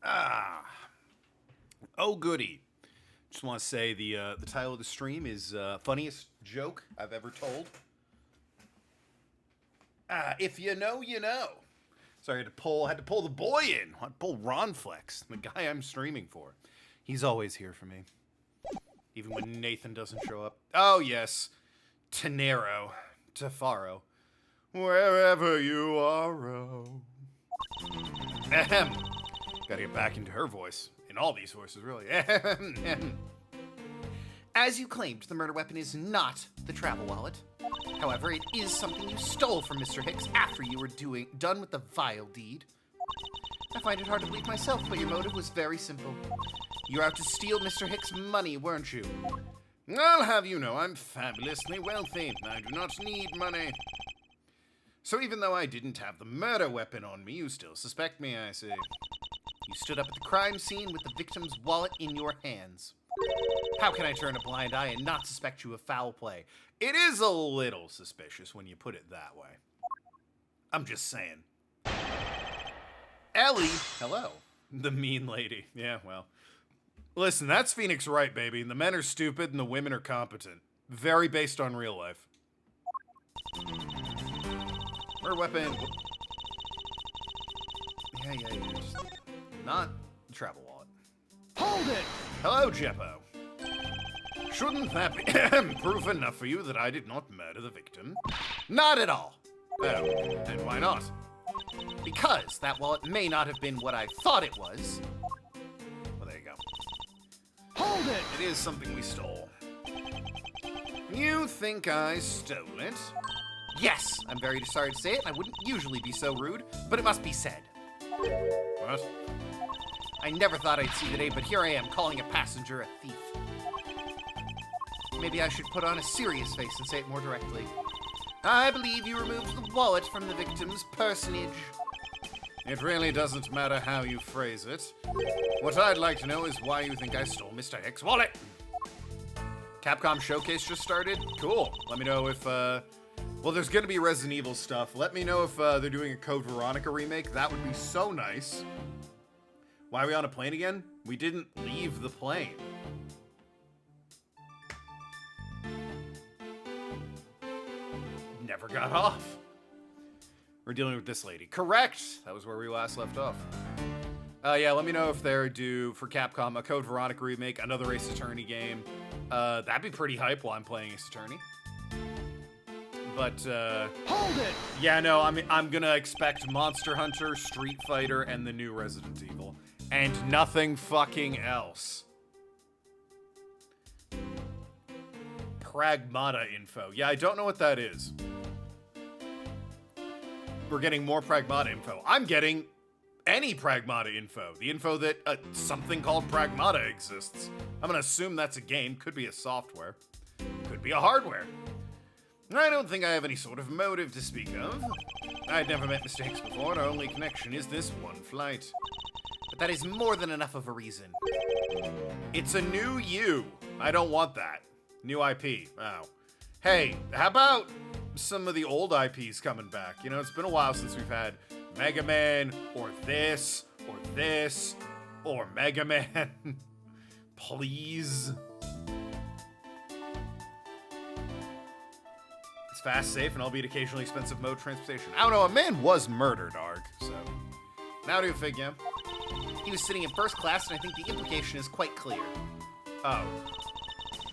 Ah, oh goody. Just want to say the title of the stream is funniest joke I've ever told. If you know, you know. Sorry, I had to pull the boy in. I had to pull Ron Flex, the guy I'm streaming for. He's always here for me, even when Nathan doesn't show up. Oh yes, Tafaro, wherever you are. Ahem. Gotta get back into her voice. In all these voices, really. As you claimed, the murder weapon is not the travel wallet. However, it is something you stole from Mr. Hicks after you were done with the vile deed. I find it hard to believe myself, but your motive was very simple. You were out to steal Mr. Hicks' money, weren't you? I'll have you know I'm fabulously wealthy. I do not need money. So even though I didn't have the murder weapon on me, you still suspect me, I see. You stood up at the crime scene with the victim's wallet in your hands. How can I turn a blind eye and not suspect you of foul play? It is a little suspicious when you put it that way. I'm just saying. Ellie, hello. The mean lady. Yeah, well. Listen, that's Phoenix Wright, baby. The men are stupid and the women are competent. Very based on real life. Murder weapon. Yeah. Just not the travel wallet. Hold it! Hello, Jeppo. Shouldn't that be proof enough for you that I did not murder the victim? Not at all. Oh, and why not? Because that wallet may not have been what I thought it was. Well, there you go. Hold it! It is something we stole. You think I stole it? Yes, I'm very sorry to say it, and I wouldn't usually be so rude, but it must be said. What? I never thought I'd see the day, but here I am calling a passenger a thief. Maybe I should put on a serious face and say it more directly. I believe you removed the wallet from the victim's personage. It really doesn't matter how you phrase it. What I'd like to know is why you think I stole Mr. Hicks' wallet. Capcom Showcase just started? Cool. Let me know if, well, there's gonna be Resident Evil stuff. Let me know if they're doing a Code Veronica remake. That would be so nice. Why are we on a plane again? We didn't leave the plane. Never got off. We're dealing with this lady. Correct! That was where we last left off. Yeah, let me know if they're due for Capcom a Code Veronica remake, another Ace Attorney game. That'd be pretty hype while I'm playing Ace Attorney. But, Hold it! yeah, no, I'm gonna expect Monster Hunter, Street Fighter, and the new Resident Evil. And nothing fucking else. Pragmata info. Yeah, I don't know what that is. We're getting more Pragmata info. I'm getting any Pragmata info. The info that something called Pragmata exists. I'm gonna assume that's a game. Could be a software. Could be a hardware. I don't think I have any sort of motive to speak of. I'd never met Mr. Hicks before, and our only connection is this one flight. But that is more than enough of a reason. It's a new you. I don't want that. New IP. Oh. Hey, how about some of the old IPs coming back? You know, it's been a while since we've had Mega Man, or this, or Mega Man. Please. It's fast, safe, and albeit occasionally expensive mode transportation. I don't know, a man was murdered, Arg, so. Now do you figure? He was sitting in first class, and I think the implication is quite clear. Oh.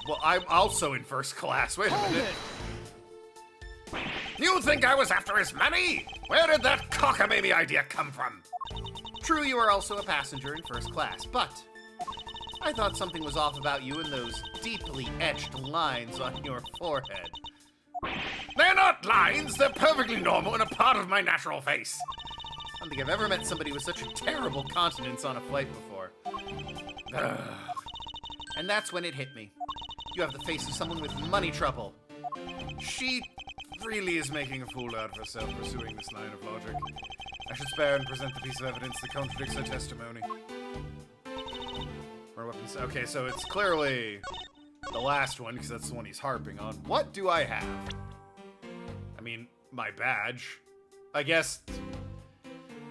Well, I'm also in first class. Wait a minute. You think I was after his money? Where did that cockamamie idea come from? True, you are also a passenger in first class, but I thought something was off about you and those deeply etched lines on your forehead. They're not lines, they're perfectly normal and a part of my natural face. I don't think I've ever met somebody with such a terrible countenance on a flight before. Ugh. And that's when it hit me. You have the face of someone with money trouble. She really is making a fool out of herself pursuing this line of logic. I should spare and present the piece of evidence that contradicts her testimony. Or weapons. Okay, so it's clearly the last one, because that's the one he's harping on. What do I have? I mean, my badge. I guess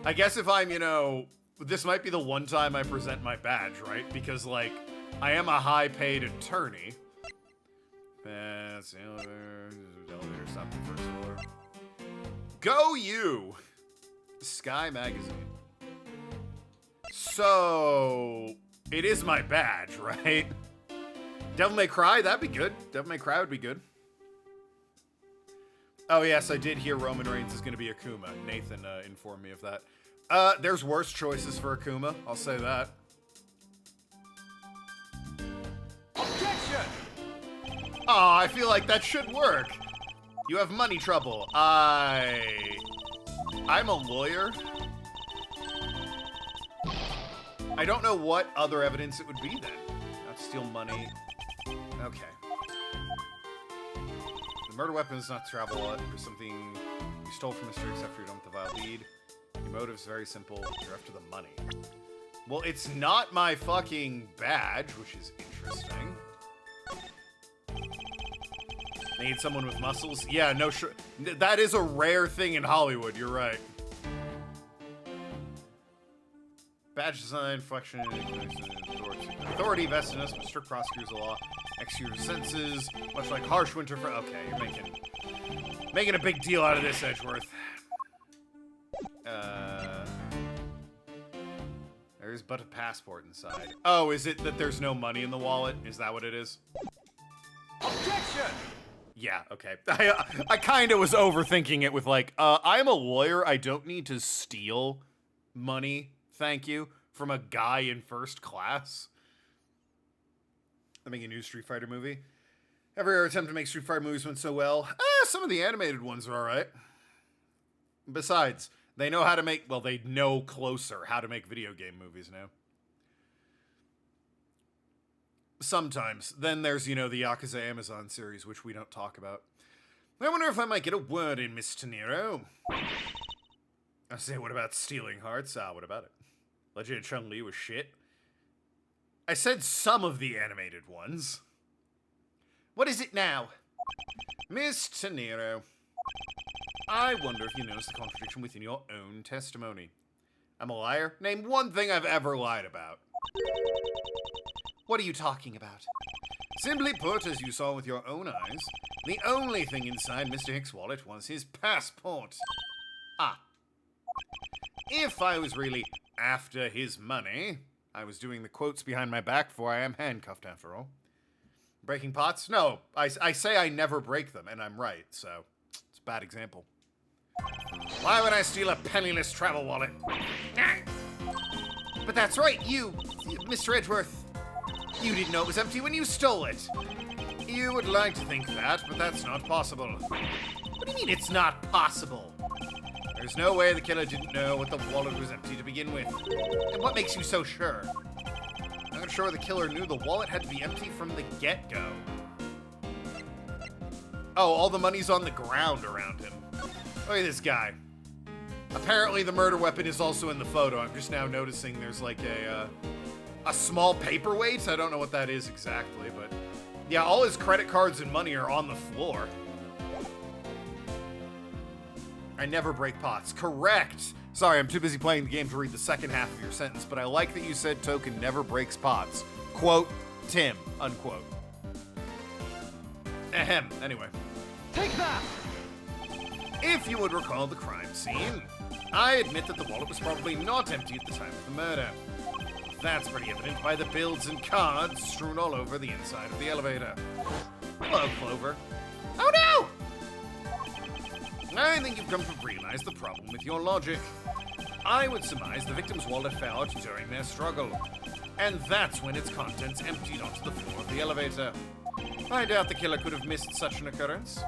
if I'm, you know, this might be the one time I present my badge, right? Because, like, I am a high-paid attorney. Pass, elevator, stop the first floor. Go you! Sky Magazine. So, it is my badge, right? Devil May Cry, that'd be good. Devil May Cry would be good. Oh, yes, I did hear Roman Reigns is going to be Akuma. Nathan informed me of that. There's worse choices for Akuma, I'll say that. Objection! Oh, I feel like that should work. You have money trouble. I'm a lawyer. I don't know what other evidence it would be then. Not steal money. Okay. The murder weapon is not travel or something you stole from Mr. Except for you don't have the vile lead. Your motive's very simple. You're after the money. Well, it's not my fucking badge, which is interesting. They need someone with muscles? Yeah, no, sure. That is a rare thing in Hollywood, you're right. Badge design, flexion, authority vested in us, but strict prosecutors of the law. Execute your senses, much like harsh winter for. Okay, you're making a big deal out of this, Edgeworth. There's but a passport inside. Oh, is it that there's no money in the wallet? Is that what it is? Objection! Yeah, okay. I kind of was overthinking it with like, I'm a lawyer. I don't need to steal money, thank you, from a guy in first class. They're making a new Street Fighter movie. Every attempt to make Street Fighter movies went so well. Some of the animated ones are alright. Besides, they know how to make, well, they know closer how to make video game movies now. Sometimes. Then there's, you know, the Yakuza Amazon series, which we don't talk about. I wonder if I might get a word in, Miss Nero. I say, what about stealing hearts? What about it? Legend of Chun-Li was shit. I said some of the animated ones. What is it now? Miss Nero. I wonder if you notice the contradiction within your own testimony. I'm a liar? Name one thing I've ever lied about. What are you talking about? Simply put, as you saw with your own eyes, the only thing inside Mr. Hicks' wallet was his passport. If I was really after his money, I was doing the quotes behind my back for I am handcuffed after all. Breaking pots? No, I say I never break them, and I'm right, so it's a bad example. Why would I steal a penniless travel wallet? But that's right, you, Mr. Edgeworth. You didn't know it was empty when you stole it. You would like to think that, but that's not possible. What do you mean it's not possible? There's no way the killer didn't know what the wallet was empty to begin with. And what makes you so sure? I'm not sure the killer knew the wallet had to be empty from the get-go. Oh, all the money's on the ground around him. Look at this guy. Apparently the murder weapon is also in the photo. I'm just now noticing there's like a small paperweight. I don't know what that is exactly, but yeah, all his credit cards and money are on the floor. I never break pots. Correct. Sorry, I'm too busy playing the game to read the second half of your sentence, but I like that you said Token never breaks pots. Quote, Tim, unquote. Ahem. Anyway. Take that! If you would recall the crime scene, I admit that the wallet was probably not empty at the time of the murder. That's pretty evident by the bills and cards strewn all over the inside of the elevator. Hello, Clover. Oh no! I think you've come to realize the problem with your logic. I would surmise the victim's wallet fell out during their struggle, and that's when its contents emptied onto the floor of the elevator. I doubt the killer could have missed such an occurrence.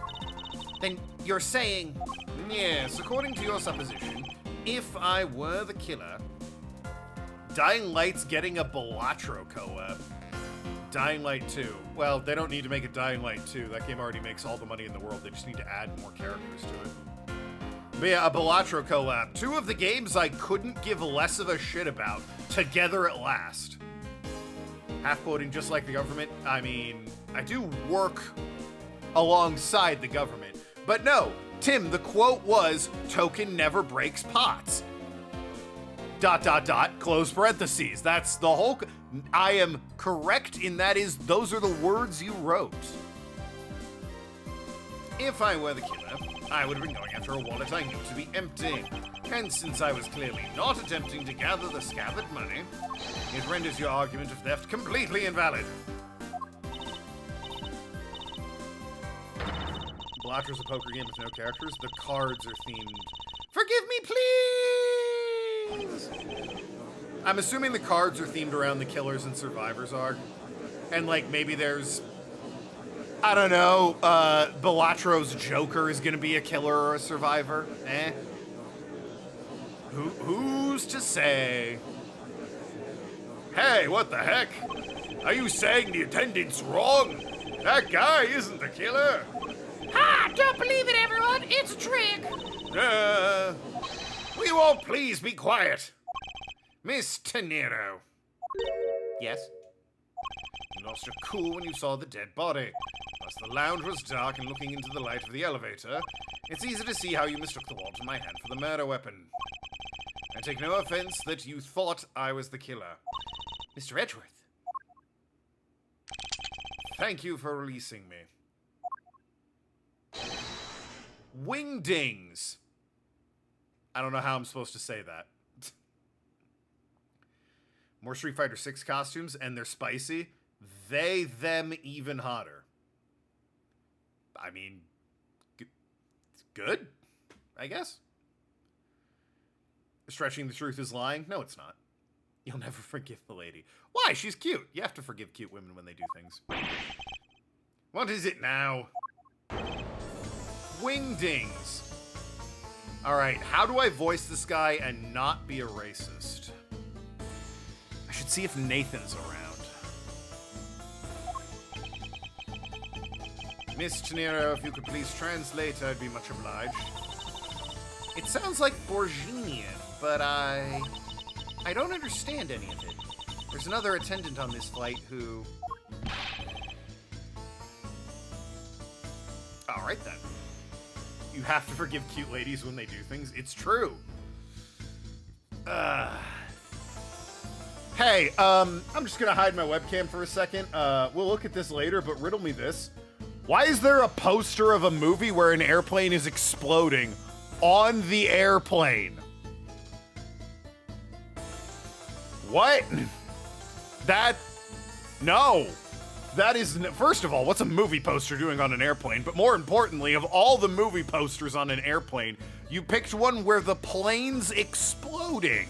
Then you're saying... Yes, according to your supposition, if I were the killer... Dying Light's getting a Balatro collab. Dying Light 2. Well, they don't need to make a Dying Light 2. That game already makes all the money in the world. They just need to add more characters to it. But yeah, a Balatro collab. Two of the games I couldn't give less of a shit about. Together at last. Half quoting just like the government. I mean, I do work alongside the government. But no, Tim, the quote was, Token never breaks pots. close parentheses. That's the whole... I am correct in those are the words you wrote. If I were the killer, I would have been going after a wallet I knew to be empty. And since I was clearly not attempting to gather the scabbard money, it renders your argument of theft completely invalid. Blatcher's a poker game with no characters. The cards are themed. Forgive me, please! I'm assuming the cards are themed around the killers and survivors arc. And, like, maybe there's... I don't know, Belatro's Joker is gonna be a killer or a survivor. Who's to say? Hey, what the heck? Are you saying the attendant's wrong? That guy isn't the killer. Ha! Don't believe it, everyone! It's a trick! We won't please be quiet. Miss Tenero. Yes? You lost your cool when you saw the dead body. Plus the lounge was dark and looking into the light of the elevator, it's easy to see how you mistook the walt in my hand for the murder weapon. I take no offense that you thought I was the killer. Mr. Edgeworth. Thank you for releasing me. Wingdings. I don't know how I'm supposed to say that. More Street Fighter 6 costumes, and they're spicy. They, them, even hotter. I mean, good, I guess. Stretching the truth is lying? No, it's not. You'll never forgive the lady. Why? She's cute. You have to forgive cute women when they do things. What is it now? Wingdings. Alright, how do I voice this guy and not be a racist? I should see if Nathan's around. Miss Tenero, if you could please translate, I'd be much obliged. It sounds like Borginian, but I don't understand any of it. There's another attendant on this flight who... Alright then. You have to forgive cute ladies when they do things. It's true. Hey, I'm just gonna hide my webcam for a second. We'll look at this later, but riddle me this. Why is there a poster of a movie where an airplane is exploding on the airplane? What? No. That is, first of all, what's a movie poster doing on an airplane? But more importantly, of all the movie posters on an airplane, you picked one where the plane's exploding.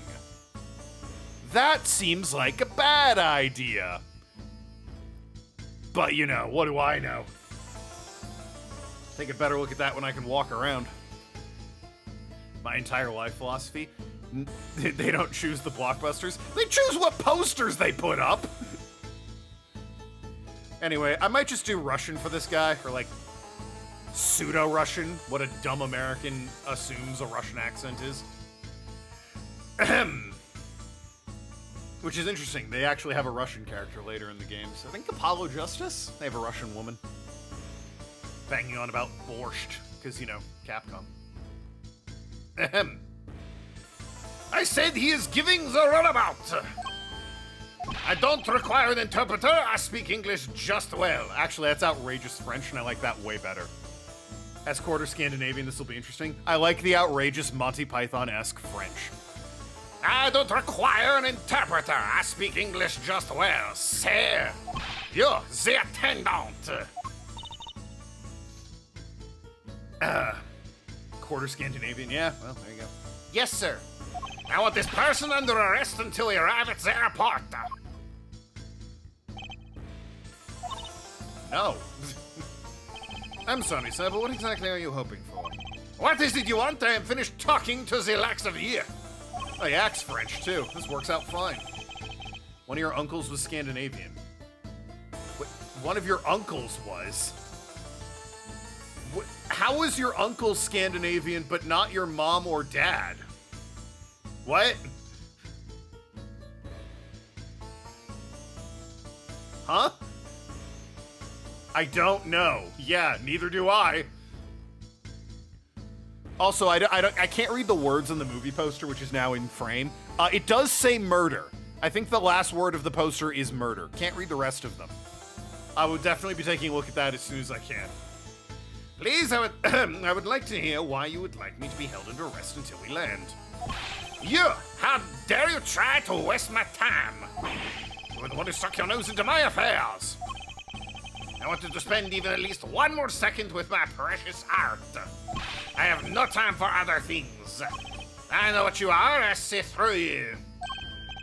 That seems like a bad idea. But, you know, what do I know? Take a better look at that when I can walk around. My entire life philosophy, they don't choose the blockbusters. They choose what posters they put up. Anyway, I might just do Russian for this guy, or like pseudo-Russian, what a dumb American assumes a Russian accent is. Ahem. Which is interesting, they actually have a Russian character later in the games. I think Apollo Justice, they have a Russian woman. Banging on about borscht, because, you know, Capcom. Ahem. I said he is giving the runabout. I don't require an interpreter. I speak English just well. Actually, that's outrageous French, and I like that way better. As quarter Scandinavian, this will be interesting. I like the outrageous Monty Python-esque French. I don't require an interpreter. I speak English just well. Sir, you're the attendant. Quarter Scandinavian, yeah, well, there you go. Yes, sir. I want this person under arrest until we arrive at the airport. No. I'm sorry, sir, but what exactly are you hoping for? What is it you want? I am finished talking to the Laxavier. Oh, he acts French, too. This works out fine. One of your uncles was Scandinavian. Wait, one of your uncles was? How was your uncle Scandinavian, but not your mom or dad? What? Huh? I don't know. Yeah, neither do I. Also, I can't read the words on the movie poster, which is now in frame. It does say murder. I think the last word of the poster is murder. Can't read the rest of them. I would definitely be taking a look at that as soon as I can. Please, I would like to hear why you would like me to be held under arrest until we land. You! How dare you try to waste my time? You were the one who stuck your nose into my affairs. I wanted to spend even at least one more second with my precious art. I have no time for other things. I know what you are, I see through you.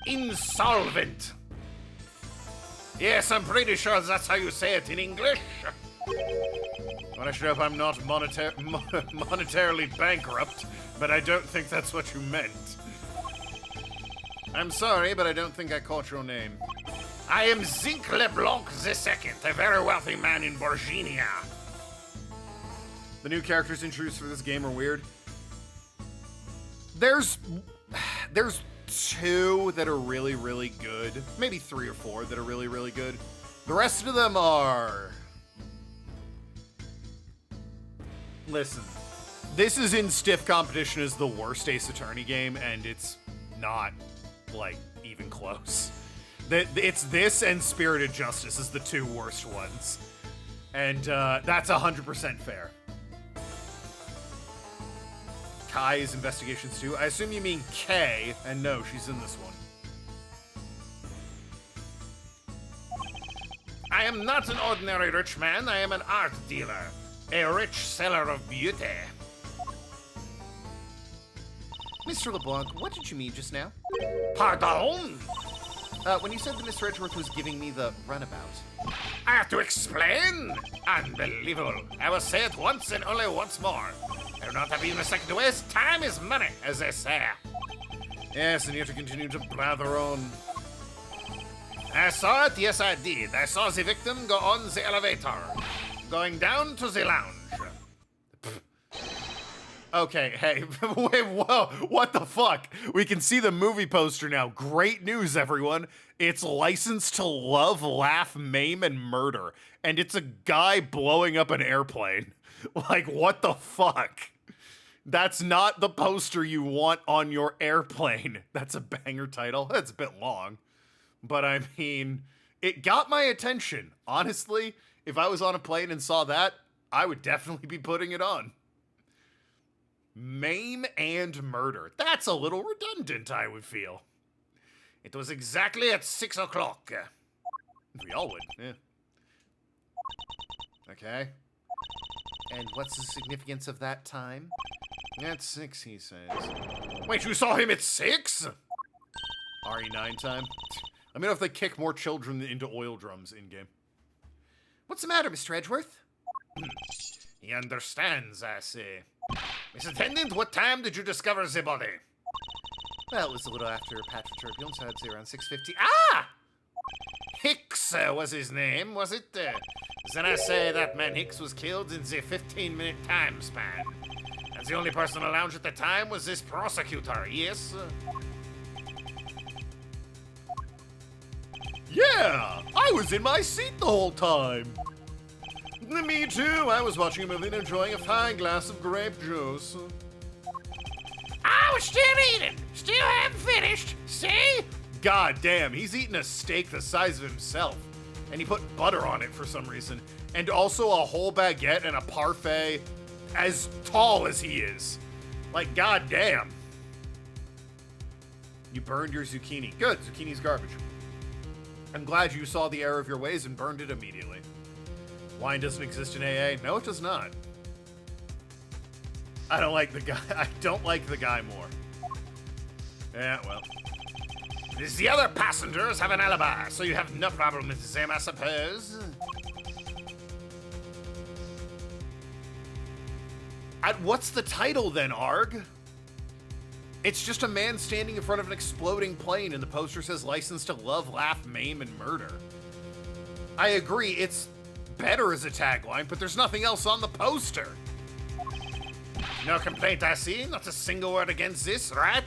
Insolvent. Yes, I'm pretty sure that's how you say it in English. Well, I should hope I'm not monetarily bankrupt, but I don't think that's what you meant. I'm sorry, but I don't think I caught your name. I am Zinc LeBlanc II, a very wealthy man in Virginia. The new characters introduced for this game are weird. There's two that are really, really good. Maybe 3 or 4 that are really, really good. The rest of them are... Listen, this is in stiff competition as the worst Ace Attorney game, and it's not, like, even close. It's this and Spirited Justice is the 2 worst ones. And that's 100% fair. Kai's investigations too. I assume you mean Kay, and no, she's in this one. I am not an ordinary rich man, I am an art dealer. A rich seller of beauty. Mr. LeBlanc, what did you mean just now? Pardon? When you said that Mr. Edgeworth was giving me the runabout. I have to explain? Unbelievable. I will say it once and only once more. I do not have even a second to waste. Time is money, as they say. Yes, and you have to continue to blather on. I saw it, yes I did. I saw the victim go on the elevator. Going down to the lounge. Okay, hey, wait, whoa, what the fuck? We can see the movie poster now. Great news, everyone. It's licensed to love, laugh, maim, and murder. And it's a guy blowing up an airplane. Like, what the fuck? That's not the poster you want on your airplane. That's a banger title. That's a bit long. But I mean, it got my attention. Honestly, if I was on a plane and saw that, I would definitely be putting it on. Maim and murder. That's a little redundant, I would feel. It was exactly at 6 o'clock. We all would, yeah. Okay. And what's the significance of that time? At 6, he says. Wait, you saw him at 6? RE9 time? Let me know if they kick more children into oil drums in-game. What's the matter, Mr. Edgeworth? He understands, I see. Miss Attendant, what time did you discover the body? Well, it was a little after Patrick Turbulence, so I'd say around 6:50. Ah! Hicks was his name, was it? Then I say that man Hicks was killed in the 15-minute time span. And the only person on the lounge at the time was this prosecutor, yes? Yeah! I was in my seat the whole time! Me too. I was watching a movie and enjoying a fine glass of grape juice. I was still eating. Still haven't finished. See? God damn, he's eating a steak the size of himself. And he put butter on it for some reason. And also a whole baguette and a parfait as tall as he is. Like, god damn. You burned your zucchini. Good, zucchini's garbage. I'm glad you saw the error of your ways and burned it immediately. Wine doesn't exist in AA. No, it does not. I don't like the guy. I don't like the guy more. Yeah, well. The other passengers have an alibi, so you have no problem with them, I suppose. What's the title then, Arg? It's just a man standing in front of an exploding plane, and the poster says licensed to love, laugh, maim, and murder. I agree, it's better as a tagline, but there's nothing else on the poster. No complaint I see, not a single word against this, right?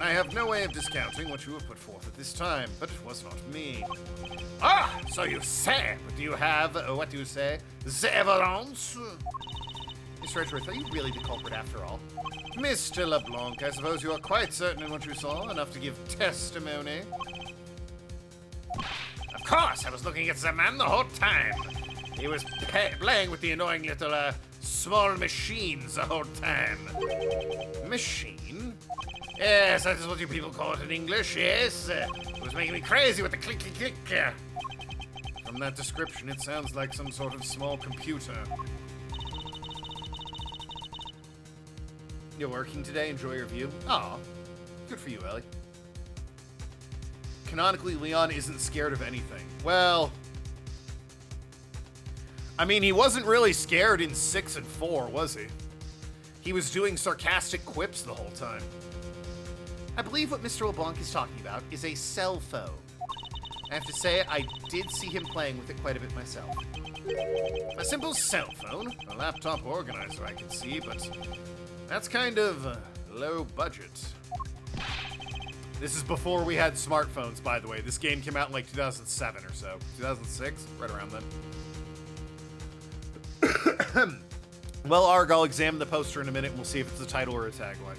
I have no way of discounting what you have put forth at this time, but it was not me. Ah, so you say, but do you have, what do you say, the evidence? Mr. Edgeworth, are you really the culprit after all? Mr. LeBlanc, I suppose you are quite certain in what you saw, enough to give testimony. Of course, I was looking at the man the whole time. He was playing with the annoying little, small machines the whole time. Machine? Yes, that is what you people call it in English, yes. It was making me crazy with the click, click, click. From that description, it sounds like some sort of small computer. You're working today? Enjoy your view? Aw, good for you, Ellie. Canonically, Leon isn't scared of anything. Well, I mean, he wasn't really scared in 6 and 4, was he? He was doing sarcastic quips the whole time. I believe what Mr. LeBlanc is talking about is a cell phone. I have to say, I did see him playing with it quite a bit myself. A simple cell phone, a laptop organizer I can see, but that's kind of low budget. This is before we had smartphones, by the way. This game came out in like 2007 or so. 2006? Right around then. Well, Arg, I'll examine the poster in a minute and we'll see if it's a title or a tagline.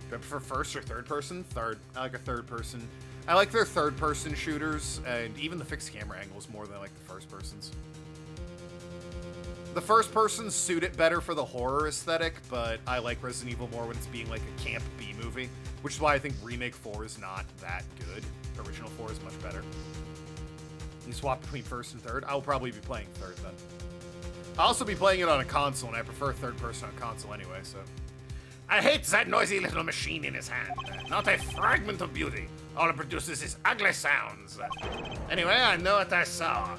Do I prefer first or third person? Third. I like a third person. I like their third person shooters, and even the fixed camera angles more than I like the first persons. The first persons suit it better for the horror aesthetic, but I like Resident Evil more when it's being like a camp B movie, which is why I think Remake 4 is not that good. Original 4 is much better. You swap between first and third? I'll probably be playing third then. I'll also be playing it on a console, and I prefer third person on console anyway, so. I hate that noisy little machine in his hand. Not a fragment of beauty. All it produces is ugly sounds. Anyway, I know what I saw.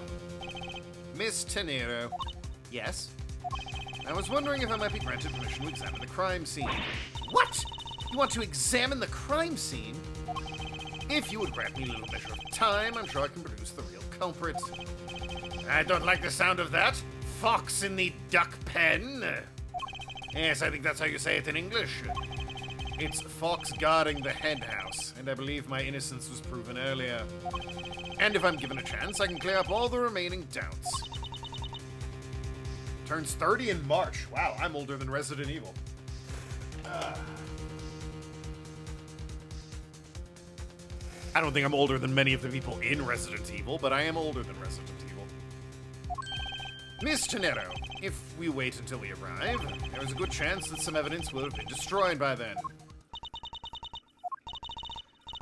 Miss Tenero. Yes? I was wondering if I might be granted permission to examine the crime scene. What? You want to examine the crime scene? If you would grant me a little measure of time, I'm sure I can produce the real culprit. I don't like the sound of that. Fox in the duck pen. Yes, I think that's how you say it in English. It's fox guarding the hen house, and I believe my innocence was proven earlier. And if I'm given a chance, I can clear up all the remaining doubts. Turns 30 in March. Wow, I'm older than Resident Evil. I don't think I'm older than many of the people in Resident Evil, but I am older than Resident Evil. Miss Tenero, if we wait until we arrive, there is a good chance that some evidence will have been destroyed by then.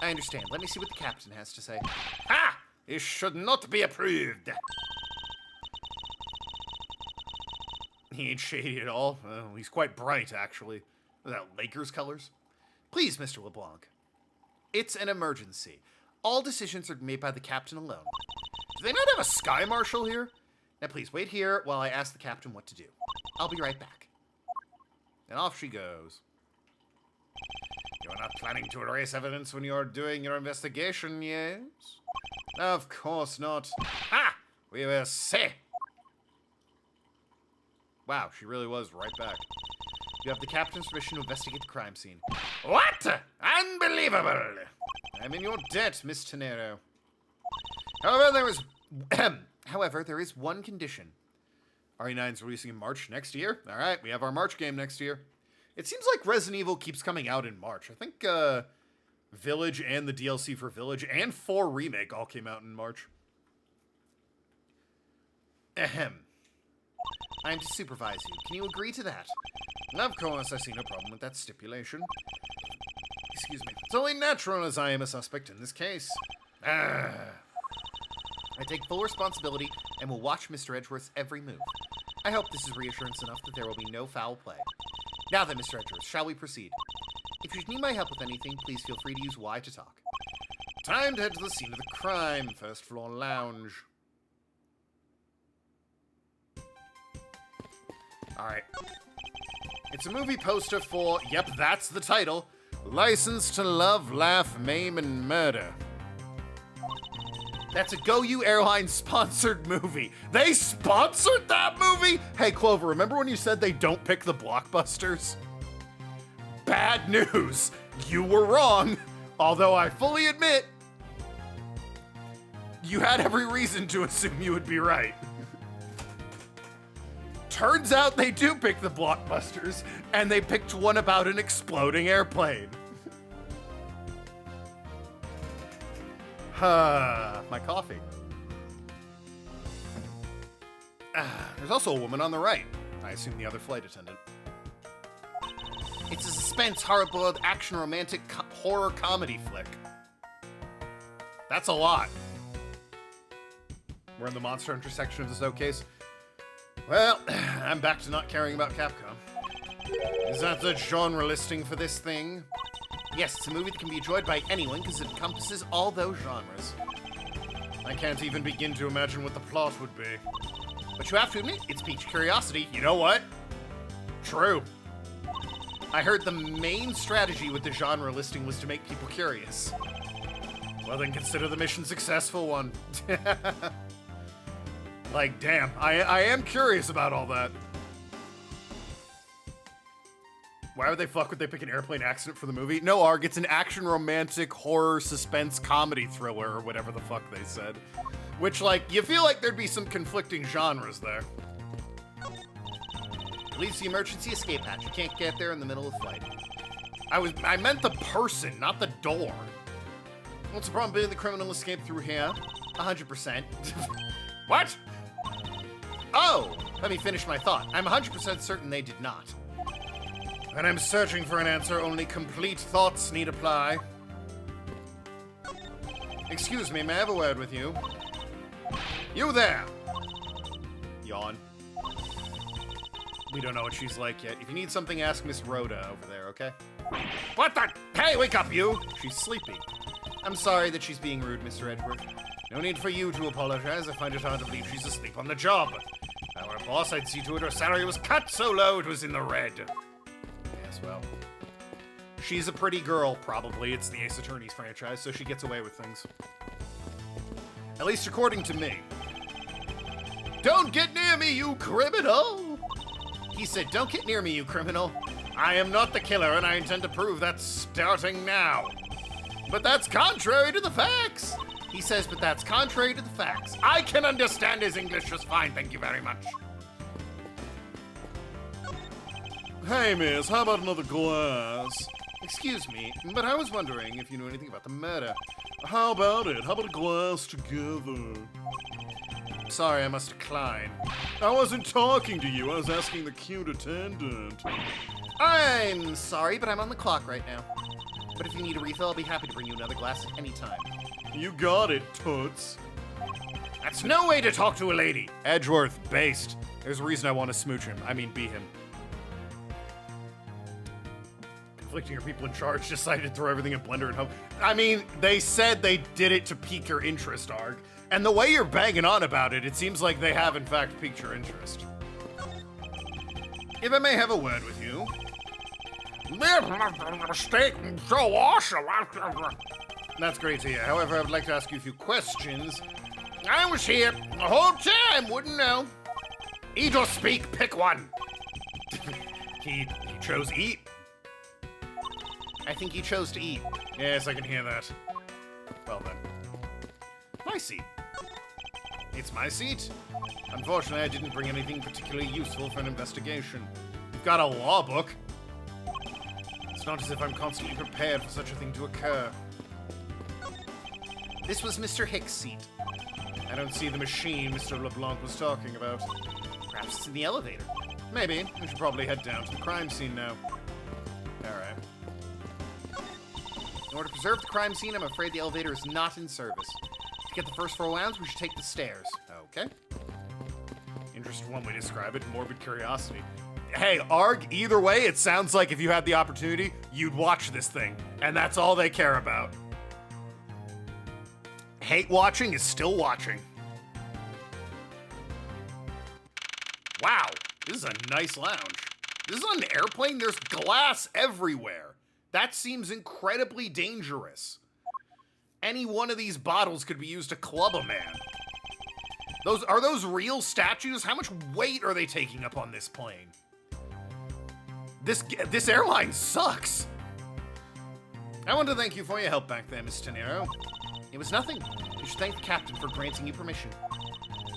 I understand. Let me see what the captain has to say. Ha! This should not be approved. He ain't shady at all. Well, he's quite bright, actually. Without Lakers colors. Please, Mr. LeBlanc. It's an emergency. All decisions are made by the captain alone. Do they not have a sky marshal here? Now please wait here while I ask the captain what to do. I'll be right back. And off she goes. You're not planning to erase evidence when you're doing your investigation, yes? Of course not. Ha! We will see. Wow, she really was right back. You have the captain's permission to investigate the crime scene. What? Unbelievable! I'm in your debt, Miss Tenero. However, there is one condition. RE9's releasing in March next year. All right, we have our March game next year. It seems like Resident Evil keeps coming out in March. I think Village and the DLC for Village and 4 Remake all came out in March. Ahem. I'm to supervise you. Can you agree to that? Of course, I see no problem with that stipulation. Excuse me. It's only natural as I am a suspect in this case. I take full responsibility and will watch Mr. Edgeworth's every move. I hope this is reassurance enough that there will be no foul play. Now then, Mr. Edgeworth, shall we proceed? If you need my help with anything, please feel free to use Y to talk. Time to head to the scene of the crime. First floor lounge. Alright. It's a movie poster for, yep, that's the title, License to Love, Laugh, Maim, and Murder. That's a Go You Airlines sponsored movie. They sponsored that movie? Hey, Clover, remember when you said they don't pick the blockbusters? Bad news. You were wrong. Although I fully admit, you had every reason to assume you would be right. Turns out they do pick the blockbusters, and they picked one about an exploding airplane. My coffee. There's also a woman on the right. I assume the other flight attendant. It's a suspense, hard-boiled, action, romantic, horror comedy flick. That's a lot. We're in the Monster Hunter section of this showcase. Well, I'm back to not caring about Capcom. Is that the genre listing for this thing? Yes, it's a movie that can be enjoyed by anyone because it encompasses all those genres. I can't even begin to imagine what the plot would be. But you have to admit, it's piqued curiosity. You know what? True. I heard the main strategy with the genre listing was to make people curious. Well, then consider the mission successful one. Like, damn, I am curious about all that. Why would they pick an airplane accident for the movie? No, Arg, it's an action, romantic, horror, suspense, comedy thriller, or whatever the fuck they said. Which, like, you feel like there'd be some conflicting genres there. Leads the emergency escape hatch. You can't get there in the middle of the flight. I meant the person, not the door. What's the probability the criminal escaped through here? 100%. What? Oh, let me finish my thought. I'm 100% certain they did not. And I'm searching for an answer. Only complete thoughts need apply. Excuse me, may I have a word with you? You there! Yawn. We don't know what she's like yet. If you need something, ask Miss Rhoda over there, okay? What the? Hey, wake up, you! She's sleepy. I'm sorry that she's being rude, Mr. Edgeworth. No need for you to apologize. I find it hard to believe she's asleep on the job. If I were a boss, I'd see to it her salary was cut so low it was in the red. Yes, well. She's a pretty girl, probably. It's the Ace Attorney's franchise, so she gets away with things. At least according to me. Don't get near me, you criminal! He said, don't get near me, you criminal. I am not the killer, and I intend to prove that starting now. But that's contrary to the facts. He says, but that's contrary to the facts. I can understand his English just fine, thank you very much. Hey, miss, how about another glass? Excuse me, but I was wondering if you knew anything about the murder. How about it? How about a glass together? Sorry, I must decline. I wasn't talking to you, I was asking the cute attendant. I'm sorry, but I'm on the clock right now. But if you need a refill, I'll be happy to bring you another glass at any time. You got it, toots. That's no way to talk to a lady. Edgeworth, based. There's a reason I want to smooch him. I mean, be him. Conflicting your people in charge decided to throw everything in Blender and hope. I mean, they said they did it to pique your interest, Arg. And the way you're banging on about it, it seems like they have, in fact, piqued your interest. If I may have a word with you. Mistake so awesome. That's great to hear. However, I would like to ask you a few questions. I was here the whole time, wouldn't know. Eat or speak, pick one. He chose eat. I think he chose to eat. Yes, I can hear that. Well then. My seat. It's my seat. Unfortunately, I didn't bring anything particularly useful for an investigation. You've got a law book. It's not as if I'm constantly prepared for such a thing to occur. This was Mr. Hicks' seat. I don't see the machine Mr. LeBlanc was talking about. Perhaps it's in the elevator. Maybe. We should probably head down to the crime scene now. Alright. In order to preserve the crime scene, I'm afraid the elevator is not in service. To get the first floor lounge, we should take the stairs. Okay. Interesting one way to describe it. Morbid curiosity. Hey, Arg, either way, it sounds like if you had the opportunity, you'd watch this thing. And that's all they care about. Hate watching is still watching. Wow, this is a nice lounge. This is on an airplane? There's glass everywhere. That seems incredibly dangerous. Any one of these bottles could be used to club a man. Are those real statues? How much weight are they taking up on this plane? This airline sucks. I want to thank you for your help back there, Miss Tenero. It was nothing. You should thank the captain for granting you permission.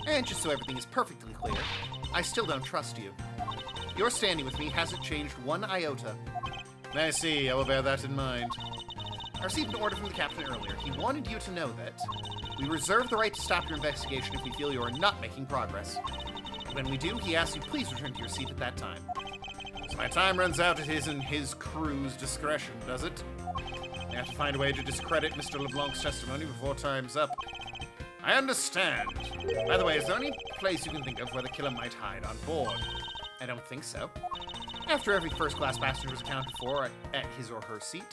And just so everything is perfectly clear, I still don't trust you. Your standing with me hasn't changed one iota. I see, I will bear that in mind. I received an order from the captain earlier. He wanted you to know that we reserve the right to stop your investigation if we feel you are not making progress. When we do, he asks you please return to your seat at that time. So my time runs out at his and his crew's discretion, does it? I have to find a way to discredit Mr. LeBlanc's testimony before time's up. I understand. By the way, is there any place you can think of where the killer might hide on board? I don't think so. After every first-class passenger was accounted for at his or her seat,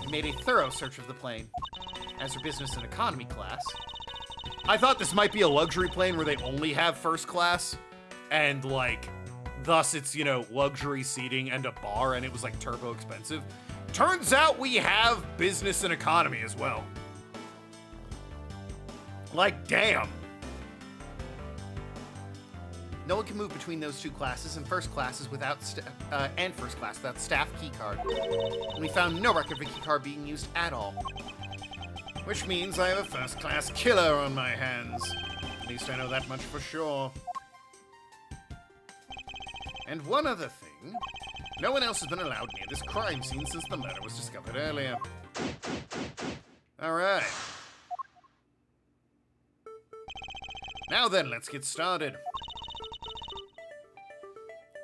we made a thorough search of the plane. As for business and economy class, I thought this might be a luxury plane where they only have first class, and like, thus it's, you know, luxury seating and a bar, and it was like turbo expensive. Turns out we have business and economy as well. Like, damn. No one can move between those two classes and first classes without first class without staff keycard. And we found no record of a keycard being used at all. Which means I have a first-class killer on my hands. At least I know that much for sure. And one other thing. No one else has been allowed near this crime scene since the murder was discovered earlier. Alright. Now then, let's get started.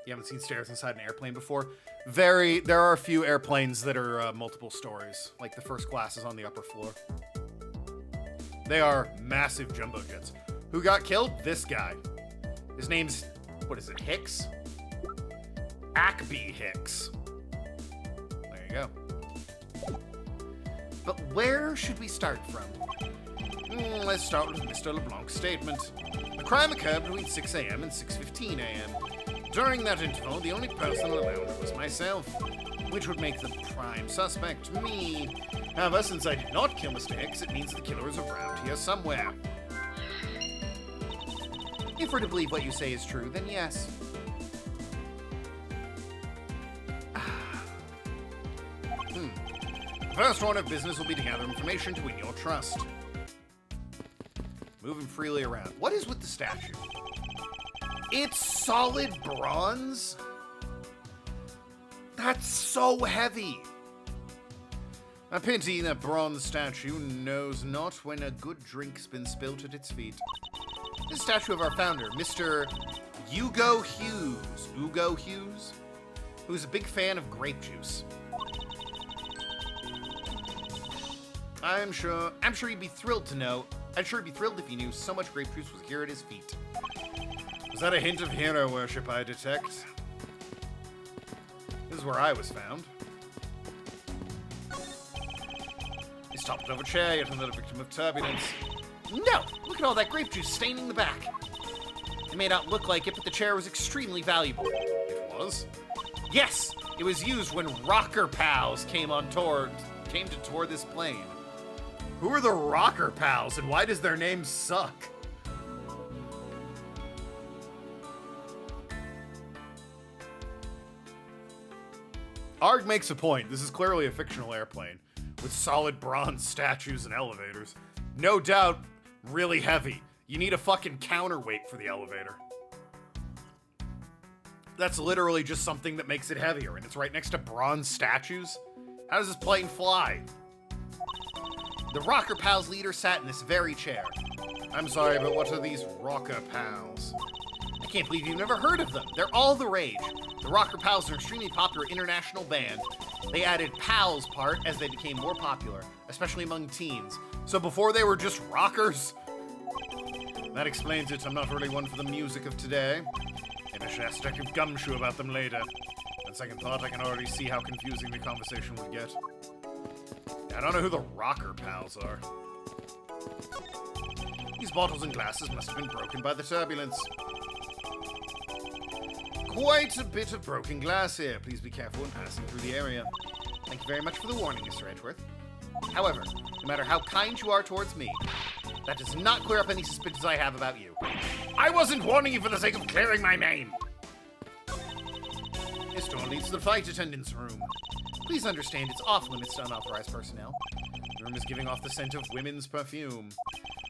You haven't seen stairs inside an airplane before? There are a few airplanes that are multiple stories. Like the first class is on the upper floor. They are massive jumbo jets. Who got killed? This guy. His name's, what is it, Hicks? Ackby Hicks. There you go. But where should we start from? Let's start with Mr. LeBlanc's statement. The crime occurred between 6 a.m. and 6:15 a.m. During that interval, the only person allowed was myself, which would make the prime suspect me. However, since I did not kill Mr. Hicks, it means the killer is around here somewhere. If we're to believe what you say is true, then yes. The first order of business will be to gather information to win your trust. Moving freely around. What is with the statue? It's solid bronze? That's so heavy. A pity that bronze statue knows not when a good drink's been spilt at its feet. This statue of our founder, Mr. Hugo Hughes, who's a big fan of grape juice. I'm sure he'd be thrilled to know. I'm sure he'd be thrilled if he knew so much grape juice was here at his feet. Was that a hint of hero worship I detect? This is where I was found. He's toppled over a chair, yet another victim of turbulence. No! Look at all that grape juice staining the back. It may not look like it, but the chair was extremely valuable. It was? Yes! It was used when rocker pals came to tour this plane. Who are the rocker pals, and why does their name suck? Arg makes a point. This is clearly a fictional airplane with solid bronze statues and elevators. No doubt, really heavy. You need a fucking counterweight for the elevator. That's literally just something that makes it heavier, and it's right next to bronze statues? How does this plane fly? The Rocker Pals leader sat in this very chair. I'm sorry, but what are these Rocker Pals? I can't believe you've never heard of them. They're all the rage. The Rocker Pals are an extremely popular international band. They added Pals part as they became more popular, especially among teens. So before they were just rockers? That explains it. I'm not really one for the music of today. Maybe I should ask Detective Gumshoe about them later. On second thought, I can already see how confusing the conversation would get. I don't know who the Rocker Pals are. These bottles and glasses must have been broken by the turbulence. Quite a bit of broken glass here. Please be careful when passing through the area. Thank you very much for the warning, Mr. Edgeworth. However, no matter how kind you are towards me, that does not clear up any suspicions I have about you. I wasn't warning you for the sake of clearing my name. This door leads to the flight attendant's room. Please understand it's off limits to unauthorized personnel. The room is giving off the scent of women's perfume.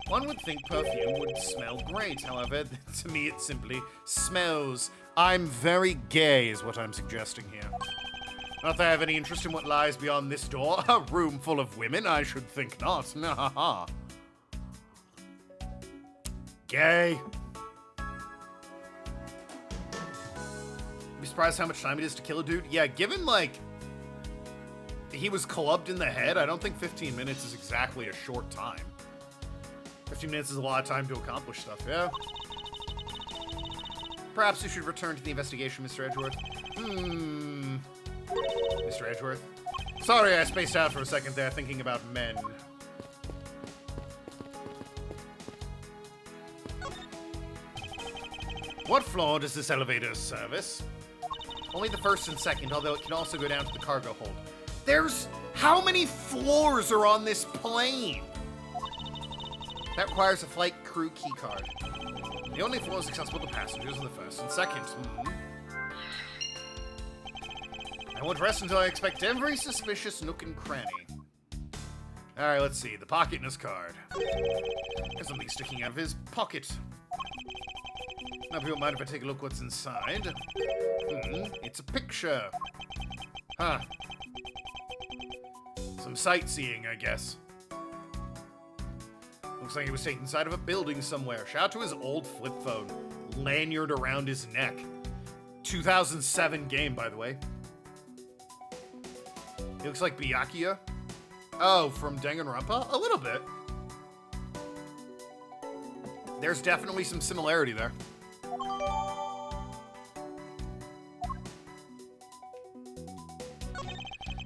One would think perfume would smell great, however, to me it simply smells. I'm very gay, is what I'm suggesting here. Not that I have any interest in what lies beyond this door. A room full of women? I should think not. Nah. Gay. Be surprised how much time it is to kill a dude? Yeah, given, like, he was clubbed in the head, I don't think 15 minutes is exactly a short time. 15 minutes is a lot of time to accomplish stuff, yeah. Perhaps you should return to the investigation, Mr. Edgeworth. Mr. Edgeworth? Sorry, I spaced out for a second there thinking about men. What floor does this elevator service? Only the first and second, although it can also go down to the cargo hold. There's... How many floors are on this plane? That requires a flight crew keycard. The only floors accessible to passengers are the first and second. I won't rest until I inspect every suspicious nook and cranny. Alright, let's see. The pocket in his card. There's something sticking out of his pocket. Now, if you don't mind if I take a look what's inside. It's a picture. Huh. Some sightseeing, I guess. Looks like he was taken inside of a building somewhere. Shout out to his old flip phone. Lanyard around his neck. 2007 game, by the way. He looks like Byakuya. Oh, from Danganronpa? A little bit. There's definitely some similarity there.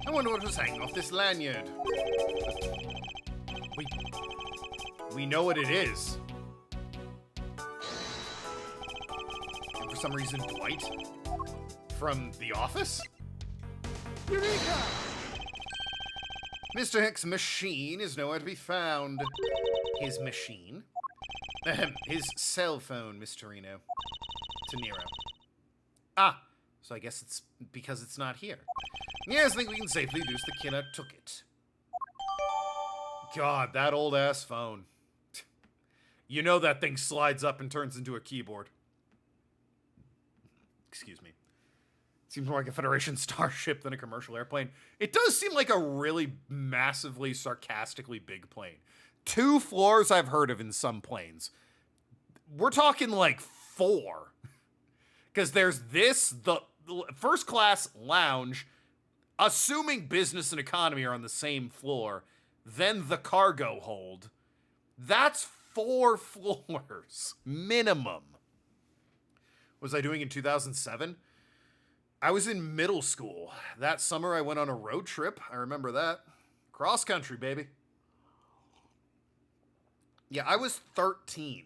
I wonder what was hanging off this lanyard. We know what it is. And for some reason, Dwight? From The Office? Eureka! Mr. Hick's machine is nowhere to be found. His machine? His cell phone, Mr. Reno. To Nero. Ah, so I guess it's because it's not here. Yes, I think we can safely deduce the killer took it. God, that old-ass phone. You know that thing slides up and turns into a keyboard. Excuse me. Seems more like a Federation starship than a commercial airplane. It does seem like a really massively, sarcastically big plane. 2 floors I've heard of in some planes. We're talking like 4. Because there's this, the first class lounge, assuming business and economy are on the same floor, then the cargo hold. That's 4 floors, minimum. What was I doing in 2007? I was in middle school. That summer I went on a road trip. I remember that. Cross country, baby. Yeah, I was 13.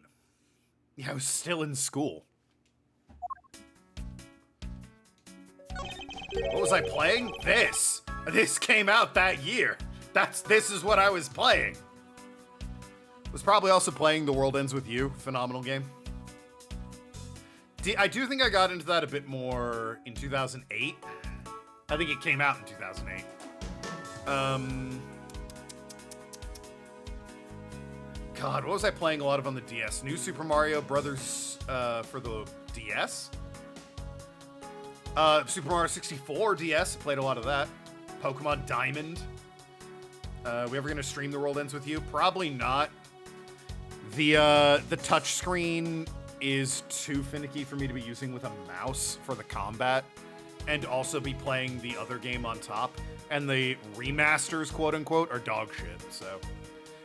Yeah, I was still in school. What was I playing? This. This came out that year. This is what I was playing. Was probably also playing The World Ends With You. Phenomenal game. I do think I got into that a bit more in 2008. I think it came out in 2008. God, what was I playing a lot of on the DS? New Super Mario Brothers for the DS? Super Mario 64 DS, played a lot of that. Pokemon Diamond. We ever gonna stream The World Ends With You? Probably not. The touch screen is too finicky for me to be using with a mouse for the combat, and also be playing the other game on top. And the remasters, quote unquote, are dog shit. So,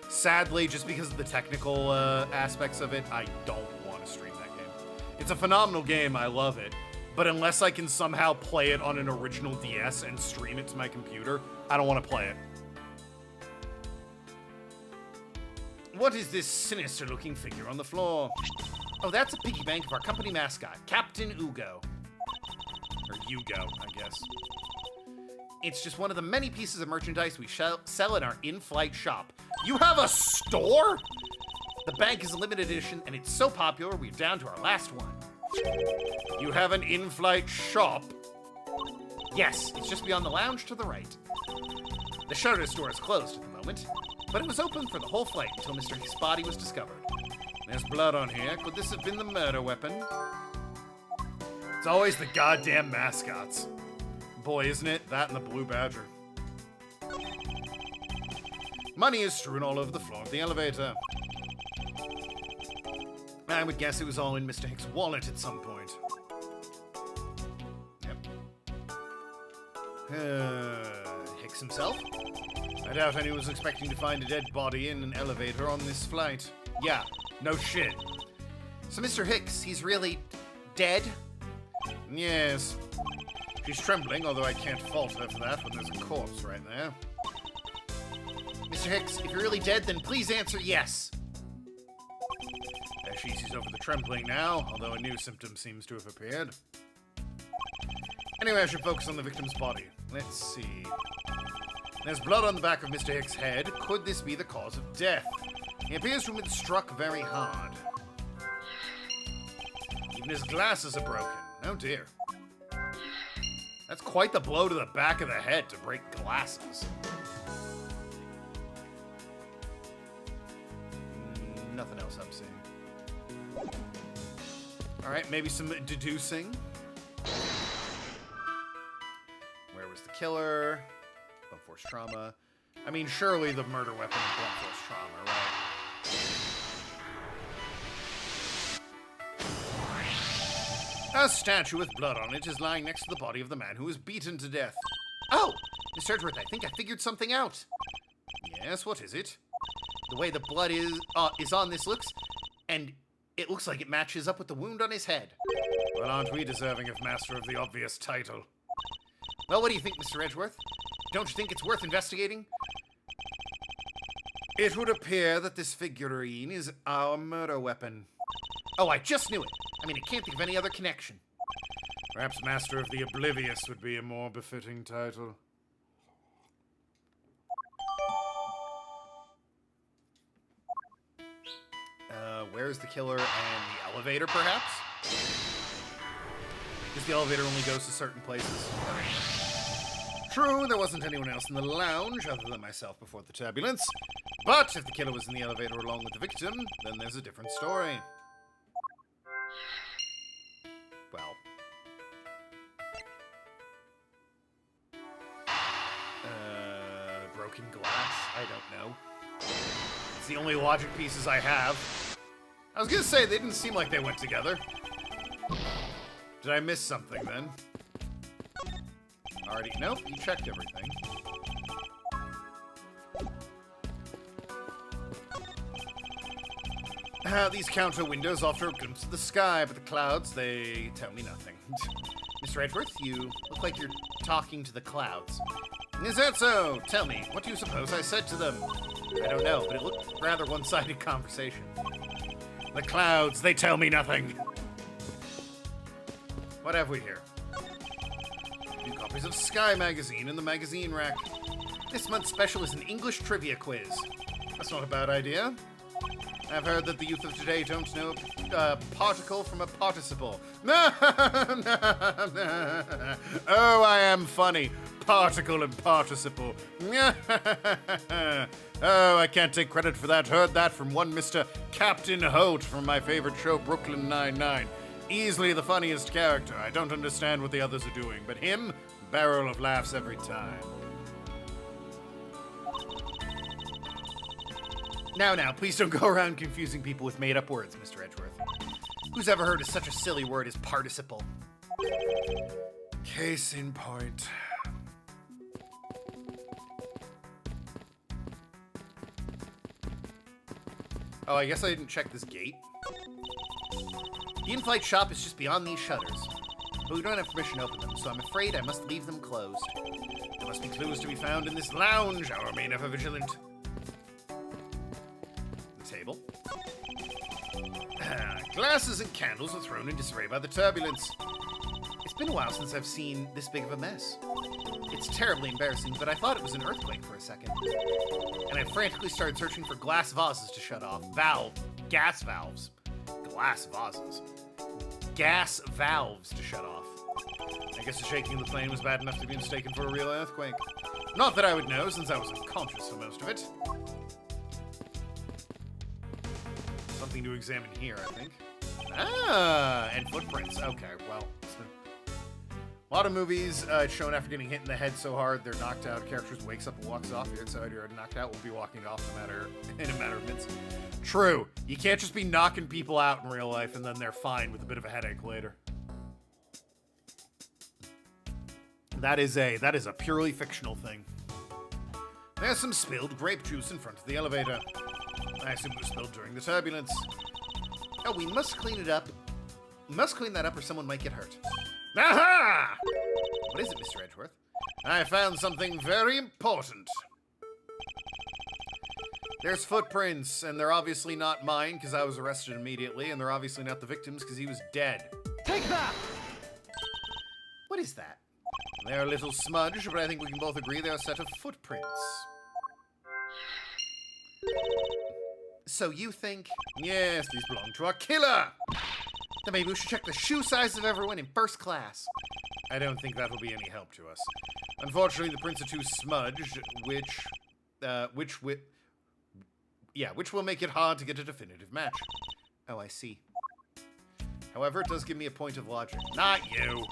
sadly, just because of the technical aspects of it, I don't want to stream that game. It's a phenomenal game. I love it. But unless I can somehow play it on an original DS and stream it to my computer, I don't want to play it. What is this sinister-looking figure on the floor? Oh, that's a piggy bank of our company mascot, Captain Ugo. Or Yugo, I guess. It's just one of the many pieces of merchandise we sell in our in-flight shop. You have a store? The bank is a limited edition, and it's so popular, we're down to our last one. You have an in-flight shop? Yes, it's just beyond the lounge to the right. The shutter store is closed at the moment. but it was open for the whole flight until Mr. Hick's body was discovered. There's blood on here. Could this have been the murder weapon? It's always the goddamn mascots. Boy, isn't it? That and the blue badger. Money is strewn all over the floor of the elevator. I would guess it was all in Mr. Hick's wallet at some point. Yep. Hicks himself? I doubt anyone was expecting to find a dead body in an elevator on this flight. Yeah, no shit. So Mr. Hicks, he's really dead? Yes. She's trembling, although I can't fault her for that when there's a corpse right there. Mr. Hicks, if you're really dead, then please answer yes. As she eases over the trembling now, although a new symptom seems to have appeared. Anyway, I should focus on the victim's body. Let's see. There's blood on the back of Mr. Hick's head. Could this be the cause of death? He appears to have been struck very hard. Even his glasses are broken. Oh dear. That's quite the blow to the back of the head to break glasses. Nothing else I'm seeing. Alright, maybe some deducing. Where was the killer? Blunt force trauma. I mean, surely the murder weapon is blunt force trauma, right? A statue with blood on it is lying next to the body of the man who was beaten to death. Oh! Mr. Edgeworth, I think I figured something out. Yes, what is it? The way the blood is on this looks, and it looks like it matches up with the wound on his head. Well, aren't we deserving of Master of the Obvious title? Well, what do you think, Mr. Edgeworth? Don't you think it's worth investigating? It would appear that this figurine is our murder weapon. Oh, I just knew it. I mean, I can't think of any other connection. Perhaps Master of the Oblivious would be a more befitting title. Where's the killer and the elevator, perhaps? Because the elevator only goes to certain places. True, there wasn't anyone else in the lounge other than myself before the turbulence. But if the killer was in the elevator along with the victim, then there's a different story. Well. Broken glass? I don't know. It's the only logic pieces I have. I was gonna say, they didn't seem like they went together. Did I miss something, then? Already? Nope, you checked everything. These counter windows offer a glimpse of the sky, but the clouds, they tell me nothing. Mr. Edgeworth, you look like you're talking to the clouds. Is that so? Tell me, what do you suppose I said to them? I don't know, but it looked rather one-sided conversation. The clouds, they tell me nothing. What have we here? 2 copies of Sky magazine in the magazine rack. This month's special is an English trivia quiz. That's not a bad idea. I've heard that the youth of today don't know a particle from a participle. Oh, I am funny. Particle and participle. Oh, I can't take credit for that. Heard that from one Mr. Captain Holt from my favorite show, Brooklyn Nine-Nine. Easily the funniest character. I don't understand what the others are doing, but him, barrel of laughs every time. Now, please don't go around confusing people with made-up words, Mr. Edgeworth. Who's ever heard of such a silly word as participle? Case in point. Oh, I guess I didn't check this gate. The in-flight shop is just beyond these shutters. But we don't have permission to open them, so I'm afraid I must leave them closed. There must be clues to be found in this lounge. I'll remain ever vigilant. The table. Glasses and candles are thrown in disarray by the turbulence. It's been a while since I've seen this big of a mess. It's terribly embarrassing, but I thought it was an earthquake for a second. And I frantically started searching for glass vases to shut off. Gas valves. Glass vases. Gas valves to shut off. I guess the shaking of the plane was bad enough to be mistaken for a real earthquake. Not that I would know, since I was unconscious for most of it. Something to examine here, I think. Ah, and footprints. Okay, well. A lot of movies, it's shown after getting hit in the head so hard, they're knocked out. Character just wakes up and walks off. You're inside, you're knocked out, will be walking off in a matter of minutes. True. You can't just be knocking people out in real life and then they're fine with a bit of a headache later. That is a purely fictional thing. There's some spilled grape juice in front of the elevator. I assume it was spilled during the turbulence. Oh, we must clean it up. We must clean that up or someone might get hurt. Aha! What is it, Mr. Edgeworth? I found something very important. There's footprints, and they're obviously not mine because I was arrested immediately, and they're obviously not the victim's because he was dead. Take that! What is that? They're a little smudged, but I think we can both agree they're a set of footprints. So you think? Yes, these belong to a killer! Then maybe we should check the shoe size of everyone in first class. I don't think that will be any help to us. Unfortunately, the prints are too smudged, which will make it hard to get a definitive match. Oh, I see. However, it does give me a point of logic. Not you!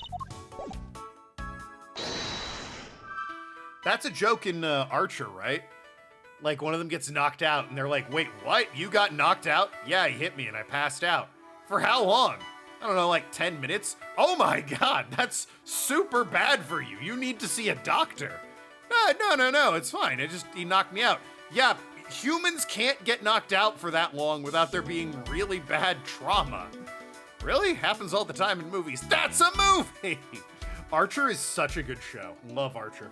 That's a joke in Archer, right? Like, one of them gets knocked out, and they're like, wait, what? You got knocked out? Yeah, he hit me, and I passed out. For how long? I don't know, like 10 minutes? Oh my god, that's super bad for you. You need to see a doctor. No, it's fine. He knocked me out. Yeah, humans can't get knocked out for that long without there being really bad trauma. Really? Happens all the time in movies. That's a movie! Archer is such a good show. Love Archer.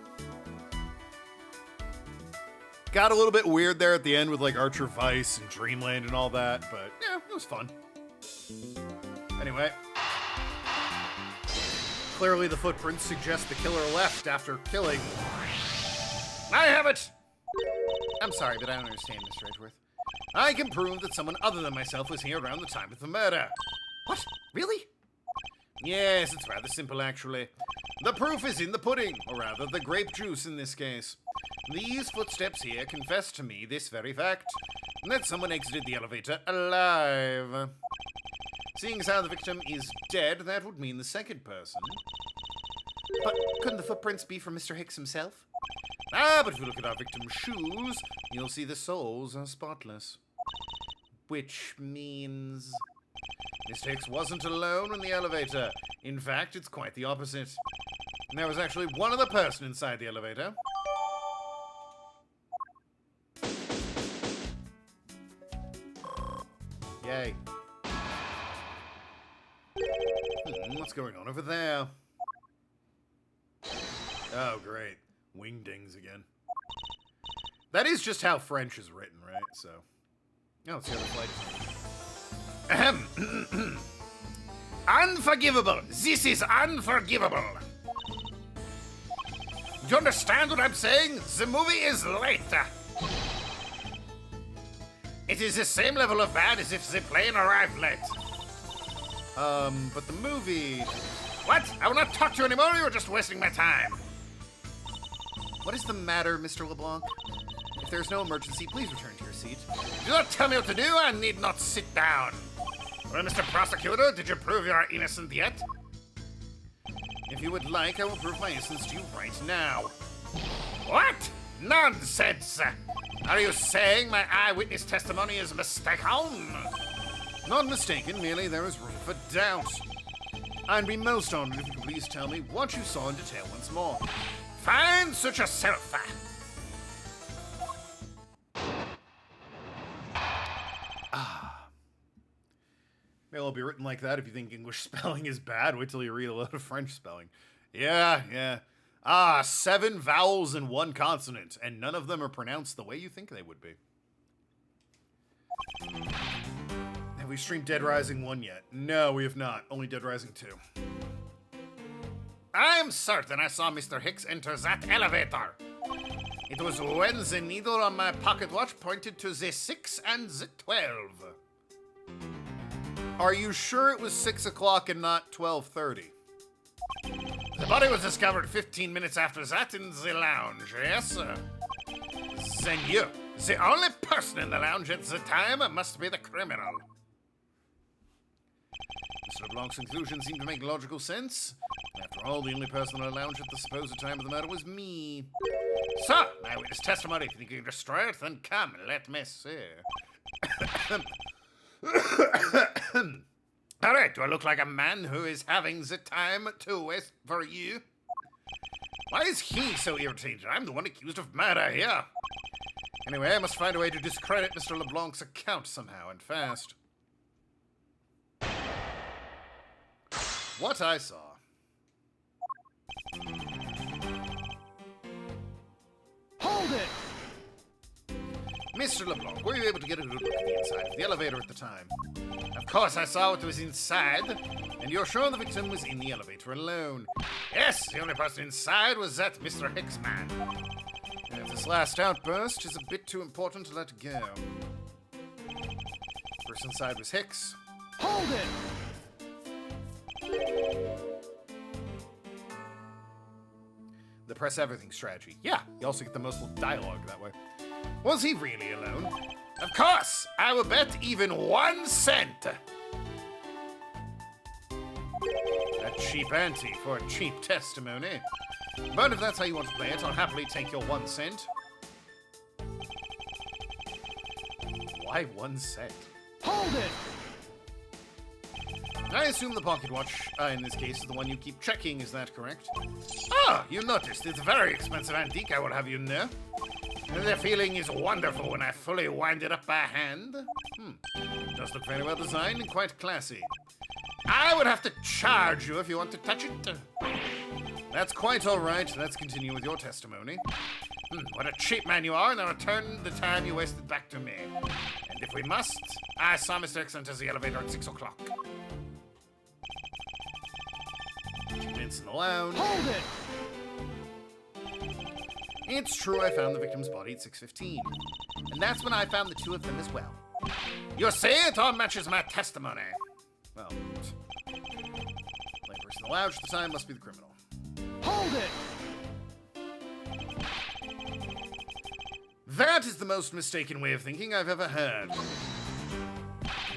Got a little bit weird there at the end with like Archer Vice and Dreamland and all that, but yeah, it was fun. Anyway. Clearly the footprints suggest the killer left after killing. I have it! I'm sorry, but I don't understand, Mr. Edgeworth. I can prove that someone other than myself was here around the time of the murder. What? Really? Yes, it's rather simple, actually. The proof is in the pudding, or rather, the grape juice in this case. These footsteps here confess to me this very fact, that someone exited the elevator alive. Seeing as how the victim is dead, that would mean the second person. But couldn't the footprints be from Mr. Hicks himself? Ah, but if you look at our victim's shoes, you'll see the soles are spotless. Which means... Mr. Hicks wasn't alone in the elevator. In fact, it's quite the opposite. There was actually one other person inside the elevator. Yay. What's going on over there? Oh, great. Wingdings again. That is just how French is written, right? So. Oh, let's see how the flight. Ahem. Unforgivable. This is unforgivable. Do you understand what I'm saying? The movie is late. It is the same level of bad as if the plane arrived late. But the movie... What? I will not talk to you anymore, you're just wasting my time. What is the matter, Mr. LeBlanc? If there's no emergency, please return to your seat. Do not tell me what to do, I need not sit down. Well, Mr. Prosecutor, did you prove you are innocent yet? If you would like, I will prove my innocence to you right now. What? Nonsense! Are you saying my eyewitness testimony is mistaken? Not mistaken, merely there is room for doubt. I'd be most honored if you could please tell me what you saw in detail once more. Fine, suit yourself. Maybe it'll be written like that if you think English spelling is bad. Wait till you read a lot of French spelling. Yeah. 7 vowels and 1 consonant, and none of them are pronounced the way you think they would be. Have we streamed Dead Rising 1 yet? No, we have not. Only Dead Rising 2. I am certain I saw Mr. Hicks enter that elevator. It was when the needle on my pocket watch pointed to the 6 and the 12. Are you sure it was 6 o'clock and not 12:30? The body was discovered 15 minutes after that in the lounge, yes? Then The only person in the lounge at the time must be the criminal. Mr. LeBlanc's conclusion seemed to make logical sense. After all, the only person in the lounge at the supposed time of the murder was me. So, my witness testimony. If you think you can destroy it, then come, let me see. All right, do I look like a man who is having the time to waste for you? Why is he so irritated? I'm the one accused of murder here. Anyway, I must find a way to discredit Mr. LeBlanc's account somehow, and fast. What I saw. Hold it! Mr. LeBlanc, were you able to get a good look at the inside of the elevator at the time? Of course, I saw what was inside, and you're sure the victim was in the elevator alone. Yes, the only person inside was that Mr. Hicks man. And this last outburst is a bit too important to let go. The person inside was Hicks. Hold it! The press everything strategy. Yeah, you also get the most dialogue that way. Was he really alone? Of course! I will bet even 1 cent! A cheap ante for a cheap testimony. But if that's how you want to play it, I'll happily take your 1 cent. Why 1 cent? Hold it! I assume the pocket watch, in this case, is the one you keep checking, is that correct? Ah, you noticed. It's a very expensive antique, I will have you know. And the feeling is wonderful when I fully wind it up by hand. Does look very well designed and quite classy. I would have to charge you if you want to touch it. That's quite all right. Let's continue with your testimony. What a cheap man you are, and I'll return the time you wasted back to me. And if we must, I saw Mr. X enter the elevator at 6 o'clock. 2 minutes in the lounge. Hold it! It's true I found the victim's body at 6:15. And that's when I found the two of them as well. You see, it all matches my testimony. Well, the person in the lounge at the time must be the criminal. Hold it! That is the most mistaken way of thinking I've ever heard.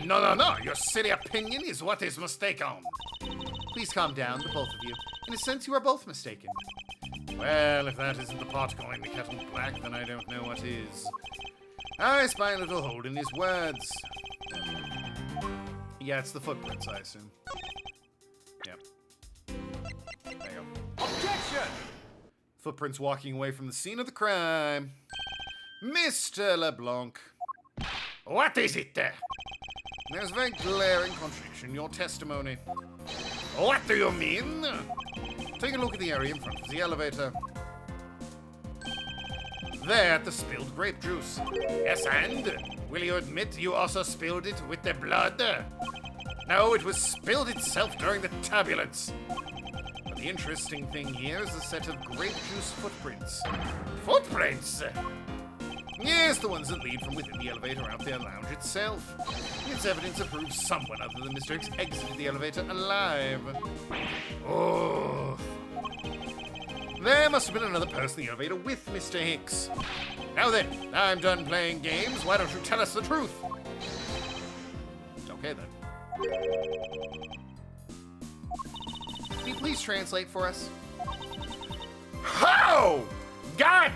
No. Your silly opinion is what is mistaken. Please calm down, the both of you. In a sense, you are both mistaken. Well, if that isn't the pot calling the kettle black, then I don't know what is. I spy a little hold in his words. Yeah, it's the footprints, I assume. Yep. There you go. Objection! Footprints walking away from the scene of the crime. Mr. LeBlanc. What is it there? There's a very glaring contradiction in your testimony. What do you mean? Take a look at the area in front of the elevator. There, the spilled grape juice. Yes, and? Will you admit you also spilled it with the blood? No, it was spilled itself during the turbulence. But the interesting thing here is a set of grape juice footprints. Footprints? Yes, the ones that lead from within the elevator out the lounge itself. It's evidence that proves someone other than Mr. X exited the elevator alive. Oh. There must have been another person in the elevator with Mr. Hicks. Now then, I'm done playing games. Why don't you tell us the truth? Okay then. Can you please translate for us? How? God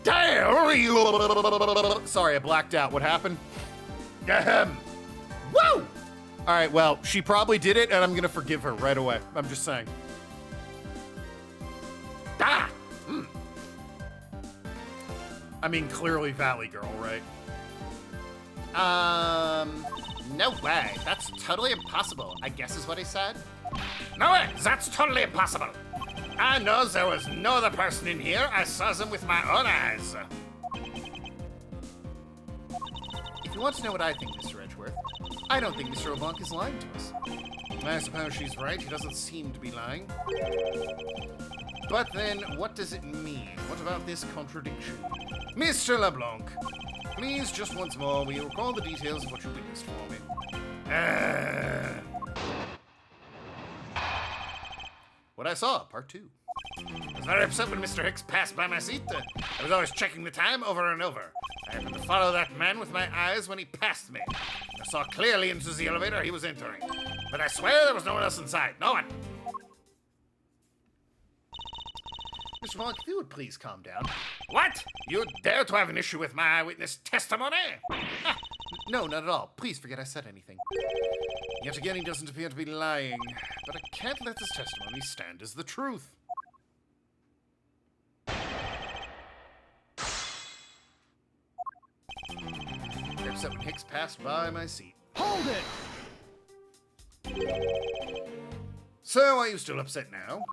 damn! Sorry, I blacked out. What happened? Ahem. Woo! Alright, well, she probably did it, and I'm gonna forgive her right away. I'm just saying. Ah! I mean, clearly Valley Girl, right? No way. That's totally impossible, I guess is what he said. No way! That's totally impossible! I know there was no other person in here. I saw them with my own eyes. If you want to know what I think, Mr. Edgeworth, I don't think Mr. LeBlanc is lying to us. I suppose she's right. He doesn't seem to be lying. But then, what does it mean? What about this contradiction? Mr. LeBlanc, please, just once more, will you recall the details of what you witnessed for me? What I saw, part 2. As very upset when Mr. Hicks passed by my seat. I was always checking the time over and over. I happened to follow that man with my eyes when he passed me. I saw clearly into the elevator he was entering. But I swear there was no one else inside. No one. Mr. Monk, if you would please calm down. What? You dare to have an issue with my eyewitness testimony? Ah, no, not at all. Please forget I said anything. Yet again, he doesn't appear to be lying. But I can't let this testimony stand as the truth. They're upset when Hicks passed by my seat. Hold it! So, are you still upset now?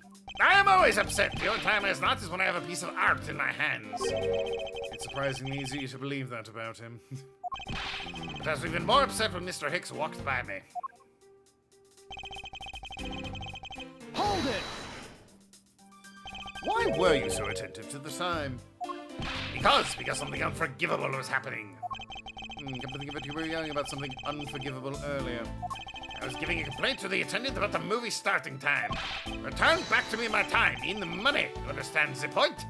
I am always upset. The only time I'm not is when I have a piece of art in my hands. It's surprisingly easy to believe that about him. But I was even more upset when Mr. Hicks walked by me. Hold it! Why were you so attentive to the time? Because something unforgivable was happening. Come to think of it, you were yelling about something unforgivable earlier. I was giving a complaint to the attendant about the movie starting time. Return back to me my time, in the money. You understand the point?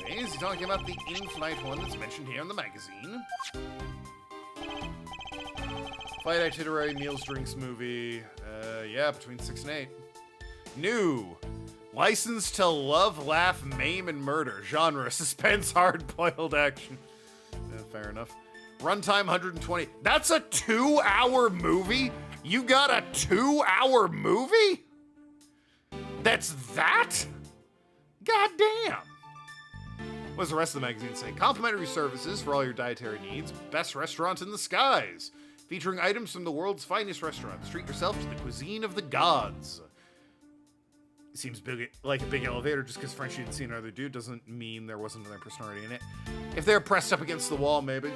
Is he talking about the in-flight one that's mentioned here in the magazine? Flight itinerary, meals, drinks, movie. Yeah, between 6 and 8. New. License to love, laugh, maim, and murder. Genre, suspense, hard-boiled action. Fair enough. Runtime 120. That's a 2-hour movie? You got a 2-hour movie? That's that? God damn. What does the rest of the magazine say? Complimentary services for all your dietary needs. Best restaurant in the skies. Featuring items from the world's finest restaurants. Treat yourself to the cuisine of the gods. It seems big, like a big elevator. Just because Frenchie didn't see another dude doesn't mean there wasn't another person already in it. If they're pressed up against the wall, maybe.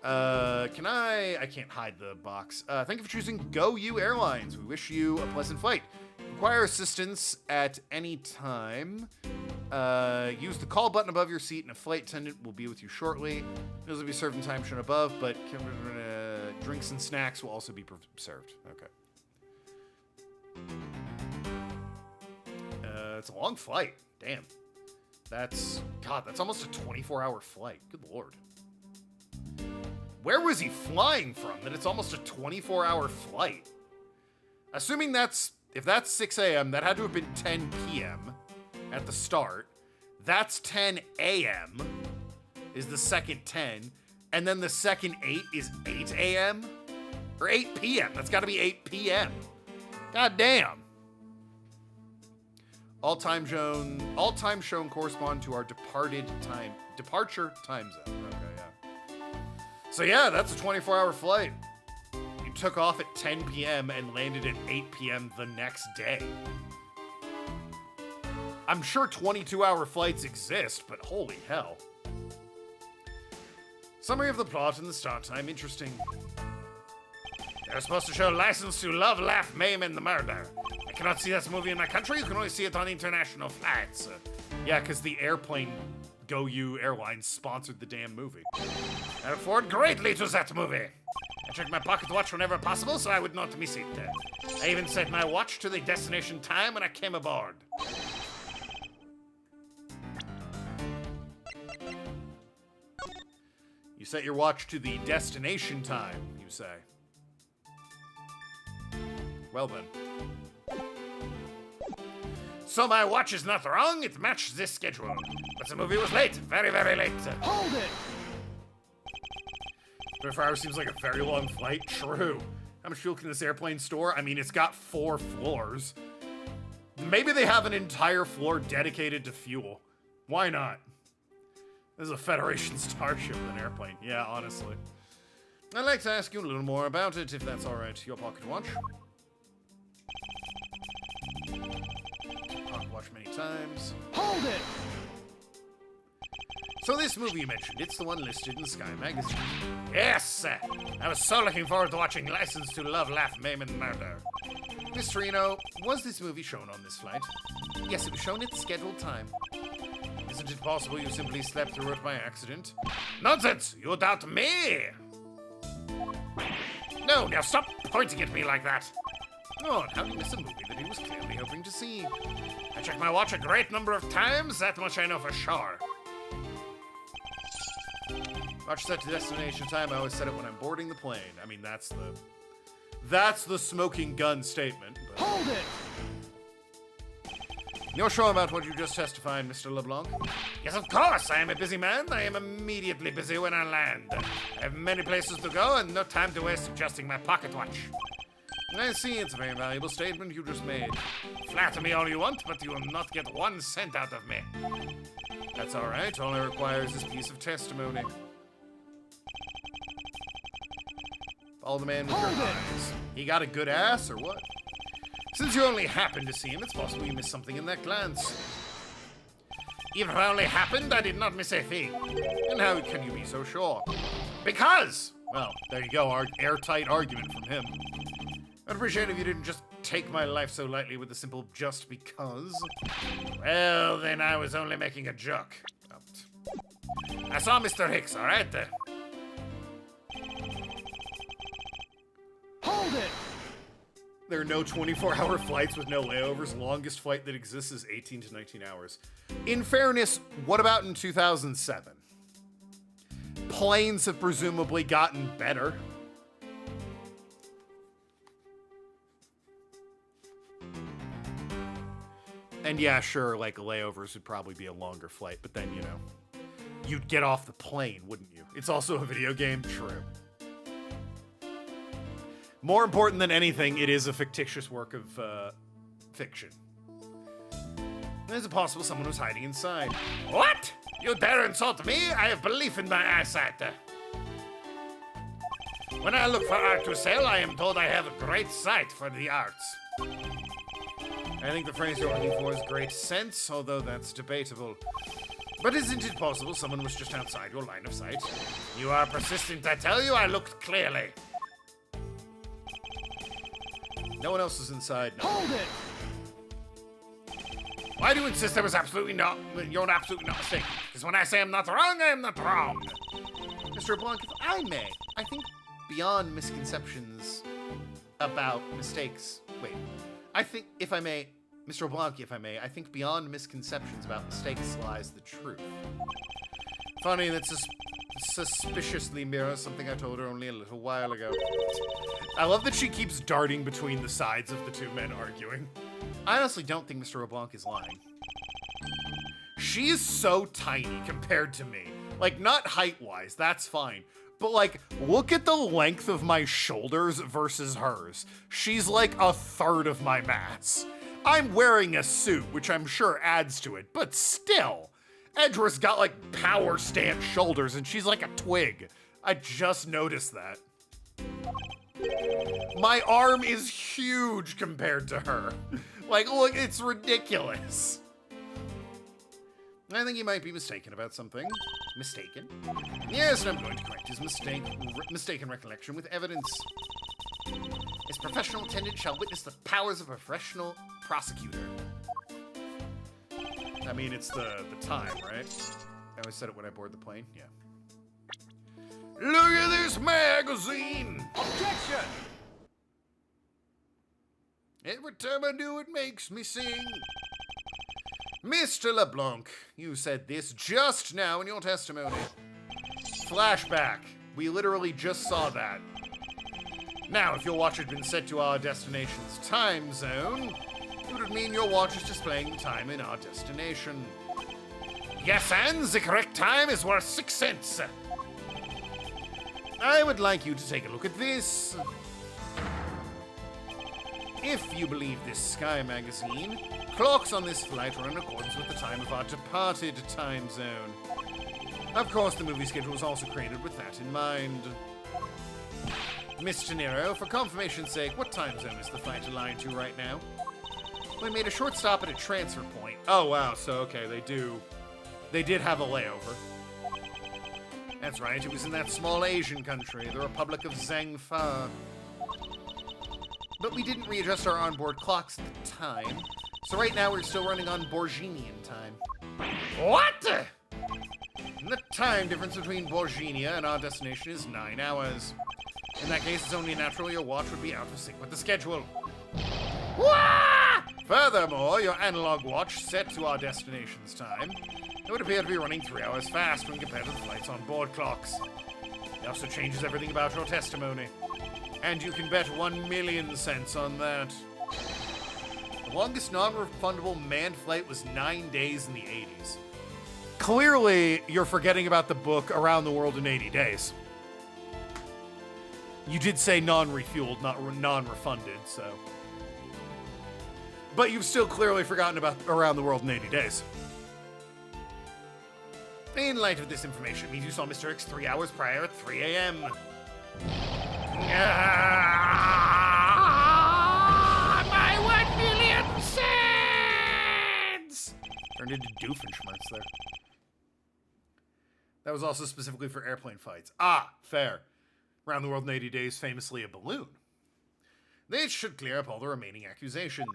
I can't hide the box. Thank you for choosing Go You Airlines. We wish you a pleasant flight. Require assistance at any time. Use the call button above your seat and a flight attendant will be with you shortly. Meals will be served in time shown above, but drinks and snacks will also be served. Okay. It's a long flight. Damn. That's almost a 24-hour flight. Good Lord. Where was he flying from that it's almost a 24-hour flight? Assuming if that's 6 a.m., that had to have been 10 p.m. at the start. That's 10 a.m. is the second 10. And then the second 8 is 8 a.m.? Or 8 p.m. That's got to be 8 p.m. God damn. All time shown correspond to our departure time zone. Okay, yeah. So yeah, that's a 24-hour flight. You took off at 10 p.m. and landed at 8 p.m. the next day. I'm sure 22-hour flights exist, but holy hell. Summary of the plot and the start time, interesting. They're supposed to show License to Love, Laugh, Maim, and the Murder. I cannot see this movie in my country. You can only see it on international flights. Yeah, because the airplane Go You Airlines sponsored the damn movie. I look forward greatly to that movie. I check my pocket watch whenever possible so I would not miss it. I even set my watch to the destination time when I came aboard. You set your watch to the destination time, you say. Well then. So my watch is not wrong, it matched this schedule. But the movie was late, very, very late. Hold it! 24 hours seems like a very long flight. True. How much fuel can this airplane store? I mean, it's got 4 floors. Maybe they have an entire floor dedicated to fuel. Why not? This is a Federation starship with an airplane. Yeah, honestly. I'd like to ask you a little more about it, if that's all right. Your pocket watch. Pocket watch many times. Hold it! So this movie you mentioned, it's the one listed in Sky Magazine. Yes! I was so looking forward to watching License to Love, Laugh, Maim, and Murder. Miss Torino, was this movie shown on this flight? Yes, it was shown at the scheduled time. Isn't it possible you simply slept through it by accident? Nonsense! You doubt me! No, now stop pointing at me like that! Oh, and how did he miss a movie that he was clearly hoping to see? I checked my watch a great number of times, that much I know for sure. Watch set to destination time, I always set it when I'm boarding the plane. I mean, that's the smoking gun statement. But... Hold it! You're sure about what you just testified, Mr. LeBlanc? Yes, of course. I am a busy man. I am immediately busy when I land. I have many places to go and no time to waste adjusting my pocket watch. I see, it's a very valuable statement you just made. Flatter me all you want, but you will not get 1 cent out of me. That's all right. All I require is this piece of testimony. Follow the man with your eyes. He got a good ass, or what? Since you only happened to see him, it's possible you missed something in that glance. Even if I only happened, I did not miss a thing. And how can you be so sure? Because! Well, there you go, our airtight argument from him. I'd appreciate if you didn't just take my life so lightly with the simple just because. Well, then I was only making a joke. I saw Mr. Hicks, all right? Hold it! There are no 24-hour flights with no layovers. Longest flight that exists is 18 to 19 hours. In fairness, what about in 2007? Planes have presumably gotten better. And yeah, sure, like layovers would probably be a longer flight, but then, you know, you'd get off the plane, wouldn't you? It's also a video game, true. More important than anything, it is a fictitious work of fiction. Is it possible someone was hiding inside? What? You dare insult me? I have belief in my eyesight. When I look for art to sell, I am told I have a great sight for the arts. I think the phrase you're looking for is great sense, although that's debatable. But isn't it possible someone was just outside your line of sight? You are persistent, I tell you, I looked clearly. No one else is inside. No. Hold it! Why do you insist you're absolutely not mistaken? Because when I say I'm not wrong, I am not wrong. Mr. Blanc, if I may, I think beyond misconceptions about mistakes. Wait. I think, if I may, Mr. Blanc, if I may, I think beyond misconceptions about mistakes lies the truth. Funny that suspiciously mirrors something I told her only a little while ago. I love that she keeps darting between the sides of the two men arguing. I honestly don't think Mr. LeBlanc is lying. She is so tiny compared to me. Like, not height-wise, that's fine. But, like, look at the length of my shoulders versus hers. She's like a third of my mass. I'm wearing a suit, which I'm sure adds to it, but still. Edgeworth's got, like, power stance shoulders, and she's like a twig. I just noticed that. My arm is huge compared to her. Like, look, it's ridiculous. I think he might be mistaken about something. Mistaken? Yes, and I'm going to correct his mistaken recollection with evidence. His professional attendant shall witness the powers of a professional prosecutor. I mean, it's the time, right? I always said it when I board the plane, yeah. Look at this magazine! Objection! Every time I do, it makes me sing. Mr. LeBlanc, you said this just now in your testimony. Flashback. We literally just saw that. Now, if your watch had been set to our destination's time zone, it would mean your watch is displaying the time in our destination. Yes, and the correct time is worth 6 cents. I would like you to take a look at this. If you believe this Sky magazine, clocks on this flight are in accordance with the time of our departed time zone. Of course, the movie schedule was also created with that in mind. Mr. Nero, for confirmation's sake, what time zone is the flight aligned to right now? We made a short stop at a transfer point. Oh, wow, so okay, they did have a layover. That's right, it was in that small Asian country, the Republic of Zhangfa. But we didn't readjust our onboard clocks at the time, so right now we're still running on Borginian time. What? And the time difference between Borginia and our destination is 9 hours. In that case, it's only natural your watch would be out of sync with the schedule. Wah! Furthermore, your analog watch set to our destination's time, it would appear to be running 3 hours fast when compared to the flight's onboard clocks. It also changes everything about your testimony. And you can bet 1,000,000 cents on that. The longest non-refundable manned flight was 9 days in the 80s. Clearly, you're forgetting about the book Around the World in 80 Days. You did say non-refueled, not non-refunded, so. But you've still clearly forgotten about Around the World in 80 Days. In light of this information, it means you saw Mr. X 3 hours prior at 3 a.m. My 1,000,000 cents! Turned into Doofenshmirtz there. That was also specifically for airplane fights. Ah, fair. Around the World in 80 Days, famously a balloon. This should clear up all the remaining accusations.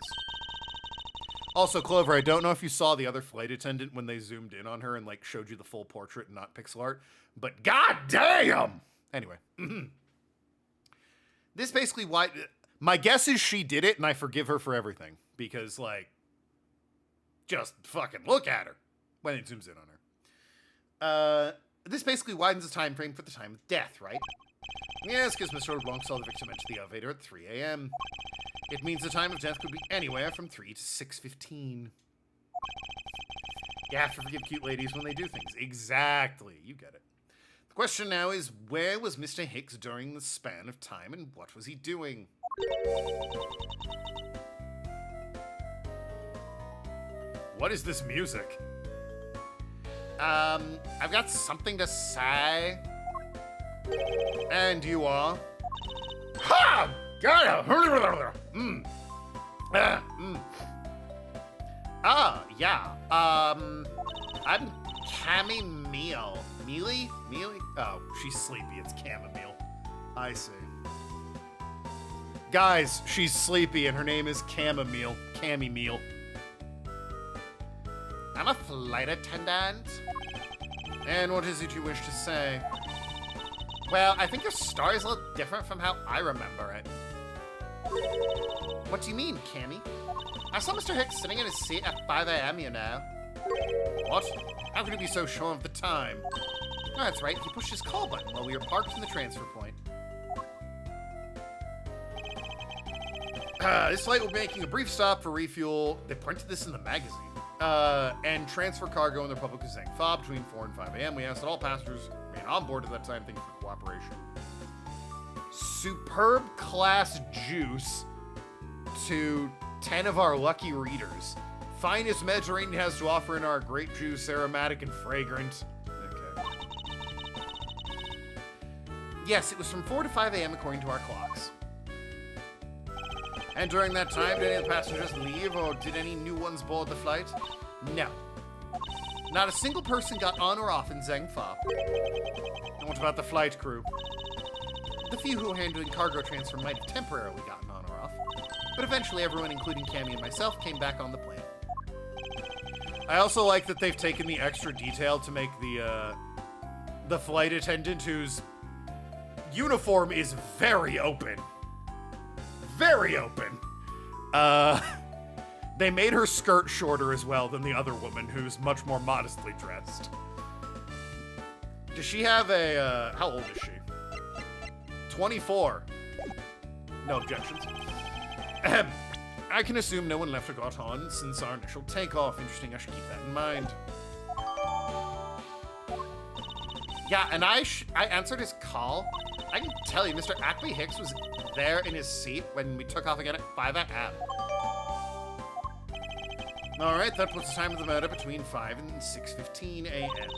Also, Clover, I don't know if you saw the other flight attendant when they zoomed in on her and, like, showed you the full portrait and not pixel art, but goddamn! Anyway. This basically why... My guess is she did it, and I forgive her for everything. Because, like, just fucking look at her when it zooms in on her. This basically widens the time frame for the time of death, right? Yes, because Mr. LeBlanc saw the victim enter the elevator at 3 a.m. It means the time of death could be anywhere from 3 to 6:15. You have to forgive cute ladies when they do things. Exactly. You get it. The question now is, where was Mr. Hicks during the span of time, and what was he doing? What is this music? I've got something to say. And you are? Ha! Got it! Yeah. I'm Chamomile. Mealy? Oh, she's sleepy. It's chamomile. I see. Guys, she's sleepy and her name is Chamomile. Chamomile. I'm a flight attendant. And what is it you wish to say? Well, I think your story's a little different from how I remember it. What do you mean, Cammy? I saw Mr. Hicks sitting in his seat at 5 a.m., you know. What? How could you be so sure of the time? Oh, that's right, he pushed his call button while we were parked in the transfer point. This flight will be making a brief stop for refuel. They printed this in the magazine. And transfer cargo in the Republic of Zangfa between 4 and 5 a.m. We asked that all passengers remain on board at that time. Thank you for cooperation. Superb class juice to 10 of our lucky readers. Finest Mediterranean has to offer in our grape juice, aromatic and fragrant. Okay. Yes, it was from 4 to 5 a.m. according to our clocks. And during that time, did any of the passengers leave, or did any new ones board the flight? No. Not a single person got on or off in Zangfa. And what about the flight crew? The few who were handling cargo transfer might have temporarily gotten on or off, but eventually everyone, including Cammy and myself, came back on the plane. I also like that they've taken the extra detail to make the flight attendant whose uniform is very open. Very open. They made her skirt shorter as well than the other woman, who's much more modestly dressed. Does she have a, how old is she? 24. No objections. I can assume no one left or got on since our initial takeoff. Interesting, I should keep that in mind. Yeah, and I answered his call. I can tell you, Mr. Acme Hicks was there in his seat when we took off again at 5 a.m. All right, that puts the time of the murder between 5 and 6:15 a.m.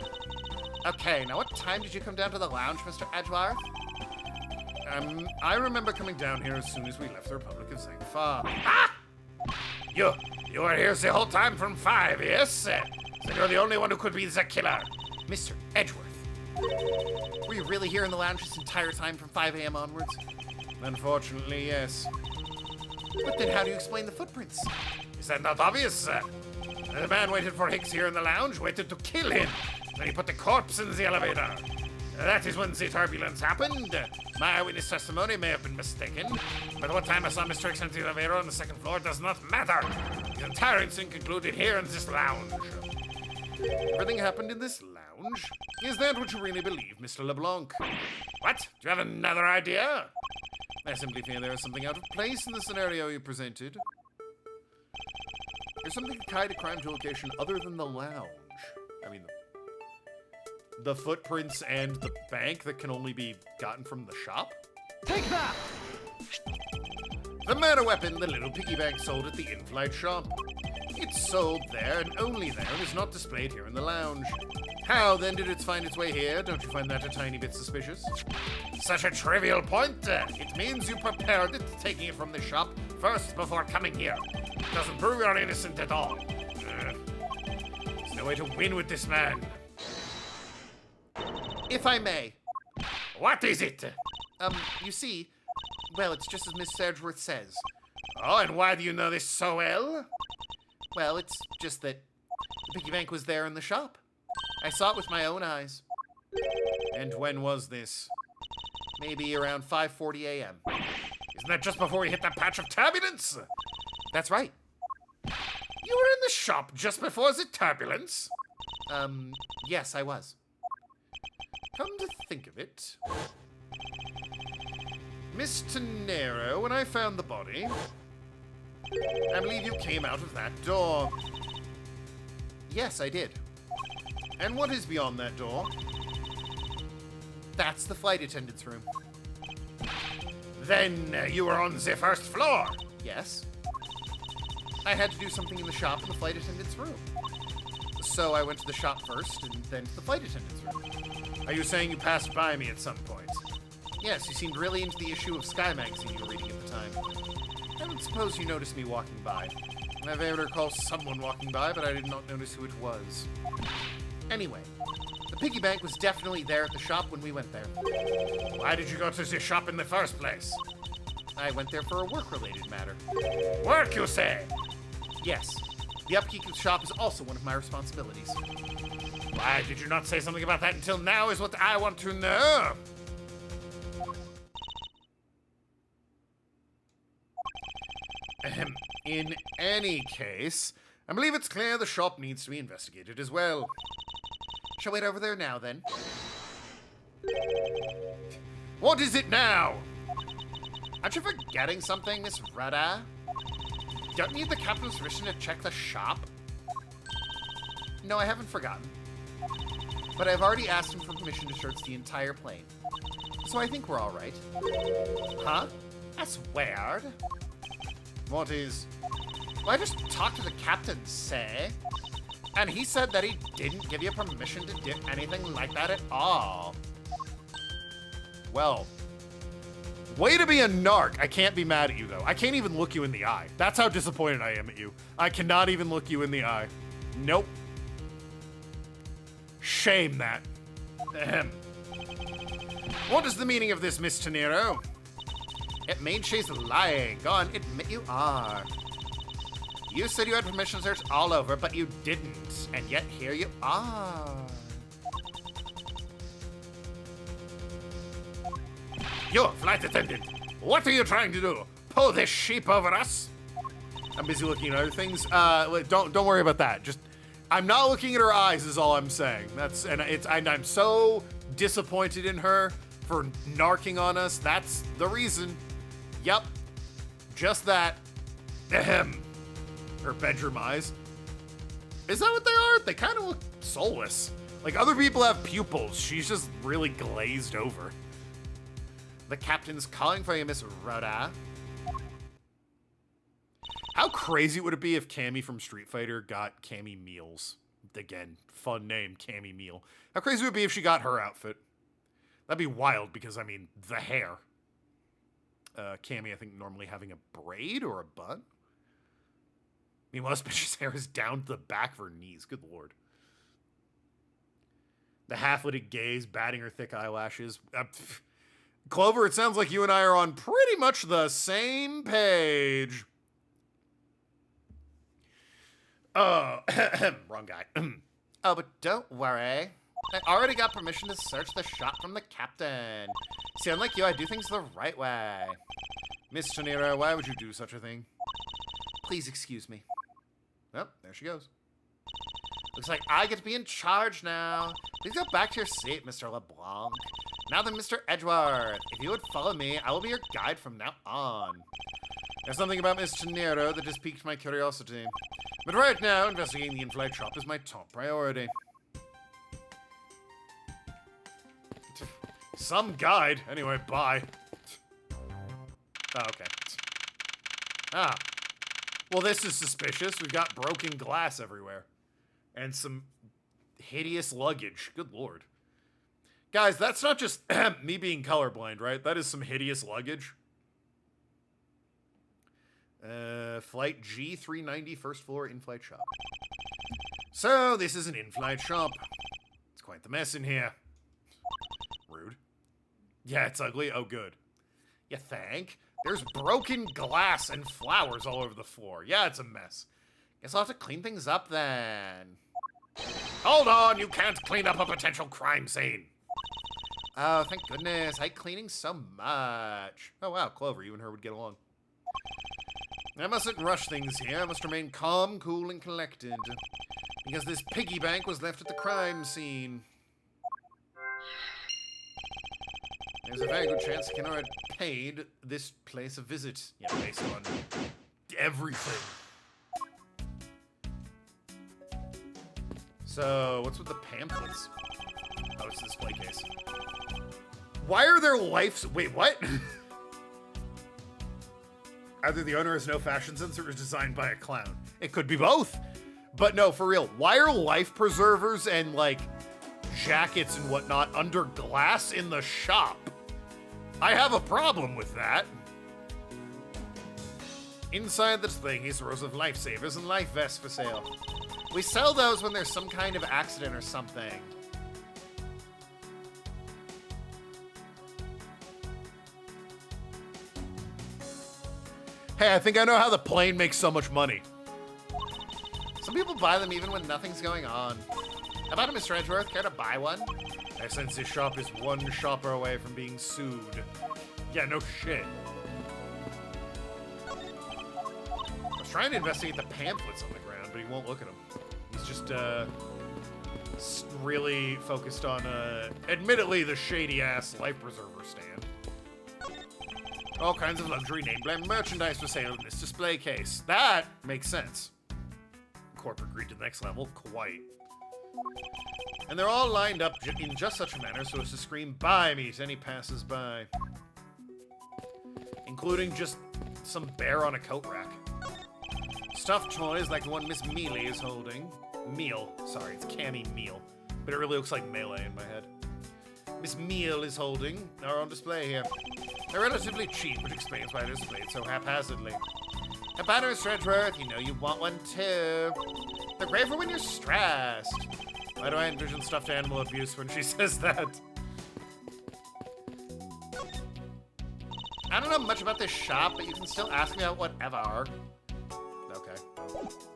Okay, now what time did you come down to the lounge, Mr. Edgeworth? I remember coming down here as soon as we left the Republic of Zangfa. Ah! You were here the whole time from 5, yes? So you're the only one who could be the killer. Mr. Edgeworth. Were you really here in the lounge this entire time from 5 a.m. onwards? Unfortunately, yes. But then how do you explain the footprints? Is that not obvious? The man waited for Hicks here in the lounge, waited to kill him. Then he put the corpse in the elevator. That is when the turbulence happened. My eyewitness testimony may have been mistaken, but what time I saw Mr. X enter the elevator on the second floor does not matter. The entire incident concluded here in this lounge. Everything happened in this lounge? Is that what you really believe, Mr. LeBlanc? What? Do you have another idea? I simply feel there is something out of place in the scenario you presented. There's something tied to crime to a location other than the lounge. I mean, the footprints and the bank that can only be gotten from the shop? Take that! The murder weapon the little piggy bank sold at the in-flight shop. It's sold there and only there and is not displayed here in the lounge. How then did it find its way here? Don't you find that a tiny bit suspicious? Such a trivial point. It means you prepared it, taking it from the shop first before coming here. It doesn't prove you're innocent at all. There's no way to win with this man. If I may. What is it? You see, well, it's just as Miss Sedgeworth says. Oh, and why do you know this so well? Well, it's just that the piggy bank was there in the shop. I saw it with my own eyes. And when was this? Maybe around 5:40 a.m. Isn't that just before we hit that patch of turbulence? That's right. You were in the shop just before the turbulence? Yes, I was. Come to think of it, Miss Tenero, when I found the body, I believe you came out of that door. Yes, I did. And what is beyond that door? That's the flight attendant's room. Then you were on the first floor? Yes. I had to do something in the shop in the flight attendant's room. So I went to the shop first and then to the flight attendant's room. Are you saying you passed by me at some point? Yes, you seemed really into the issue of Sky magazine you were reading at the time. I don't suppose you noticed me walking by. I've able to recall someone walking by, but I did not notice who it was. Anyway, the piggy bank was definitely there at the shop when we went there. Why did you go to the shop in the first place? I went there for a work-related matter. Work, you say? Yes. The upkeep of the shop is also one of my responsibilities. Why did you not say something about that until now is what I want to know. In any case, I believe it's clear the shop needs to be investigated as well. Shall we head over there now, then? What is it now? Aren't you forgetting something, Miss Rudda? Don't you need the captain's permission to check the shop? No, I haven't forgotten. But I've already asked him for permission to search the entire plane. So I think we're all right. Huh? That's weird. What is? Well, I just talked to the captain, say, and he said that he didn't give you permission to do anything like that at all. Well, way to be a narc. I can't be mad at you, though. I can't even look you in the eye. That's how disappointed I am at you. I cannot even look you in the eye. Nope. Shame that. Ahem. What is the meaning of this, Miss Tenero? It means she's lying. Go on, admit you are. You said you had permission to search all over, but you didn't. And yet here you are. You, flight attendant, what are you trying to do? Pull this sheep over us? I'm busy looking at other things. Don't worry about that. Just, I'm not looking at her eyes is all I'm saying. I'm so disappointed in her for narking on us. That's the reason. Yep. Just that. Ahem. Her bedroom eyes. Is that what they are? They kind of look soulless. Like other people have pupils. She's just really glazed over. The captain's calling for you, Miss Rhoda. How crazy would it be if Cammy from Street Fighter got Cammy Meals? Again, fun name, Cammy Meal. How crazy would it be if she got her outfit? That'd be wild because, I mean, the hair. Cammy, I think, normally having a braid or a bun. Meanwhile, this bitch's hair is down to the back of her knees. Good lord. The half-lidded gaze, batting her thick eyelashes. Clover, it sounds like you and I are on pretty much the same page. Oh, wrong guy. Oh, but don't worry. I already got permission to search the shop from the captain. See, unlike you, I do things the right way. Miss Chanira, why would you do such a thing? Please excuse me. Oh, there she goes. Looks like I get to be in charge now. Please go back to your seat, Mr. LeBlanc. Now then, Mr. Edgeworth, if you would follow me, I will be your guide from now on. There's something about Miss Chanira that just piqued my curiosity. But right now, investigating the in-flight shop is my top priority. Some guide. Anyway, bye. Oh, okay. Ah. Well, this is suspicious. We've got broken glass everywhere. And some hideous luggage. Good lord. Guys, that's not just me being colorblind, right? That is some hideous luggage. Flight G390, first floor, in-flight shop. So, this is an in-flight shop. It's quite the mess in here. Rude. Yeah, it's ugly. Oh, good. You think? There's broken glass and flowers all over the floor. Yeah, it's a mess. Guess I'll have to clean things up then. Hold on, you can't clean up a potential crime scene. Oh, thank goodness. I hate cleaning so much. Oh, wow, Clover, you and her would get along. I mustn't rush things here. I must remain calm, cool, and collected. Because this piggy bank was left at the crime scene. There's a very good chance Kenora had paid this place a visit. Yeah, based on everything. So, what's with the pamphlets? Oh, it's a display case. Why are there life... Wait, what? Either the owner has no fashion sense or is designed by a clown. It could be both. But no, for real. Why are life preservers and, like, jackets and whatnot under glass in the shop? I have a problem with that. Inside this thing is rows of lifesavers and life vests for sale. We sell those when there's some kind of accident or something. Hey, I think I know how the plane makes so much money. Some people buy them even when nothing's going on. How about it, Mr. Edgeworth? Care to buy one? I sense this shop is one shopper away from being sued. Yeah, no shit. I was trying to investigate the pamphlets on the ground, but he won't look at them. He's just, really focused on, admittedly, the shady-ass life preserver stand. All kinds of luxury name-brand merchandise for sale in this display case. That makes sense. Corporate greed to the next level, quite. And they're all lined up in just such a manner so as to scream, "Buy me," to any passers-by. Including just some bear on a coat rack. Stuffed toys like the one Miss Mealy is holding. Sorry, it's Cammy Meal. But it really looks like Melee in my head. Miss Meal is holding are on display here. They're relatively cheap, which explains why they're displayed so haphazardly. A banner is Edgeworth, you know you want one too. They're great for when you're stressed. Why do I envision stuffed animal abuse when she says that? I don't know much about this shop, but you can still ask me about whatever. Okay.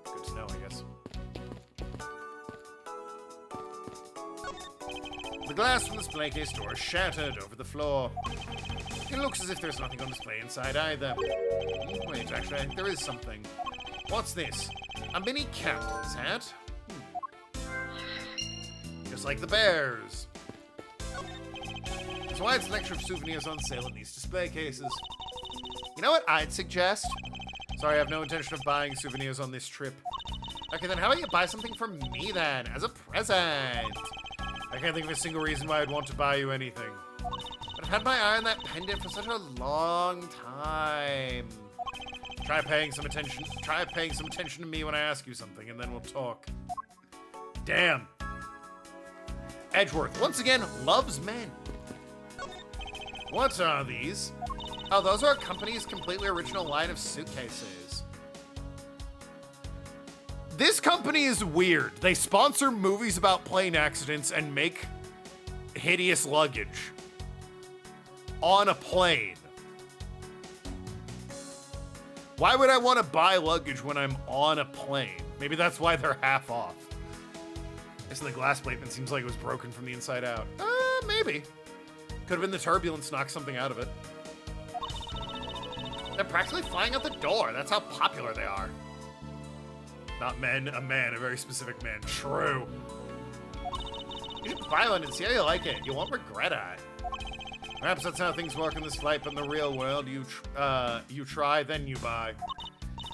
Good to know, I guess. The glass from the display case door is shattered over the floor. It looks as if there's nothing on display inside either. Wait, actually, I think there is something. What's this? A mini captain's hat? Just like the bears. There's a wide selection of souvenirs on sale in these display cases. You know what I'd suggest? Sorry, I have no intention of buying souvenirs on this trip. Okay, then how about you buy something for me then, as a present? I can't think of a single reason why I'd want to buy you anything. But I've had my eye on that pendant for such a long time. Try paying some attention to me when I ask you something, and then we'll talk. Damn. Edgeworth, once again, loves men. What are these? Oh, those are our company's completely original line of suitcases. This company is weird. They sponsor movies about plane accidents and make hideous luggage on a plane. Why would I want to buy luggage when I'm on a plane? Maybe that's why they're half off. Guess the glass plate seems like it was broken from the inside out. Maybe. Could have been the turbulence knocked something out of it. They're practically flying out the door. That's how popular they are. Not men, a man, a very specific man. True. You should buy one and see how you like it. You won't regret it. Perhaps that's how things work in this life, but in the real world, you try, then you buy.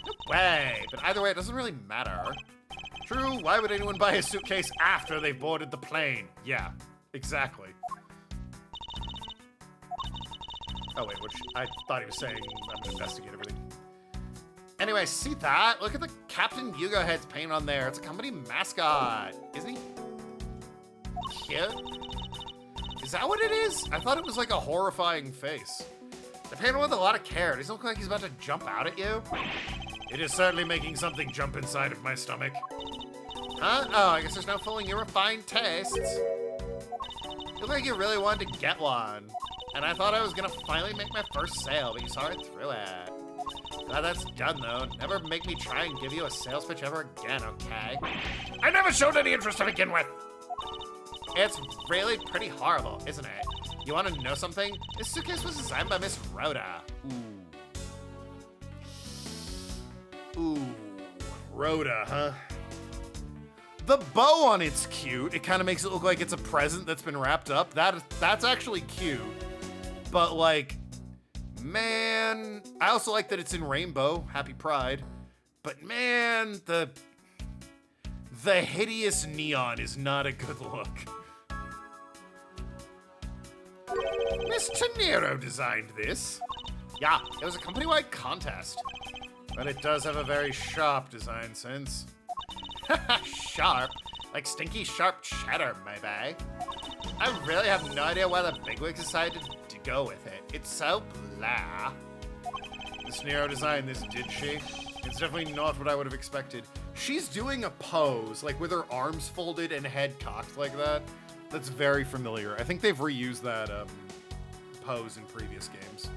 No way. But either way, it doesn't really matter. True, why would anyone buy a suitcase after they've boarded the plane? Yeah, exactly. Oh wait, which I thought he was saying I'm gonna investigate everything. Anyway, see that? Look at the Captain Yugo head's paint on there. It's a company mascot, isn't he? Cute. Is that what it is? I thought it was like a horrifying face. They painted with a lot of care. Does it look like he's about to jump out at you? It is certainly making something jump inside of my stomach. Huh? Oh, I guess there's no fooling your refined tastes. You look like you really wanted to get one. And I thought I was gonna finally make my first sale, but you saw it through it. Glad that's done, though. Never make me try and give you a sales pitch ever again, okay? I never showed any interest to begin with. It's really pretty horrible, isn't it? You want to know something? This suitcase was designed by Miss Rhoda. Ooh, Rhoda, huh? The bow on it's cute. It kind of makes it look like it's a present that's been wrapped up. That's actually cute. But like, man, I also like that it's in rainbow. Happy Pride. But man, the hideous neon is not a good look. Mr. Nero designed this. Yeah, it was a company-wide contest. But it does have a very sharp design sense. Sharp? Like stinky sharp cheddar, maybe. I really have no idea why the bigwigs decided to go with it. It's so blah. Miss Nero designed this, did she? It's definitely not what I would have expected. She's doing a pose, like with her arms folded and head cocked like that. That's very familiar. I think they've reused that pose in previous games.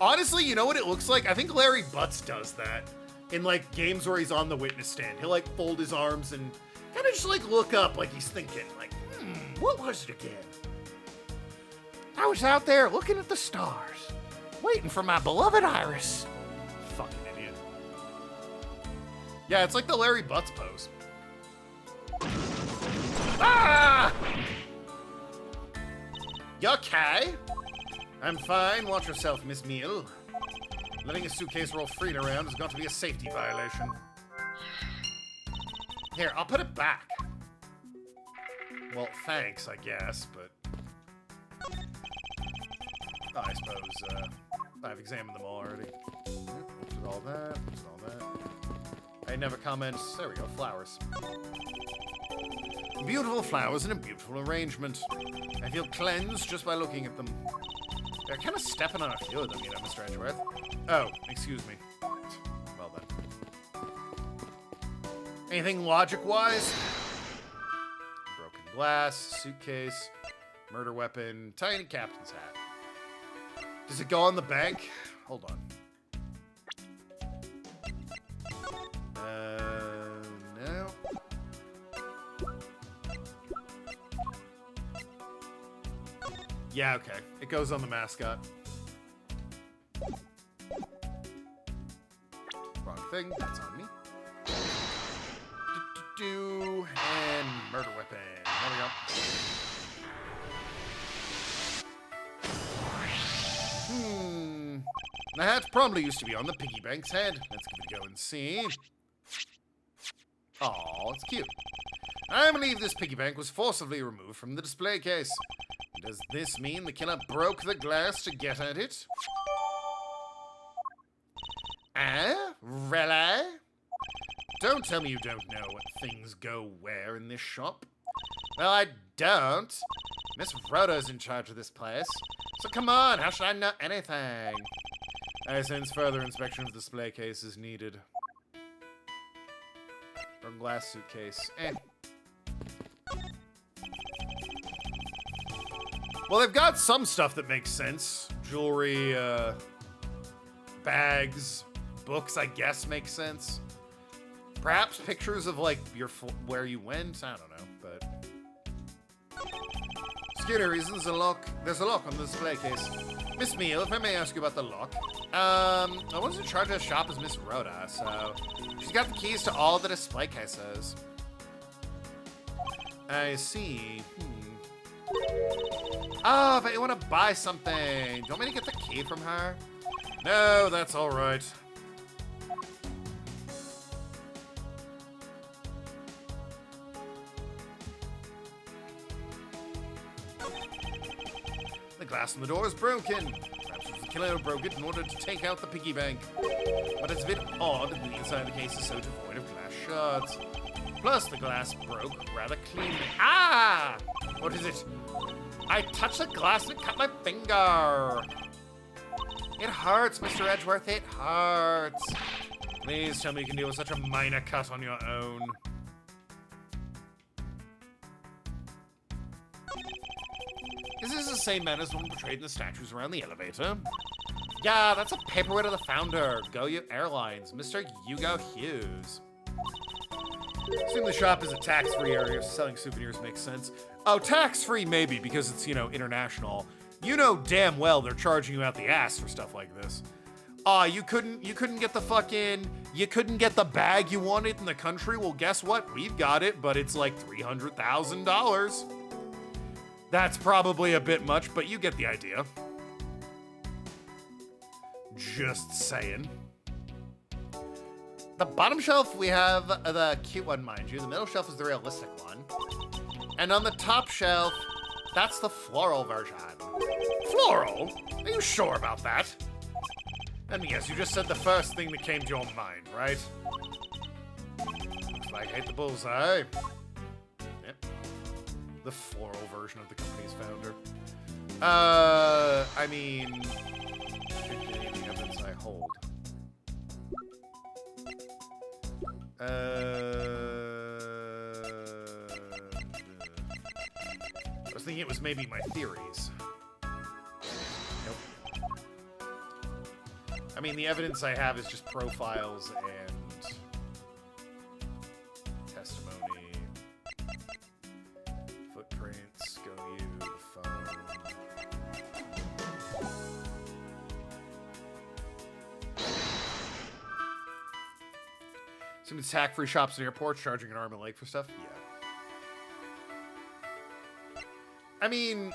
Honestly, you know what it looks like? I think Larry Butts does that in like games where he's on the witness stand. He'll like fold his arms and kind of just like look up like he's thinking like, what was it again? I was out there looking at the stars, waiting for my beloved Iris. Fucking idiot. Yeah, it's like the Larry Butts pose. Ah! You okay? I'm fine. Watch yourself, Miss Meal. Letting a suitcase roll free around has got to be a safety violation. Here, I'll put it back. Well, thanks, I guess, but... Oh, I suppose, I've examined them all already. Looked at all that, looked at all that. I never comment. There we go, flowers. Beautiful flowers in a beautiful arrangement. I feel cleansed just by looking at them. They're kind of stepping on a few of them, you know, Mr. Edgeworth. Oh, excuse me. Well then. Anything logic-wise? Broken glass, suitcase, murder weapon, tiny captain's hat. Does it go on the bank? Hold on. No. Yeah, okay. It goes on the mascot. Wrong thing. That's on me. And murder weapon. There we go. The hat probably used to be on the piggy bank's head. Let's give it a go and see. Aw, it's cute. I believe this piggy bank was forcibly removed from the display case. Does this mean the killer broke the glass to get at it? Really? Don't tell me you don't know what things go where in this shop. Well, I don't. Miss Rhoda's in charge of this place. So come on, how should I know anything? I sense further inspection of the display case is needed. From glass suitcase. Well, they've got some stuff that makes sense. Jewelry, bags, books, I guess, make sense. Perhaps pictures of, like, where you went? I don't know, but... Security reasons, there's a lock on the display case. Miss Meal, if I may ask you about the lock. I was in charge of the shop as Miss Rhoda, so she's got the keys to all the display cases. I see. Oh, but you want to buy something. Do you want me to get the key from her? No, that's all right. The glass on the door is broken. Perhaps it was the killer who broke it in order to take out the piggy bank. But it's a bit odd that the inside of the case is so devoid of glass shards. Plus, the glass broke rather cleanly. Ah! What is it? I touched the glass and it cut my finger. It hurts, Mr. Edgeworth. It hurts. Please tell me you can deal with such a minor cut on your own. Is this the same man as the one portrayed in the statues around the elevator? Yeah, that's a paperweight of the founder, Goyu Airlines, Mr. Hugo Hughes. Assume the shop is a tax-free area, so selling souvenirs makes sense. Oh, tax-free maybe, because it's, you know, international. You know damn well they're charging you out the ass for stuff like this. You couldn't get you couldn't get the bag you wanted in the country? Well, guess what? We've got it, but it's like $300,000. That's probably a bit much, but you get the idea. Just saying. The bottom shelf, we have the cute one, mind you. The middle shelf is the realistic one. And on the top shelf, that's the floral version. Floral? Are you sure about that? And yes, you just said the first thing that came to your mind, right? Looks like I hit the bullseye. Yep. The floral version of the company's founder. I mean... Any evidence I hold. I was thinking it was maybe my theories. Nope. I mean, the evidence I have is just profiles and testimony, footprints, Goyu, phone. Some attack-free shops and airports charging an arm and leg for stuff? Yeah. I mean...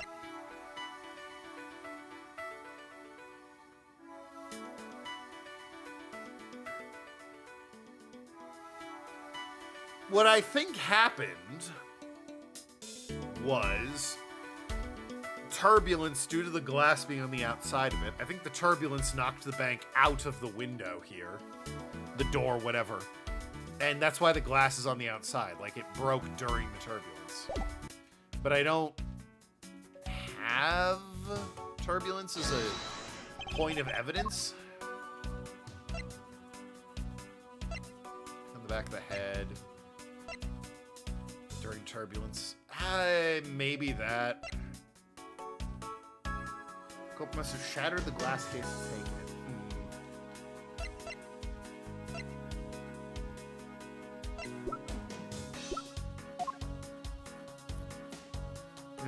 What I think happened was turbulence due to the glass being on the outside of it. I think the turbulence knocked the bank out of the window here. The door, whatever. And that's why the glass is on the outside. Like, it broke during the turbulence. But I don't have turbulence as a point of evidence. On the back of the head. During turbulence. Maybe that. Cope must have shattered the glass case to take it.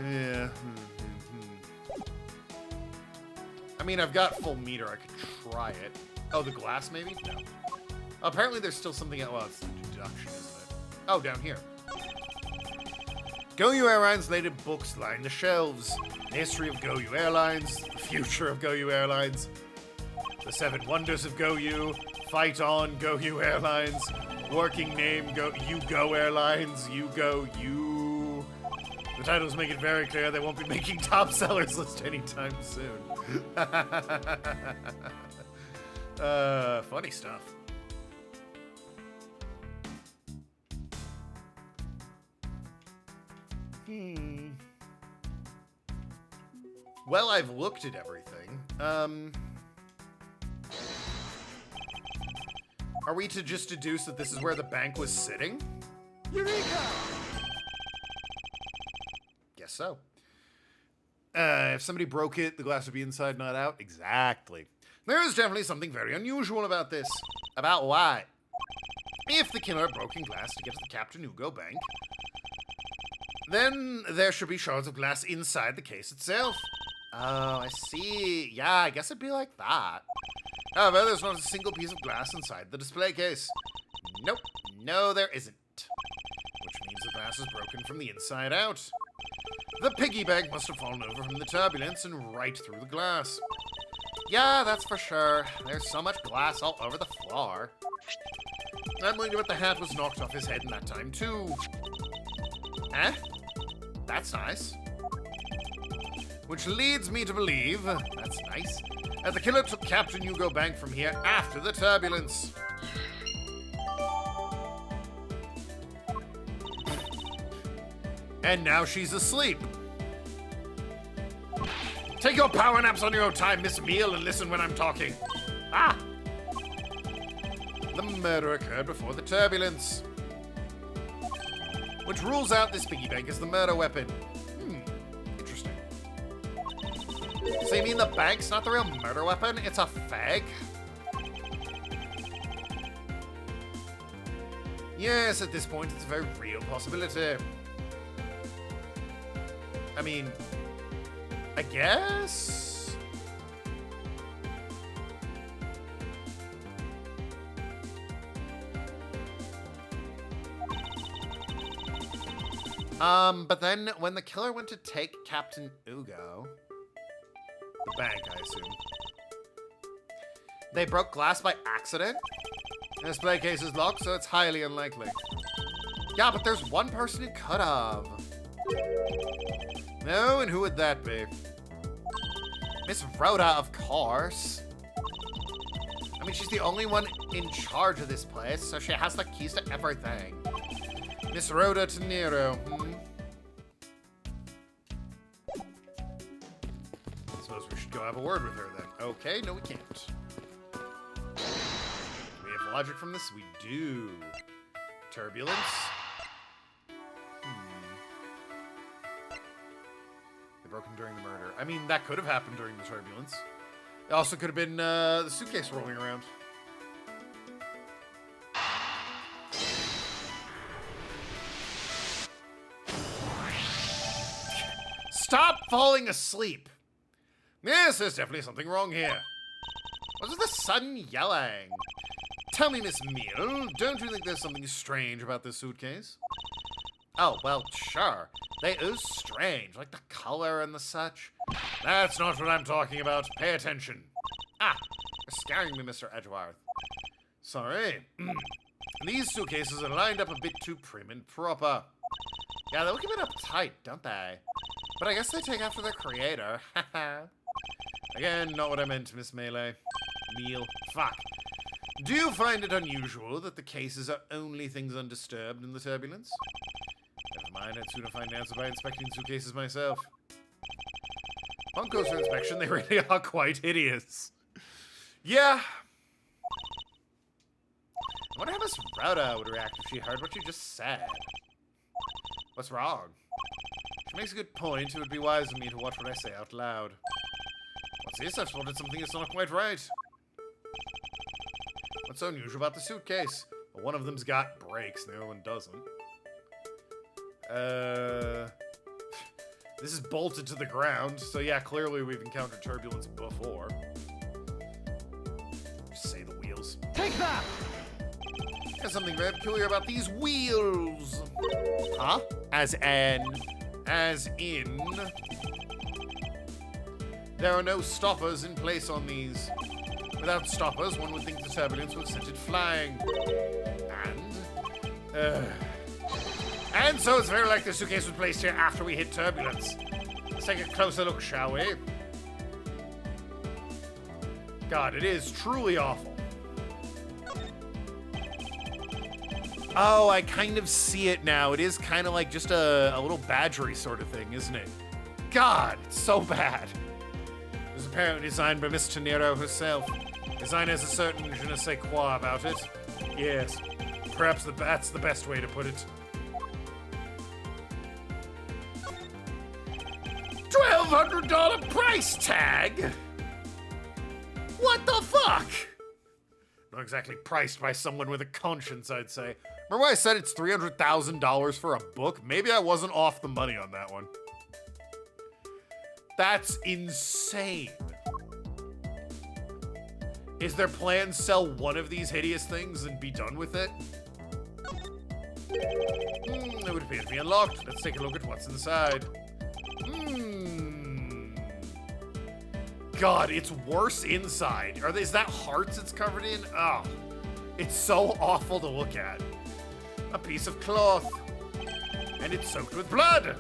Yeah. I mean, I've got full meter. I could try it. Oh, the glass maybe? No. Apparently there's still something else. Well, it's the deduction, isn't it? Oh, down here. Goyu Airlines related books line the shelves. The history of Goyu Airlines. The future of Goyu Airlines. The 7 wonders of Goyu. Fight on, Goyu Airlines. Working name, You Go Airlines. You Go, You. The titles make it very clear they won't be making top sellers list anytime soon. Funny stuff. Well, I've looked at everything. Are we to just deduce that this is where the bank was sitting? Eureka! Guess so. If somebody broke it, the glass would be inside, not out. Exactly. There is definitely something very unusual about this. About what? If the killer broke in glass to get to the Captain Hugo Bank, Then there should be shards of glass inside the case itself. Oh, I see. Yeah, I guess it'd be like that. However, there's not a single piece of glass inside the display case. Nope. No, there isn't. Which means the glass is broken from the inside out. The piggy bank must have fallen over from the turbulence and right through the glass. Yeah, that's for sure. There's so much glass all over the floor. I'm wondering if the hat was knocked off his head in that time, too. Eh? That's nice. Which leads me to believe, that's nice, that the killer took Captain Hugo Bank from here after the turbulence. And now she's asleep. Take your power naps on your own time, Miss Meal, and listen when I'm talking. Ah! The murder occurred before the turbulence. Which rules out this piggy bank as the murder weapon. Interesting. So you mean the bank's not the real murder weapon? It's a fag? Yes, at this point, it's a very real possibility. I mean, I guess? But then when the killer went to take Captain Ugo, the bank, I assume, they broke glass by accident? The display case is locked, so it's highly unlikely. Yeah, but there's one person who could have. No, and who would that be? Miss Rhoda, of course. I mean, she's the only one in charge of this place, so she has the keys to everything. Miss Rhoda to Nero, I suppose we should go have a word with her then. Okay, no we can't. Do we have logic from this? We do. Turbulence. They broke him during the murder. I mean, that could have happened during the turbulence. It also could have been the suitcase rolling around. Stop falling asleep! Yes, there's definitely something wrong here. What's with the sudden yelling? Tell me, Miss Meal, don't you think there's something strange about this suitcase? Oh, well, sure. They ooze strange, like the color and the such. That's not what I'm talking about. Pay attention. Ah, you're scaring me, Mr. Edgeworth. Sorry. These suitcases are lined up a bit too prim and proper. Yeah, they look a bit uptight, don't they? But I guess they take after their creator. Again, not what I meant, Miss Melee. Meal. Fuck. Do you find it unusual that the cases are only things undisturbed in the turbulence? Never mind, I'd sooner find the answer by inspecting suitcases myself. Upon closer inspection, they really are quite hideous. Yeah. I wonder how Miss Rhoda would react if she heard what you just said. What's wrong? She makes a good point. It would be wise of me to watch what I say out loud. What's this? I've spotted something that's not quite right. What's so unusual about the suitcase? Well, one of them's got brakes, the other one doesn't. This is bolted to the ground, so yeah, clearly we've encountered turbulence before. Just say the wheels. Take that! There's something very peculiar about these wheels. Huh? As in... There are no stoppers in place on these. Without stoppers, one would think the turbulence would send it flying. And so it's very likely the suitcase was placed here after we hit turbulence. Let's take a closer look, shall we? God, it is truly awful. Oh, I kind of see it now. It is kind of like just a little badgery sort of thing, isn't it? God, it's so bad. It was apparently designed by Miss Tenero herself. Design has a certain je ne sais quoi about it. Yes, perhaps that's the best way to put it. $1,200 price tag? What the fuck? Not exactly priced by someone with a conscience, I'd say. Remember when I said it's $300,000 for a book? Maybe I wasn't off the money on that one. That's insane. Is their plan sell one of these hideous things and be done with it? It would appear to be unlocked. Let's take a look at what's inside. God, it's worse inside. Is that hearts it's covered in? Oh, it's so awful to look at. A piece of cloth. And it's soaked with blood.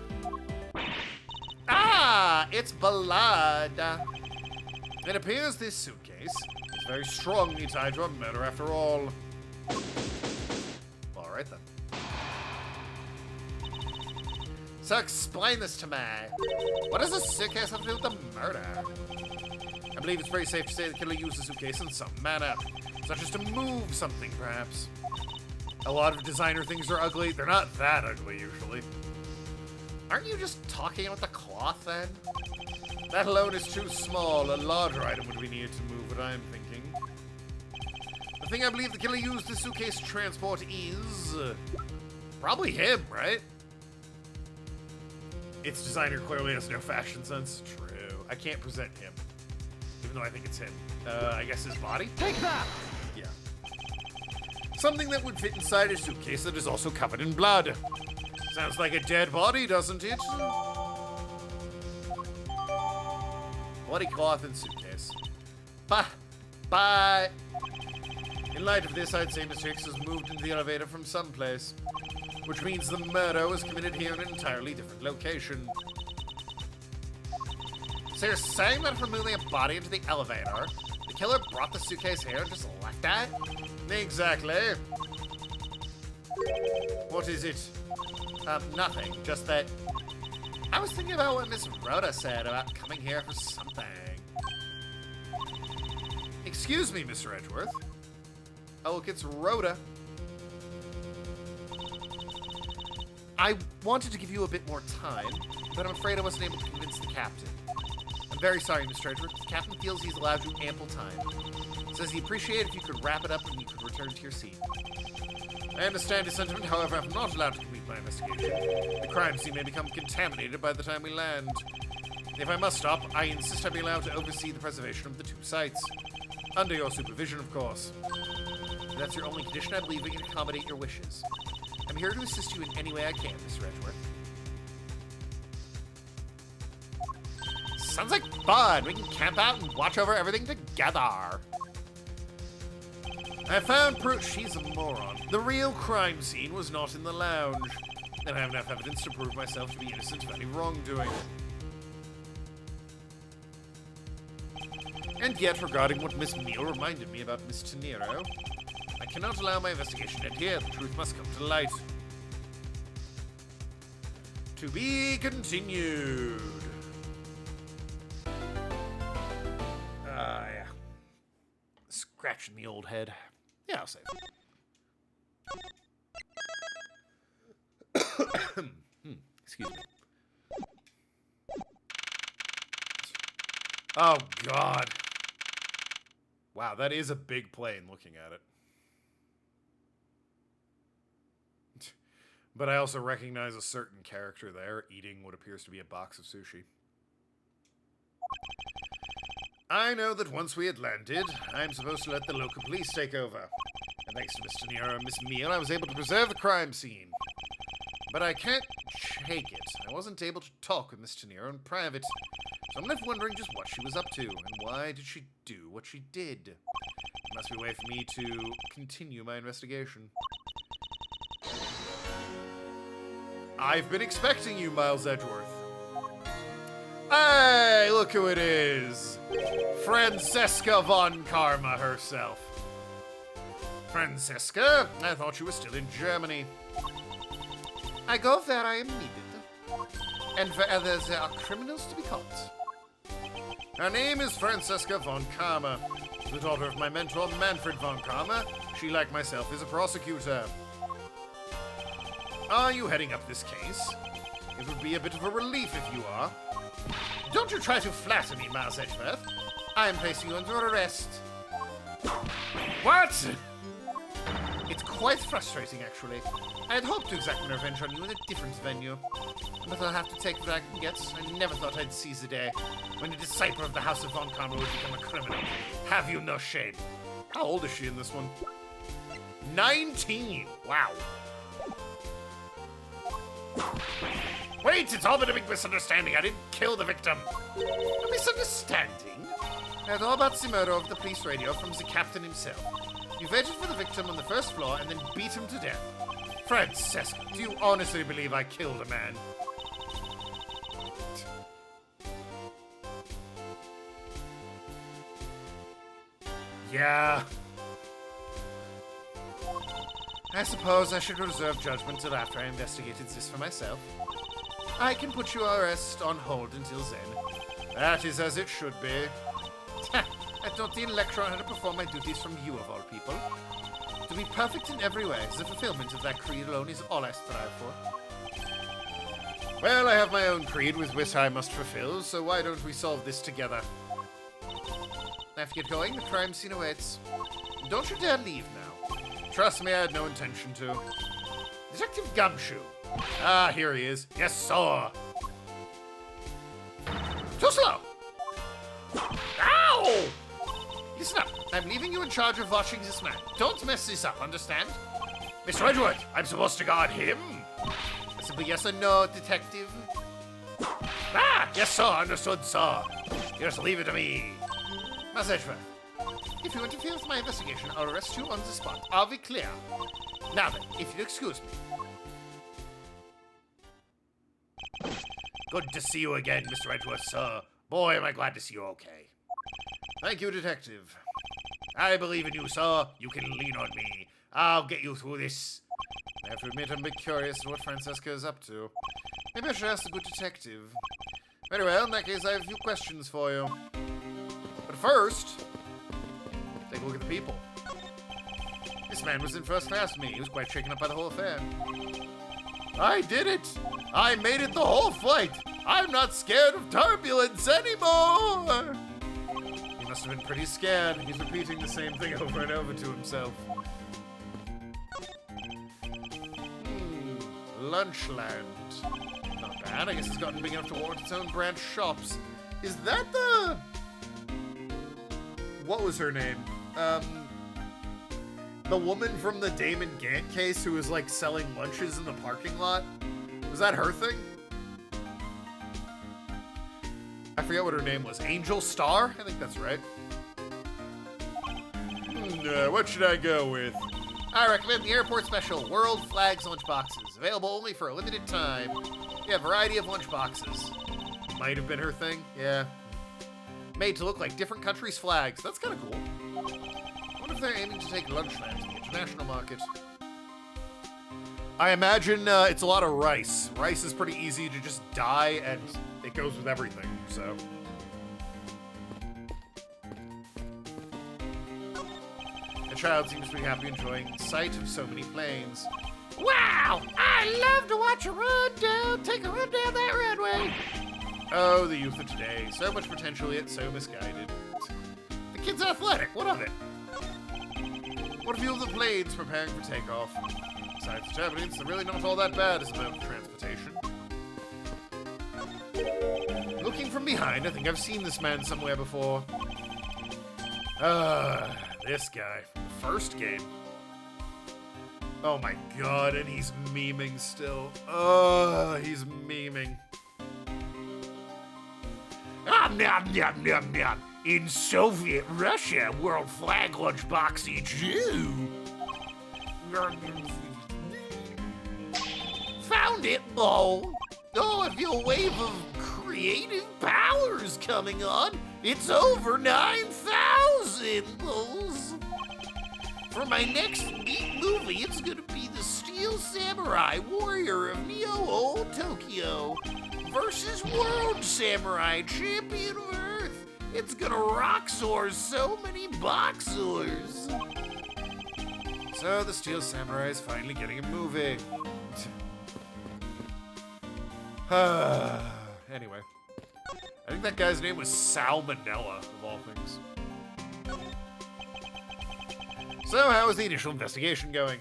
Ah, it's blood. It appears this suitcase is very strongly tied to a murder after all. All right then. So explain this to me. What does a suitcase have to do with the murder? I believe it's very safe to say the killer used the suitcase in some manner, such as to move something, perhaps. A lot of designer things are ugly. They're not that ugly, usually. Aren't you just talking about the cloth, then? That alone is too small. A larger item would be needed to move what I'm thinking. The thing I believe the killer used this suitcase to transport is... probably him, right? Its designer clearly has no fashion sense. True. I can't present him. Even though I think it's him. I guess his body? Take that! Yeah. Something that would fit inside a suitcase that is also covered in blood. Sounds like a dead body, doesn't it? Bloody cloth and suitcase. Bye. In light of this, I'd say Mr. Hicks has moved into the elevator from someplace. Which means the murder was committed here in an entirely different location. So you're saying that from moving a body into the elevator, the killer brought the suitcase here and just left that? Exactly. What is it? Nothing. Just that I was thinking about what Miss Rhoda said about coming here for something. Excuse me, Mr. Edgeworth. Oh, look, it's Rhoda. I wanted to give you a bit more time, but I'm afraid I wasn't able to convince the captain. I'm very sorry, Mr. Edgeworth. The captain feels he's allowed you ample time. Says he'd appreciate it if you could wrap it up and you could return to your seat. I understand his sentiment, however, I'm not allowed to complete my investigation. The crime scene may become contaminated by the time we land. If I must stop, I insist I be allowed to oversee the preservation of the two sites. Under your supervision, of course. If that's your only condition, I believe we can accommodate your wishes. I'm here to assist you in any way I can, Mr. Edgeworth. Sounds like fun! We can camp out and watch over everything together. I found proof. She's a moron. The real crime scene was not in the lounge, and I have enough evidence to prove myself to be innocent of any wrongdoing. And yet, regarding what Miss Meal reminded me about Miss Tenero, I cannot allow my investigation to end here. The truth must come to light. To be continued. Yeah. Scratching the old head. Yeah, I'll save it. Excuse me. Oh, God. Wow, that is a big plane looking at it. But I also recognize a certain character there eating what appears to be a box of sushi. I know that once we had landed, I'm supposed to let the local police take over. And thanks to Miss Tenero and Miss Meal, I was able to preserve the crime scene. But I can't shake it. I wasn't able to talk with Miss Tenero in private. So I'm left wondering just what she was up to, and why did she do what she did. It must be a way for me to continue my investigation. I've been expecting you, Miles Edgeworth. Hey, look who it is. Francesca von Karma herself. Francesca, I thought you were still in Germany. I go where I am needed, and wherever there are criminals to be caught. Her name is Francesca von Karma, the daughter of my mentor, Manfred von Karma. She, like myself, is a prosecutor. Are you heading up this case? It would be a bit of a relief if you are. Don't you try to flatter me, Miles Edgeworth. I am placing you under arrest. What? It's quite frustrating, actually. I had hoped to exact my revenge on you in a different venue. But I'll have to take what I can get. I never thought I'd seize the day when a disciple of the House of Von Karma would become a criminal. Have you no shame? How old is she in this one? 19! Wow. Wait, it's all been a big misunderstanding. I didn't kill the victim. A misunderstanding? I heard all about the murder over the police radio from the captain himself. You waited for the victim on the first floor and then beat him to death. Francesca, do you honestly believe I killed a man? Yeah. I suppose I should reserve judgment till after I investigated this for myself. I can put your arrest on hold until then. That is as it should be. I thought the Electron had to perform my duties from you of all people. To be perfect in every way, the fulfillment of that creed alone is all I strive for. Well, I have my own creed with which I must fulfill, so why don't we solve this together? I have to get going, the crime scene awaits. Don't you dare leave now. Trust me, I had no intention to. Detective Gumshoe. Ah, here he is. Yes, sir. Too slow. Ow! Listen up. I'm leaving you in charge of watching this man. Don't mess this up, understand? Mr. Edward, I'm supposed to guard him? Simply yes or no, detective? Ah, yes, sir. Understood, sir. Just leave it to me. Master Edgeworth, if you interfere with my investigation, I'll arrest you on the spot. I'll be clear. Now then, if you'll excuse me. Good to see you again, Mr. Edgeworth, sir. Boy, am I glad to see you okay. Thank you, detective. I believe in you, sir. You can lean on me. I'll get you through this. I have to admit, I'm a bit curious as to what Francesca is up to. Maybe I should ask the good detective. Very well, in that case, I have a few questions for you. But first, take a look at the people. This man was in first class with me. He was quite shaken up by the whole affair. I did it! I made it the whole flight! I'm not scared of turbulence anymore! He must have been pretty scared. He's repeating the same thing over and over to himself. Lunchland. Not bad. I guess it's gotten big enough to warrant its own branch shops. Is that the... What was her name? The woman from the Damon Gant case who was like selling lunches in the parking lot? Was that her thing? I forget what her name was. Angel Star? I think that's right. What should I go with? I recommend the airport special World Flags lunchboxes. Available only for a limited time. Yeah, a variety of lunchboxes. Might have been her thing. Yeah. Made to look like different countries' flags. That's kind of cool. I wonder if they're aiming to take Lunchland to the international market. I imagine it's a lot of rice. Rice is pretty easy to just dye, and it goes with everything, so. The child seems to be happy enjoying the sight of so many planes. Wow! I love to watch take a run down that runway. Oh, the youth of today. So much potential, yet so misguided. The kid's athletic. What of it? What view of the planes preparing for takeoff? Besides the turbulence, they're really not all that bad as a mode of transportation. Looking from behind, I think I've seen this man somewhere before. This guy from the first game. Oh my god, and he's memeing still. He's memeing. Nom nom nom nom. In Soviet Russia, world flag lunchbox each you. Found it, Bo. Oh, I feel a wave of creative powers coming on. It's over 9,000, Bulls. For my next neat movie, it's gonna be the Steel Samurai Warrior of Neo-Old Tokyo versus World Samurai Champion of Earth. It's gonna rock soar so many boxers. So the Steel Samurai is finally getting a movie. Anyway. I think that guy's name was Salmonella, of all things. So, how is the initial investigation going?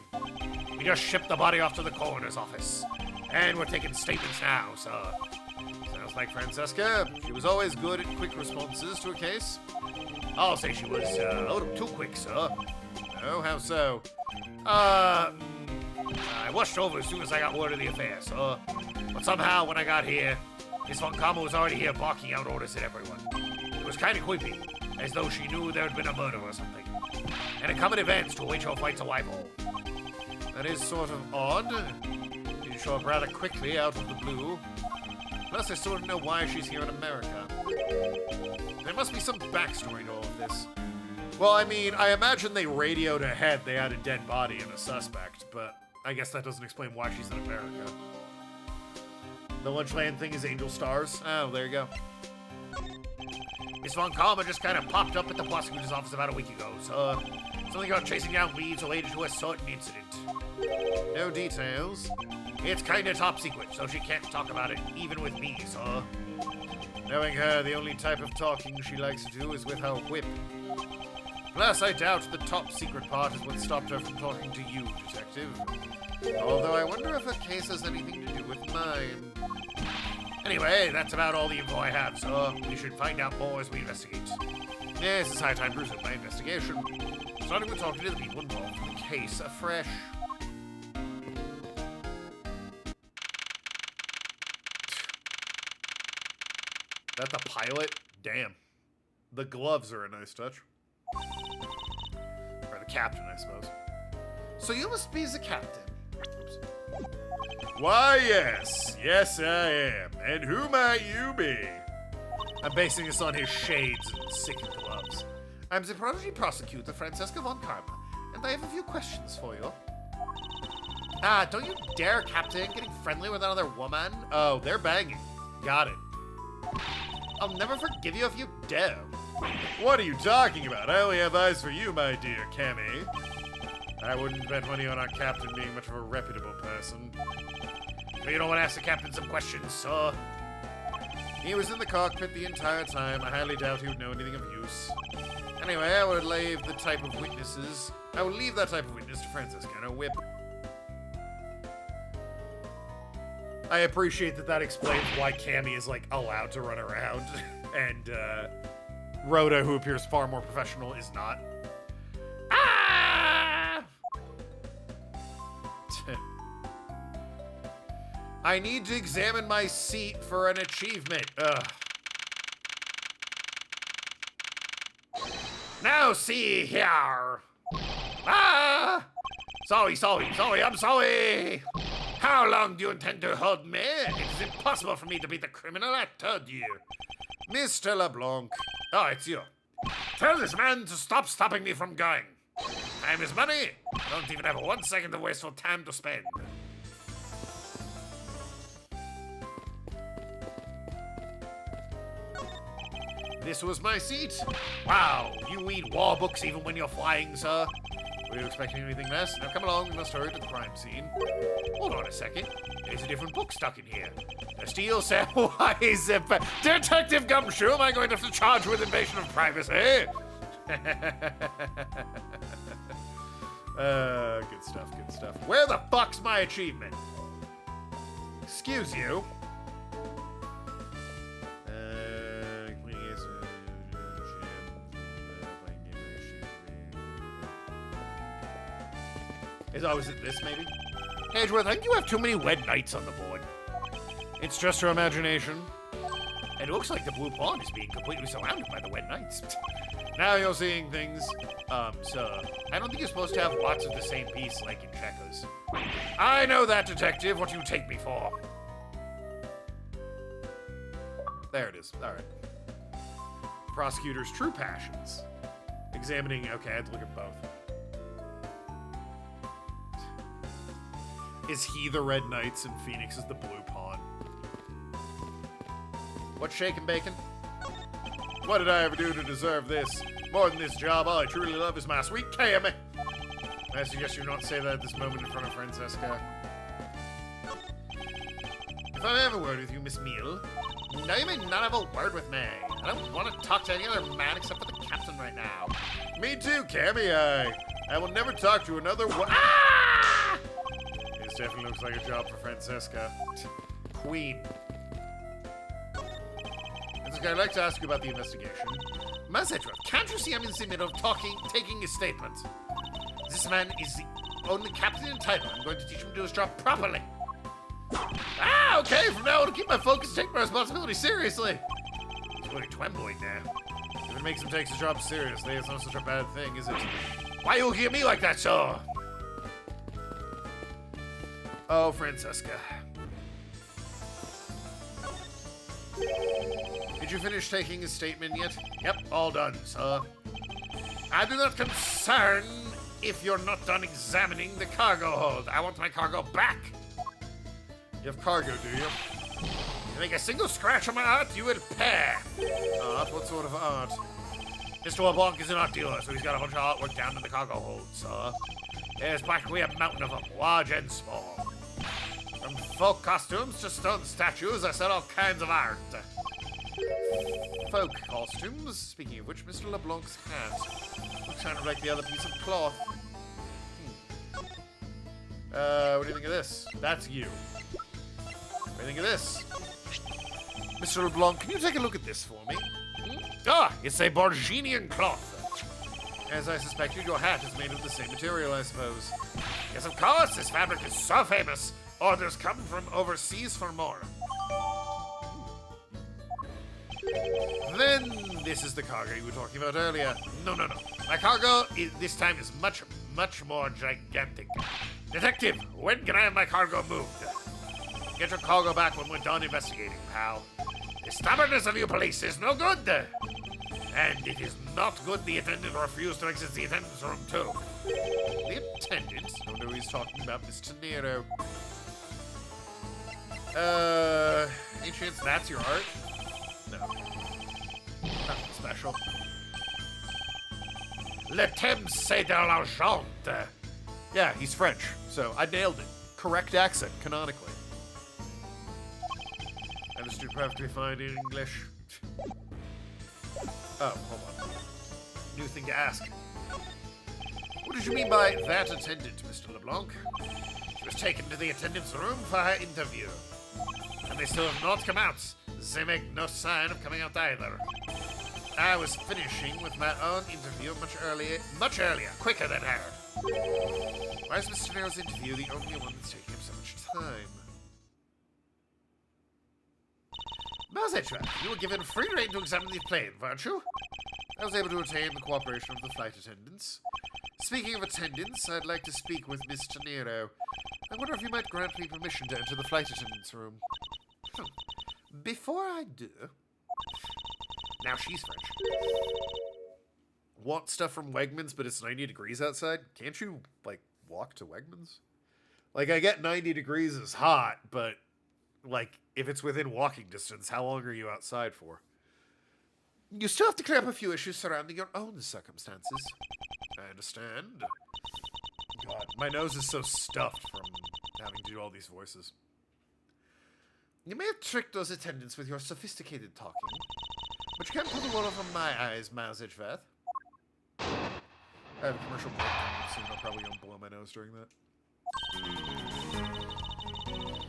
We just shipped the body off to the coroner's office. And we're taking statements now, sir. Sounds like Francesca. She was always good at quick responses to a case. I'll say she was a little too quick, sir. Oh, how so? I washed over as soon as I got word of the affair, sir. But somehow, when I got here, Miss Von Karma was already here barking out orders at everyone. It was kind of creepy, as though she knew there had been a murder or something. And it come in advance to await your flight's arrival. That is sort of odd. You show up rather quickly out of the blue. Plus, I still don't know why she's here in America. There must be some backstory to all of this. Well, I mean, I imagine they radioed ahead they had a dead body and a suspect, but I guess that doesn't explain why she's in America. The Lunchland thing is Angel Stars. Oh, there you go. Miss Von Karma just kind of popped up at the prosecutor's office about a week ago, so something about chasing down leads related to a certain incident. No details. It's kinda top secret, so she can't talk about it, even with me, sir. Knowing her, the only type of talking she likes to do is with her whip. Plus, I doubt the top secret part is what stopped her from talking to you, Detective. Although I wonder if her case has anything to do with mine. Anyway, that's about all the info I have, so we should find out more as we investigate. Yes, it's high time to resume my investigation. Starting with talking to the people involved in the case afresh. That the pilot? Damn. The gloves are a nice touch. Or the captain, I suppose. So you must be the captain. Oops. Why, yes. Yes, I am. And who might you be? I'm basing this on his shades and sick gloves. I'm the prodigy prosecutor, Francesca Von Karma, and I have a few questions for you. Don't you dare, Captain, getting friendly with another woman. Oh, they're banging. Got it. I'll never forgive you if you dare. What are you talking about? I only have eyes for you, my dear Cammy. I wouldn't bet money on our captain being much of a reputable person. So you don't want to ask the captain some questions, sir? He was in the cockpit the entire time. I highly doubt he would know anything of use. Anyway, I would leave that type of witness to Francesca and her whip. I appreciate that explains why Cammy is, like, allowed to run around, and, Rhoda, who appears far more professional, is not. Ah! I need to examine my seat for an achievement. Ugh. Now see here. Ah! Sorry, I'm sorry. How long do you intend to hold me? It is impossible for me to be the criminal I told you. Mr. LeBlanc. Oh, it's you. Tell this man to stop stopping me from going. Time is money. I don't even have 1 second of wasteful time to spend. This was my seat. Wow, you read war books even when you're flying, sir. Were you expecting anything less? Now come along, we must hurry to the crime scene. Hold on a second. There's a different book stuck in here. The steel cell. Why is it? Detective Gumshoe, am I going to have to charge with invasion of privacy? Good stuff, good stuff. Where the fuck's my achievement? Excuse you. Was it this, maybe? Edgeworth, I think you have too many red knights on the board. It's just your imagination. It looks like the blue pawn is being completely surrounded by the red knights. Now you're seeing things. Sir, I don't think you're supposed to have lots of the same piece like in checkers. I know that, detective. What do you take me for? There it is. All right. Prosecutor's true passions. Examining. Okay, I had to look at both. Is he the Red Knights and Phoenix is the blue pawn? What's shaking, bacon? What did I ever do to deserve this? More than this job, all I truly love is my sweet Cammy. I suggest you not say that at this moment in front of Francesca. If I have a word with you, Miss Meal. No, you may not have a word with me. I don't want to talk to any other man except for the captain right now. Me too, Cammy. I will never talk to another Ah! This definitely looks like a job for Francesca. Queen. Francesca, I'd like to ask you about the investigation. Mazetra, can't you see I'm in the middle of taking a statement? This man is the only captain in title. I'm going to teach him to do his job properly. Ah, okay, from now on, I'll keep my focus and take my responsibility seriously. He's really trembling now. If it makes him take his job seriously, it's not such a bad thing, is it? Why you hear me like that, sir? Oh, Francesca. Did you finish taking his statement yet? Yep, all done, sir. I do not concern if you're not done examining the cargo hold. I want my cargo back. You have cargo, do you? You make a single scratch on my art, you will pay. Art? What sort of art? Mr. LeBlanc is an art dealer, so he's got a bunch of artwork down in the cargo hold, sir. There's practically a mountain of them, large and small. From folk costumes to stone statues, I sell all kinds of art. Folk costumes? Speaking of which, Mr. LeBlanc's hat looks kind of like the other piece of cloth. What do you think of this? That's you. What do you think of this? Mr. LeBlanc, can you take a look at this for me? Ah, it's a Borginian cloth. As I suspected, your hat is made of the same material, I suppose. Yes, of course, this fabric is so famous. Orders come from overseas for more. Then, this is the cargo you were talking about earlier. No. My cargo this time is much, much more gigantic. Detective, when can I have my cargo moved? Get your cargo back when we're done investigating, pal. The stubbornness of you police is no good. And it is not good the attendant refused to exit the attendance room, too. The attendant? I don't know who he's talking about, Mr. Nero. Any chance that's your art? No. Nothing special. Le temps c'est de l'argent. Yeah, he's French, so I nailed it. Correct accent, canonically. Understood perfectly fine in English. Oh, hold on. New thing to ask. What did you mean by that attendant, Mr. LeBlanc? She was taken to the attendant's room for her interview. And they still have not come out. They make no sign of coming out either. I was finishing with my own interview much earlier, quicker than her. Why is Mr. Nero's interview the only one that's taking up so much time? Mazetra, you were given free rein to examine the plane, weren't you? I was able to obtain the cooperation of the flight attendants. Speaking of attendants, I'd like to speak with Mr. Nero. I wonder if you might grant me permission to enter the flight attendants' room. Before I do... Now she's French. Want stuff from Wegmans, but it's 90 degrees outside? Can't you, like, walk to Wegmans? Like, I get 90 degrees is hot, but, like, if it's within walking distance, how long are you outside for? You still have to clear up a few issues surrounding your own circumstances. I understand. God, my nose is so stuffed from having to do all these voices. You may have tricked those attendants with your sophisticated talking, but you can't pull the wool over my eyes, Mazejveth. I have a commercial break coming soon. I'll probably go and blow my nose during that.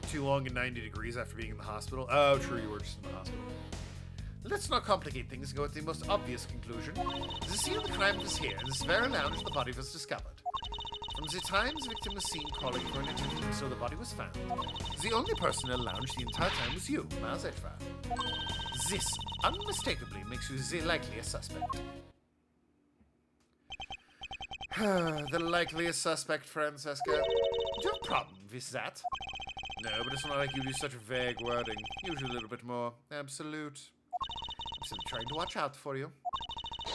Too long and 90 degrees after being in the hospital. Oh, true, you were just in the hospital. Let's not complicate things and go with the most obvious conclusion. The scene of the crime was here, in this very lounge the body was discovered. From the time the victim was seen calling for an attendant until the body was found, the only person in the lounge the entire time was you, Mazejveth. This unmistakably makes you the likeliest suspect. The likeliest suspect, Francesca. Do you have a problem with that? No, but it's not like you do such vague wording. Usually a little bit more absolute. I'm simply trying to watch out for you.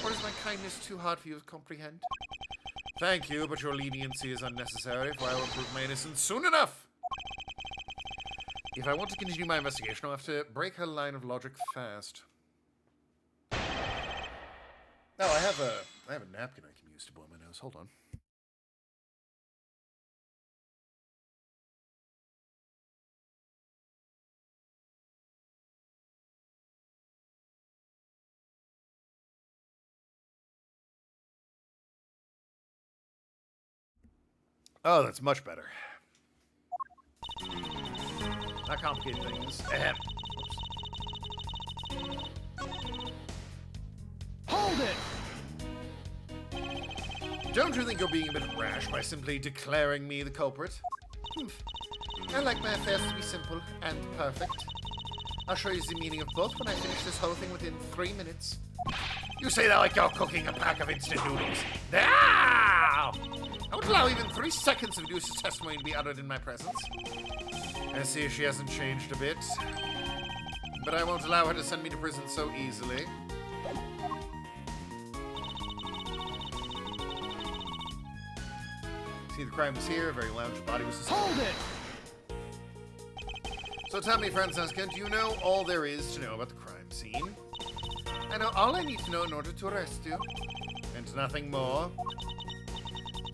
Or is my kindness too hard for you to comprehend? Thank you, but your leniency is unnecessary, for I will prove my innocence soon enough. If I want to continue my investigation, I'll have to break her line of logic fast. Oh, I have a napkin I can use to blow my nose. Hold on. Oh, that's much better. Not complicate things. Ahem. Hold it! Don't you think you're being a bit rash by simply declaring me the culprit? I like my affairs to be simple and perfect. I'll show you the meaning of both when I finish this whole thing within 3 minutes. You say that like you're cooking a pack of instant noodles. Ah! I won't allow even 3 seconds of Deuce's testimony to be uttered in my presence. I see she hasn't changed a bit. But I won't allow her to send me to prison so easily. See, the crime was here, a very lounge body was suspended. Hold it! So tell me, Francesca, do you know all there is to know about the crime scene? I know all I need to know in order to arrest you. And nothing more.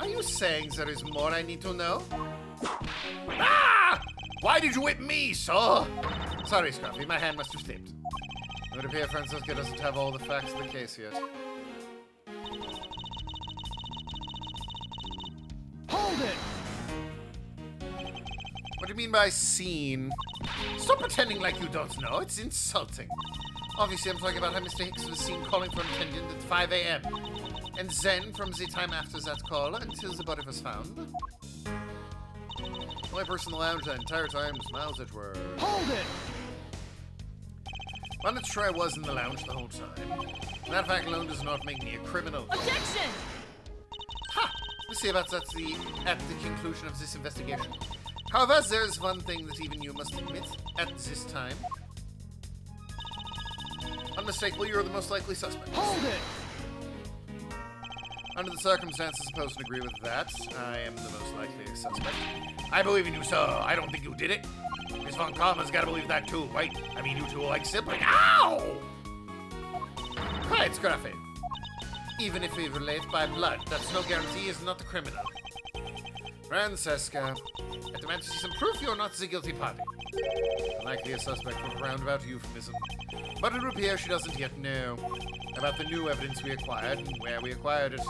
Are you saying there is more I need to know? Ah! Why did you whip me, sir? Sorry, Scruffy, my hand must have slipped. It would appear Francesca doesn't have all the facts of the case yet. Hold it! What do you mean by scene? Stop pretending like you don't know. It's insulting. Obviously, I'm talking about how Mr. Hicks was seen calling for an attendant at 5 a.m. And then, from the time after that call until the body was found. The only person in the lounge that entire time was Miles Edgeworth. Hold it! I'm not sure I was in the lounge the whole time. And that fact alone does not make me a criminal. Objection! Ha! We'll see about that at the conclusion of this investigation. However, there is one thing that even you must admit at this time. Unmistakably, you're the most likely suspect. Hold it! Under the circumstances, I suppose to agree with that. I am the most likely suspect. I believe in you, sir. I don't think you did it. Miss Von Karma's gotta believe that too, right? I mean, you two are like siblings. Ow! Right, Scruffy. Even if we relate by blood, that's no guarantee he is not the criminal. Francesca, I demand to see some proof you're not the guilty party. Likely a suspect from a roundabout euphemism. But it would appear she doesn't yet know about the new evidence we acquired and where we acquired it.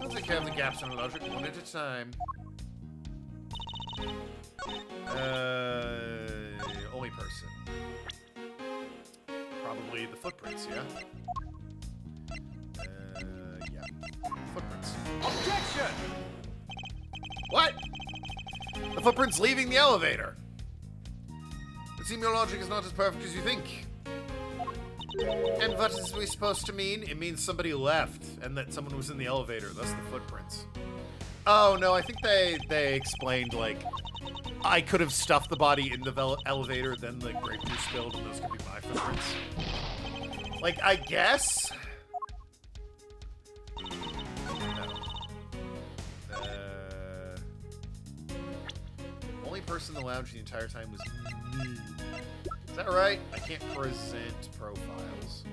I'll take care of the gaps in our logic one at a time. Only person. Probably the footprints, yeah? Yeah. Footprints. Objection! What? The footprints leaving the elevator. It seems your logic is not as perfect as you think. And what is we supposed to mean? It means somebody left and that someone was in the elevator, thus the footprints. Oh, no, I think they explained, like, I could have stuffed the body in the elevator, then the grape juice spilled, and those could be my footprints. Like, I guess? Only person in the lounge the entire time was me. Is that right? I can't present profiles.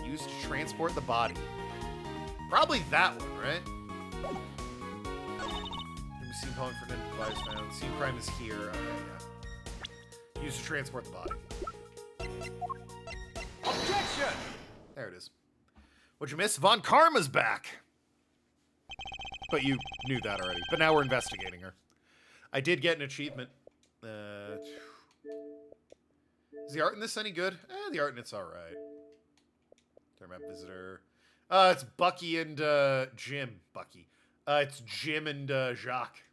Used to transport the body. Probably that one, right? We've seen calling for an device found. Scene crime is here. Okay, yeah. Used to transport the body. Objection! There it is. What'd you miss? Von Karma's back! But you knew that already. But now we're investigating her. I did get an achievement. Is the art in this any good? The art in it's alright. Map visitor. It's Bucky and Jim. Bucky. It's Jim and Jacques.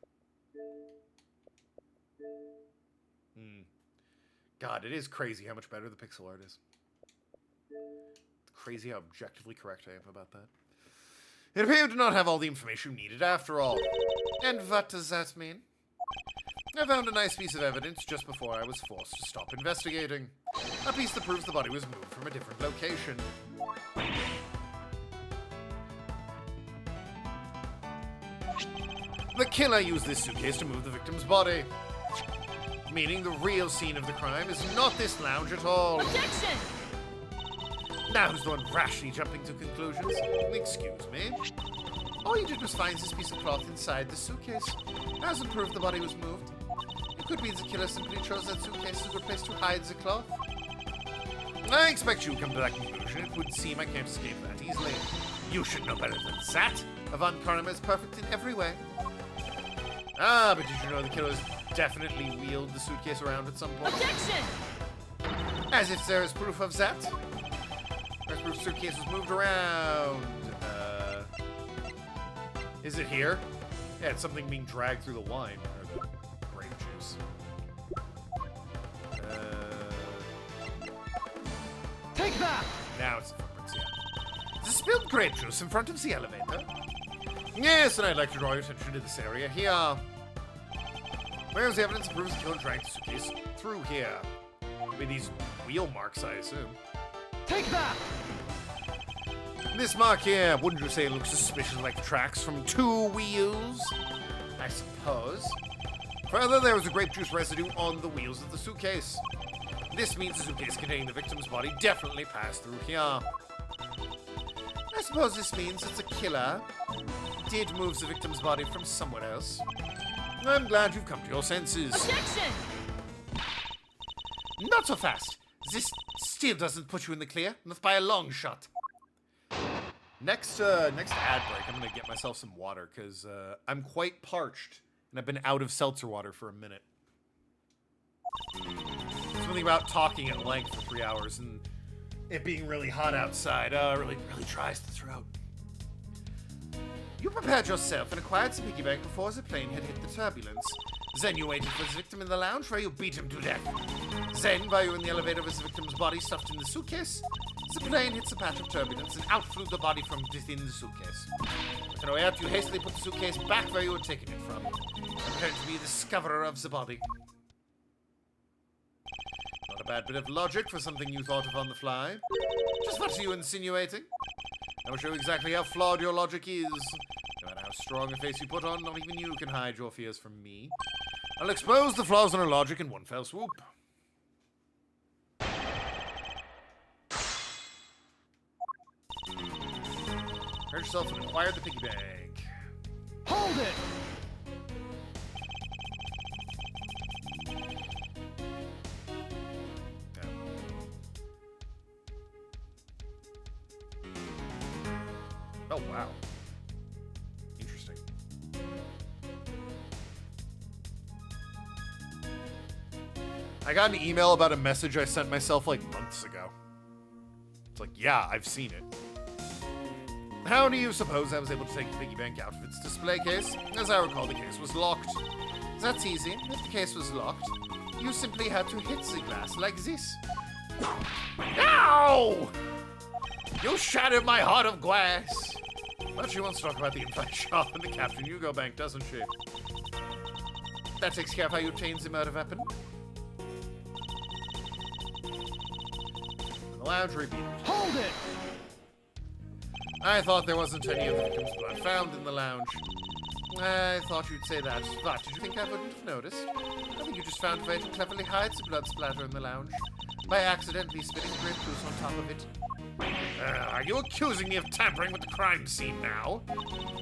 God, it is crazy how much better the pixel art is. It's crazy how objectively correct I am about that. It appeared to not have all the information needed after all. And what does that mean? I found a nice piece of evidence just before I was forced to stop investigating. A piece that proves the body was moved from a different location. The killer used this suitcase to move the victim's body. Meaning the real scene of the crime is not this lounge at all. Objection! Now who's the one rashly jumping to conclusions? Excuse me. All you did was find this piece of cloth inside the suitcase. That doesn't prove the body was moved. It could be the killer simply chose that suitcase as a good place to hide the cloth. I expect you would come to that conclusion. It would seem I can't escape that easily. You should know better than that. Avant Karma is perfect in every way. Ah, but did you know the killers definitely wheeled the suitcase around at some point? Objection! As if there is proof of that. There's proof suitcase was moved around. Is it here? Yeah, it's something being dragged through the wine. Or the grape juice. Take that! Now it's the footprints, yeah. The spilled grape juice in front of the elevator. Yes, and I'd like to draw your attention to this area here. Where's the evidence that proves the killer dragged the suitcase through here? With these wheel marks, I assume. Take that! This mark here, wouldn't you say it looks suspiciously like tracks from 2 wheels? I suppose. Further, there was a grape juice residue on the wheels of the suitcase. This means the suitcase containing the victim's body definitely passed through here. I suppose this means that the killer did move the victim's body from somewhere else. I'm glad you've come to your senses. Objection! Not so fast. This still doesn't put you in the clear, not by a long shot. Next ad break, I'm gonna get myself some water because I'm quite parched and I've been out of seltzer water for a minute. Something about talking at length for 3 hours and it being really hot outside. Really dries the throat. You prepared yourself and acquired some piggy bank before the plane had hit the turbulence. Then you waited for the victim in the lounge where you beat him to death. Then, while you were in the elevator with the victim's body stuffed in the suitcase, the plane hits a patch of turbulence and out flew the body from within the suitcase. With an way out, you hastily put the suitcase back where you had taken it from, prepared to be the discoverer of the body. Not a bad bit of logic for something you thought of on the fly. Just what are you insinuating? I will show you exactly how flawed your logic is. No matter how strong a face you put on, not even you can hide your fears from me. I'll expose the flaws in her logic in one fell swoop. Hurt yourself and acquire the piggy bank. Hold it! Oh, wow. Interesting. I got an email about a message I sent myself like months ago. It's like, yeah, I've seen it. How do you suppose I was able to take the piggy bank out of its display case? As I recall, the case was locked. That's easy. If the case was locked, you simply had to hit the glass like this. Ow! You shattered my heart of glass. But she wants to talk about the inflight shop and the Captain Hugo Bank, doesn't she? That takes care of how you obtained the murder weapon. The lounge repeated. Hold it! I thought there wasn't any of the victim's blood found in the lounge. I thought you'd say that, but did you think I wouldn't have noticed? I think you just found a way to cleverly hide the blood splatter in the lounge by accidentally spitting grape juice on top of it. Are you accusing me of tampering with the crime scene now?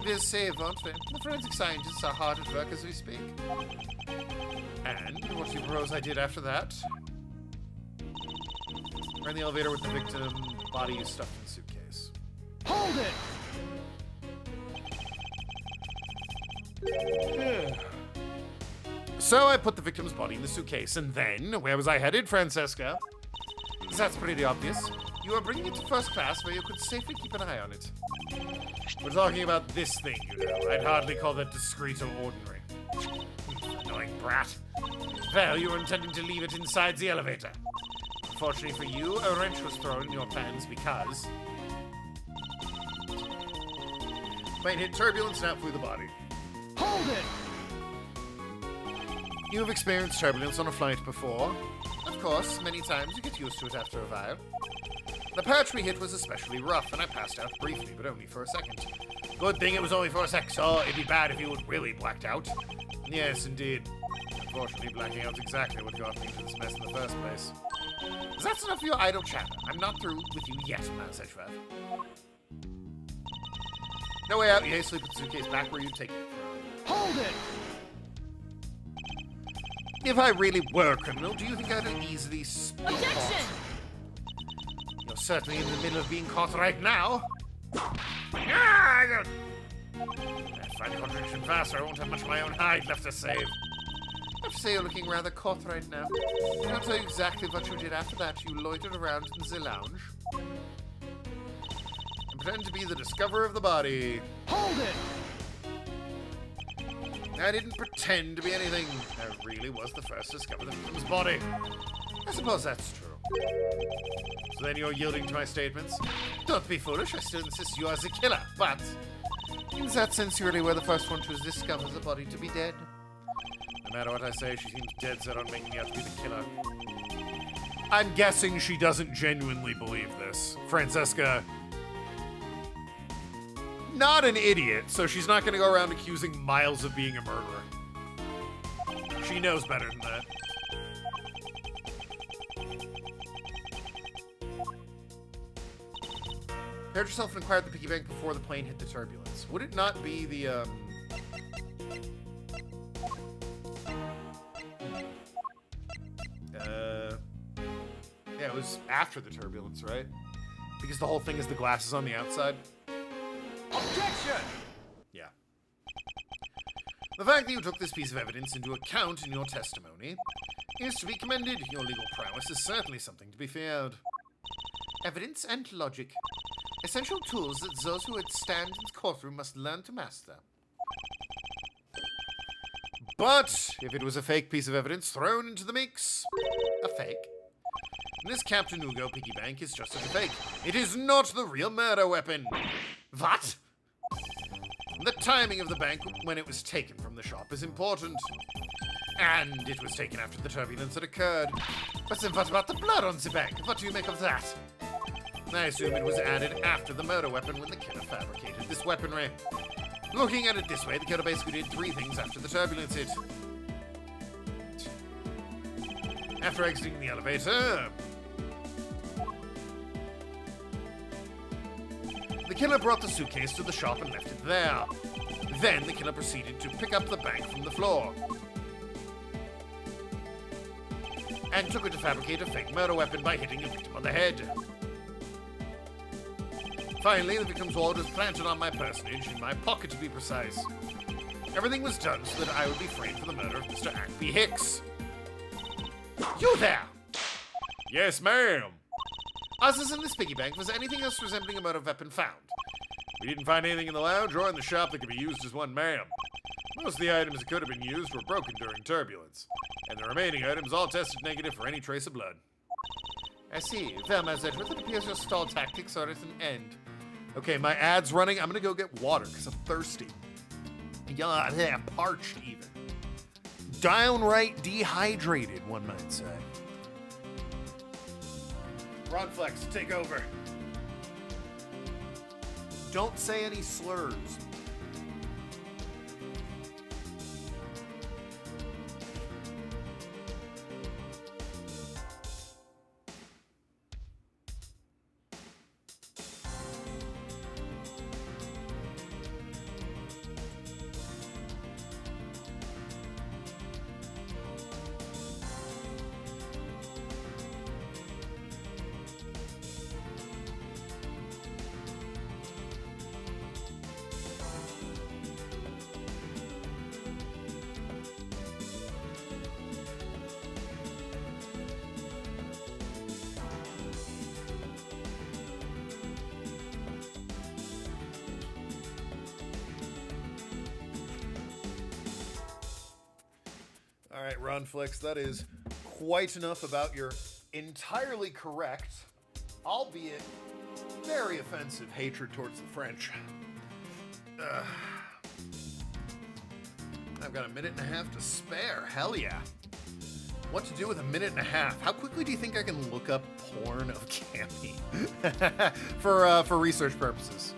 We'll save, won't we? The forensic scientists are hard at work as we speak. And what do you suppose I did after that? We're in the elevator with the victim, body stuffed in the suitcase. Hold it! So I put the victim's body in the suitcase, and then, where was I headed, Francesca? That's pretty obvious. You are bringing it to first class where you could safely keep an eye on it. We're talking about this thing, you know. I'd hardly call that discreet or ordinary. Annoying brat. Well, you were intending to leave it inside the elevator. Fortunately for you, a wrench was thrown in your plans because... plane hit turbulence and out flew the body. Hold it! You've experienced turbulence on a flight before. Of course, many times you get used to it after a while. The patch we hit was especially rough, and I passed out briefly, but only for a second. Good thing it was only for a sec, so it'd be bad if you had really blacked out. Yes, indeed. Unfortunately, blacking out's exactly what got me into this mess in the first place. That's enough for your idle chatter. I'm not through with you yet, Mas Edgeworth. No way out, you hastily put the suitcase back where you'd taken it from. Hold it! If I really were a criminal, do you think I'd easily spot? Objection! You're certainly in the middle of being caught right now. Find a contradiction faster, I won't have much of my own hide left to save. I have to say you're looking rather caught right now. Can I tell you exactly what you did after that? You loitered around in the lounge and pretended to be the discoverer of the body. Hold it! I didn't pretend to be anything. I really was the first to discover the victim's body. I suppose that's true. So then you're yielding to my statements? Don't be foolish, I still insist you are the killer, but in that sense you really were the first one to discover the body to be dead. No matter what I say, she seems dead set on making me out to be the killer. I'm guessing she doesn't genuinely believe this. Francesca, not an idiot, so she's not going to go around accusing Miles of being a murderer. She knows better than that. Prepared yourself and acquired the piggy bank before the plane hit the turbulence. Would it not be the, yeah, it was after the turbulence, right? Because the whole thing is the glasses on the outside. Objection! Yeah. The fact that you took this piece of evidence into account in your testimony is to be commended. Your legal prowess is certainly something to be feared. Evidence and logic. Essential tools that those who would stand in the courtroom must learn to master. But if it was a fake piece of evidence thrown into the mix, a fake, this Captain Ugo piggy bank is just a fake. It is not the real murder weapon. What? The timing of the bank when it was taken from the shop is important. And it was taken after the turbulence had occurred. But then what about the blood on the bank? What do you make of that? I assume it was added after the murder weapon when the killer fabricated this weaponry. Looking at it this way, the killer basically did three things after the turbulence hit. After exiting the elevator, the killer brought the suitcase to the shop and left it there. Then the killer proceeded to pick up the bank from the floor and took it to fabricate a fake murder weapon by hitting the victim on the head. Finally, the victim's wallet was planted on my personage, in my pocket to be precise. Everything was done so that I would be framed for the murder of Mr. Ackby Hicks. You there! Yes, ma'am. Other than this piggy bank, was anything else resembling a murder weapon found? We didn't find anything in the lounge or in the shop that could be used as one, ma'am. Most of the items that could have been used were broken during turbulence, and the remaining items all tested negative for any trace of blood. I see. Well, Mazet, it appears your stall tactics are at an end. Okay, my ad's running. I'm gonna go get water, because I'm thirsty. Yeah, parched even. Downright dehydrated, one might say. Ronflex, take over. Don't say any slurs. All right, Ronflex, that is quite enough about your entirely correct, albeit very offensive hatred towards the French. I've got a minute and a half to spare. Hell yeah. What to do with a minute and a half? How quickly do you think I can look up porn of Campy for research purposes?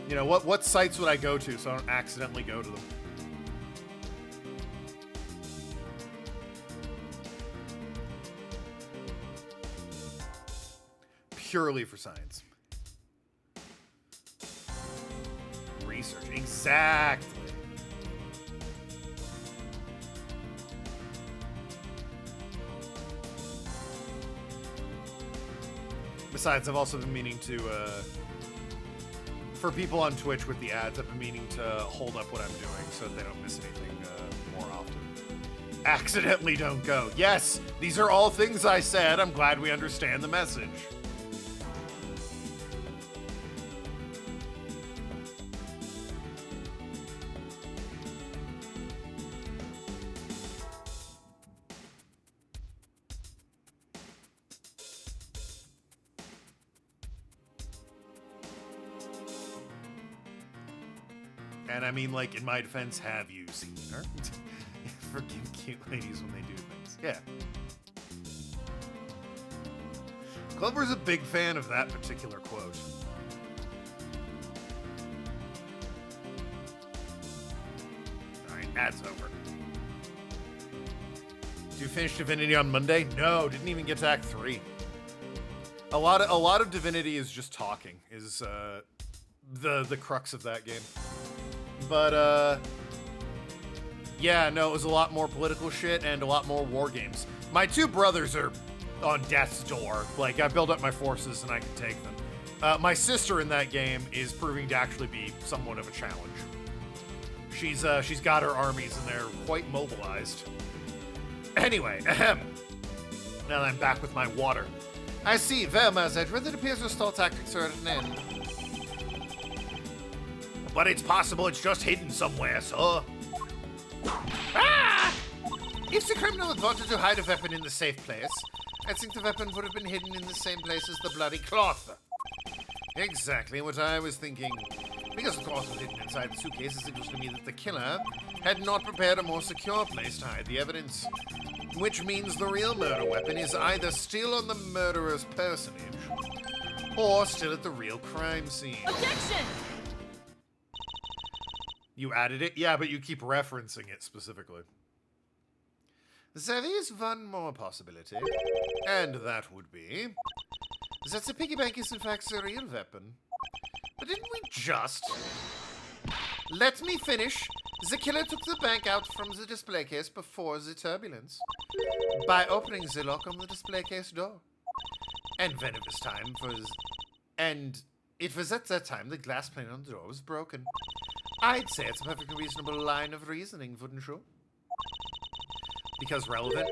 You know, what sites would I go to so I don't accidentally go to them? Purely for science. Research, exactly. Besides, I've also been meaning to, for people on Twitch with the ads, I've been meaning to hold up what I'm doing so that they don't miss anything more often. Accidentally don't go. Yes, these are all things I said. I'm glad we understand the message. And I mean, like, in my defense, have you seen her? Freaking cute ladies when they do things. Yeah. Clover's a big fan of that particular quote. Alright, ad's over. Did you finish Divinity on Monday? No, didn't even get to Act 3. A lot of Divinity is just talking, is the crux of that game. But, yeah, no, it was a lot more political shit and a lot more war games. My two brothers are on death's door. Like, I build up my forces and I can take them. My sister in that game is proving to actually be somewhat of a challenge. She's got her armies and they're quite mobilized. Anyway, ahem. Now I'm back with my water. I see, well, Mazet, it appears your stall tactics are at an end. But it's possible it's just hidden somewhere, sir. Ah! If the criminal had wanted to hide a weapon in the safe place, I think the weapon would have been hidden in the same place as the bloody cloth. Exactly what I was thinking. Because the cloth was hidden inside the suitcase, it seems to me that the killer had not prepared a more secure place to hide the evidence. Which means the real murder weapon is either still on the murderer's personage, or still at the real crime scene. Objection! You added it? Yeah, but you keep referencing it specifically. There is one more possibility, and that would be that the piggy bank is in fact the real weapon. But didn't we just... Let me finish. The killer took the bank out from the display case before the turbulence by opening the lock on the display case door. And when it was time for... And it was at that time the glass pane on the door was broken. I'd say it's a perfectly reasonable line of reasoning, wouldn't you? Because relevant?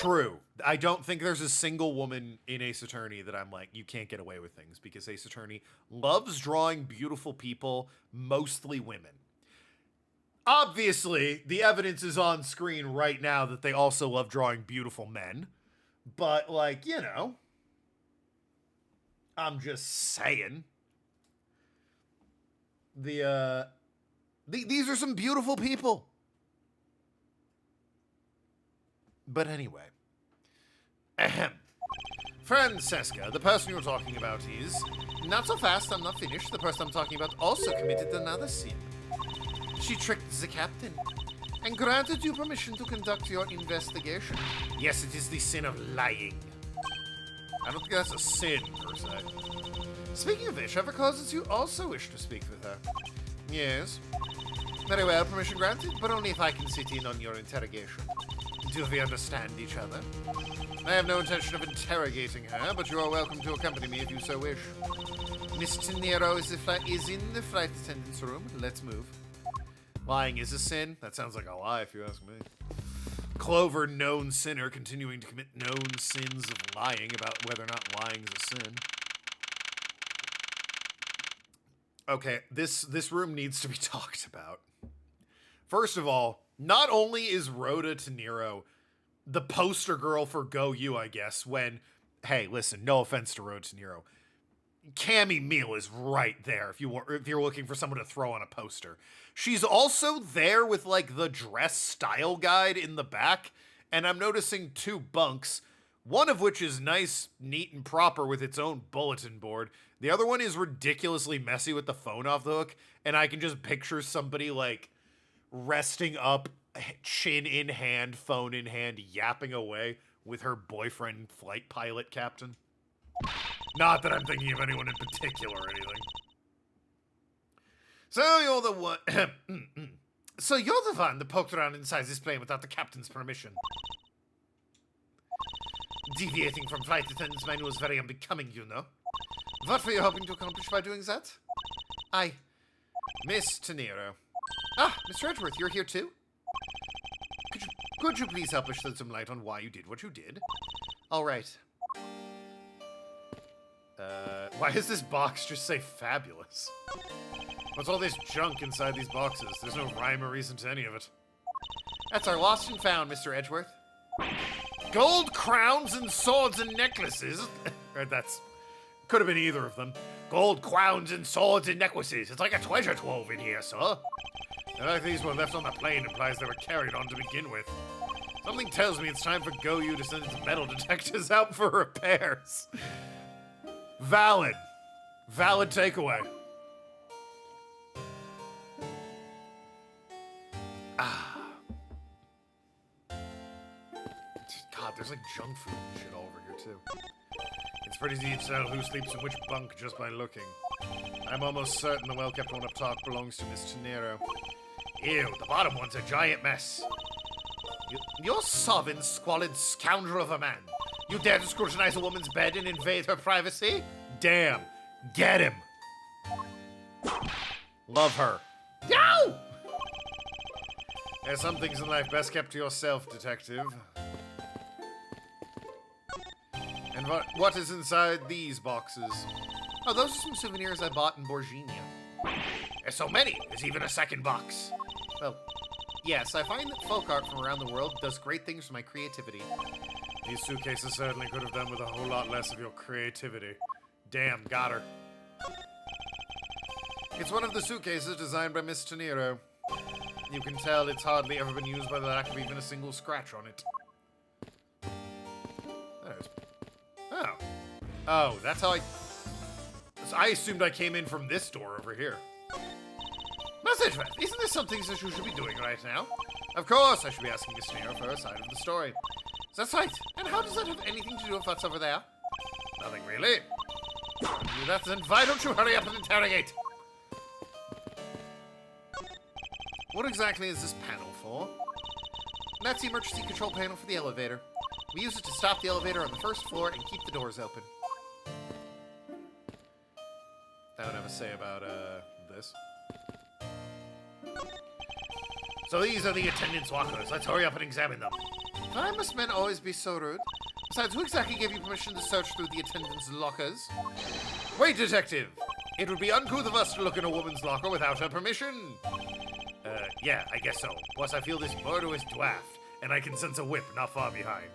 True. I don't think there's a single woman in Ace Attorney that I'm like, you can't get away with things, because Ace Attorney loves drawing beautiful people, mostly women. Obviously, the evidence is on screen right now that they also love drawing beautiful men. But, like, you know, I'm just saying. These are some beautiful people. But anyway. Ahem. Francesca, the person you're talking about is... Not so fast, I'm not finished. The person I'm talking about also committed another sin. She tricked the captain and granted you permission to conduct your investigation. Yes, it is the sin of lying. I don't think that's a sin, per se. Speaking of which, I've recalled that you also wish to speak with her. Yes. Very well, permission granted, but only if I can sit in on your interrogation. Do we understand each other? I have no intention of interrogating her, but you are welcome to accompany me if you so wish. Mr. Nero is in the flight attendant's room. Let's move. Lying is a sin? That sounds like a lie if you ask me. Clover, known sinner, continuing to commit known sins of lying about whether or not lying is a sin. Okay, this room needs to be talked about. First of all, not only is Rhoda Tenero the poster girl for Go You, I guess, when, hey, listen, no offense to Rhoda Tenero, Cammy Meal is right there if you're looking for someone to throw on a poster. She's also there with, like, the dress style guide in the back, and I'm noticing two bunks, one of which is nice, neat, and proper with its own bulletin board. The other one is ridiculously messy with the phone off the hook, and I can just picture somebody, like, resting up, chin in hand, phone in hand, yapping away with her boyfriend, flight pilot captain. Not that I'm thinking of anyone in particular or anything. So you're the one... So you're the one that poked around inside this plane without the captain's permission. Deviating from flight attendant's manual is very unbecoming, you know. What were you hoping to accomplish by doing that? Miss Tenero. Ah, Mr. Edgeworth, you're here too? Could you please help us shed some light on why you did what you did? All right. Why does this box just say fabulous? What's all this junk inside these boxes? There's no rhyme or reason to any of it. That's our lost and found, Mr. Edgeworth. Gold crowns and swords and necklaces. That's... could have been either of them. Gold crowns and swords and necklaces. It's like a treasure trove in here, sir. The fact these were left on the plane implies they were carried on to begin with. Something tells me it's time for Goyu to send its metal detectors out for repairs. Valid. Valid takeaway. God, there's like junk food and shit all over here too. It's pretty easy to tell who sleeps in which bunk just by looking. I'm almost certain the well-kept one up top belongs to Miss Tenero. Ew, the bottom one's a giant mess. You're sovereign, squalid scoundrel of a man. You dare to scrutinize a woman's bed and invade her privacy? Damn. Get him. Love her. No! There's some things in life best kept to yourself, detective. And what is inside these boxes? Oh, those are some souvenirs I bought in Borginia. There's so many. There's even a second box. Well, yes, I find that folk art from around the world does great things for my creativity. These suitcases certainly could have done with a whole lot less of your creativity. Damn, got her. It's one of the suitcases designed by Miss Tenero. You can tell it's hardly ever been used by the lack of even a single scratch on it. Oh. Oh, that's how I assumed I came in from this door over here. Message Vet, isn't this something that you should be doing right now? Of course, I should be asking Miss Tenero for her side of the story. That's right. And how does that have anything to do with what's over there? Nothing really. Then why don't you hurry up and interrogate? What exactly is this panel for? That's the emergency control panel for the elevator. We use it to stop the elevator on the first floor and keep the doors open. I don't have a say about, this. So these are the attendance lockers. Let's hurry up and examine them. Why must men always be so rude? Besides, who exactly gave you permission to search through the attendance lockers? Wait, detective! It would be uncouth of us to look in a woman's locker without her permission. Yeah, I guess so. Plus, I feel this murderous draft, and I can sense a whip not far behind.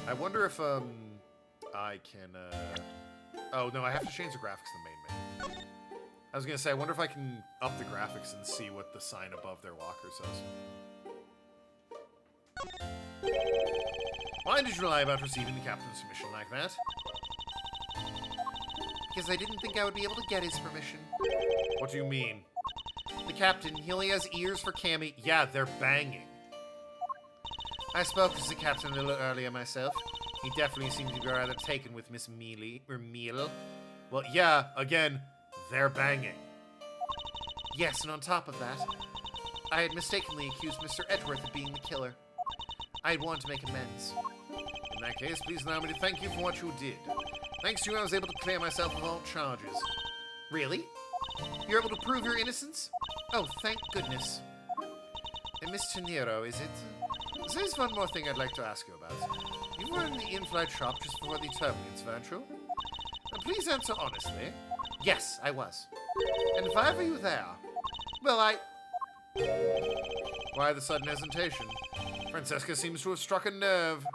I wonder if, I can, oh, no, I have to change the graphics in the main menu. I was gonna say, I wonder if I can up the graphics and see what the sign above their locker says. Why did you lie about receiving the captain's permission like that? Because I didn't think I would be able to get his permission. What do you mean? The captain, he only has ears for Cammy. Yeah, they're banging. I spoke to the captain a little earlier myself. He definitely seemed to be rather taken with Miss Mealy, or Meal. Well, yeah, again, they're banging. Yes, and on top of that, I had mistakenly accused Mr. Edgeworth of being the killer. I had wanted to make amends. In that case, please allow me to thank you for what you did. Thanks to you, I was able to clear myself of all charges. Really? You're able to prove your innocence? Oh, thank goodness. And Miss Tenero, is it? There's one more thing I'd like to ask you about. You were in the in-flight shop just before the turbulence, weren't you? Please answer honestly. Yes, I was. And why were you there? Well, Why the sudden hesitation? Francesca seems to have struck a nerve.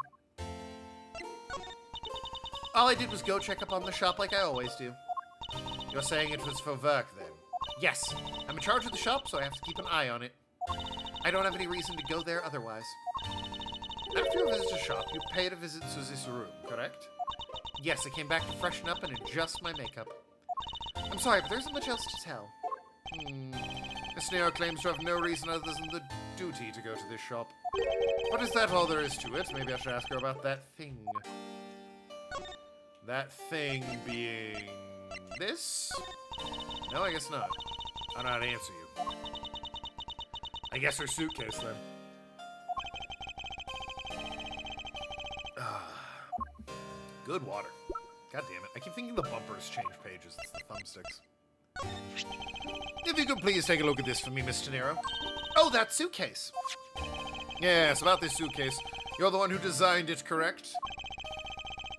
All I did was go check up on the shop like I always do. You're saying it was for work, then? Yes. I'm in charge of the shop, so I have to keep an eye on it. I don't have any reason to go there otherwise. After you visit the shop, you paid a visit to this room, correct? Yes, I came back to freshen up and adjust my makeup. I'm sorry, but there isn't much else to tell. Miss Nero claims to have no reason other than the duty to go to this shop. But is that all there is to it? Maybe I should ask her about that thing. That thing being... this? No, I guess not. I don't know how to answer you. I guess her suitcase, then. Good water. God damn it. I keep thinking the bumpers change pages. It's the thumbsticks. If you could please take a look at this for me, Mr. Nero. Oh, that suitcase. Yes, about this suitcase. You're the one who designed it, correct?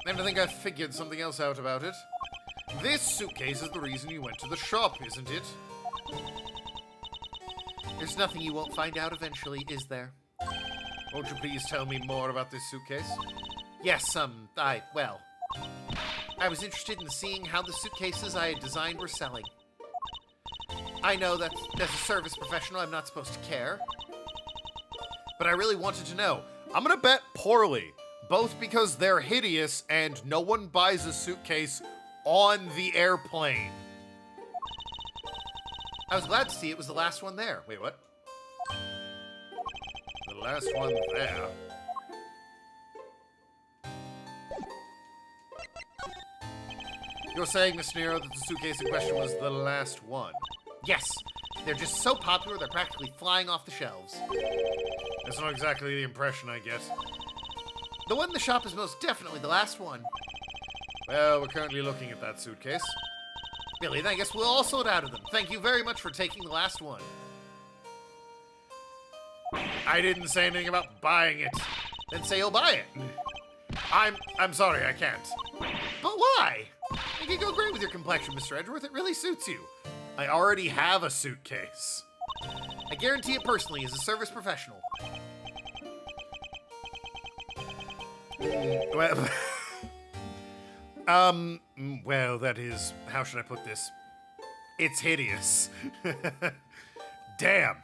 And I think I figured something else out about it. This suitcase is the reason you went to the shop, isn't it? There's nothing you won't find out eventually, is there? Won't you please tell me more about this suitcase? Yes, I was interested in seeing how the suitcases I had designed were selling. I know that as a service professional, I'm not supposed to care. But I really wanted to know. I'm gonna bet poorly, both because they're hideous and no one buys a suitcase on the airplane. I was glad to see it was the last one there. Wait, what? The last one there. You're saying, Miss Nero, that the suitcase in question was the last one? Yes, they're just so popular they're practically flying off the shelves. That's not exactly the impression I get. The one in the shop is most definitely the last one. Well, we're currently looking at that suitcase. Really, then I guess we'll all sold out of them. Thank you very much for taking the last one. I didn't say anything about buying it. Then say you'll buy it. I'm sorry, I can't. But why? It could go great with your complexion, Mr. Edgeworth. It really suits you. I already have a suitcase. I guarantee it personally as a service professional. Well, well, that is, how should I put this? It's hideous. Damn.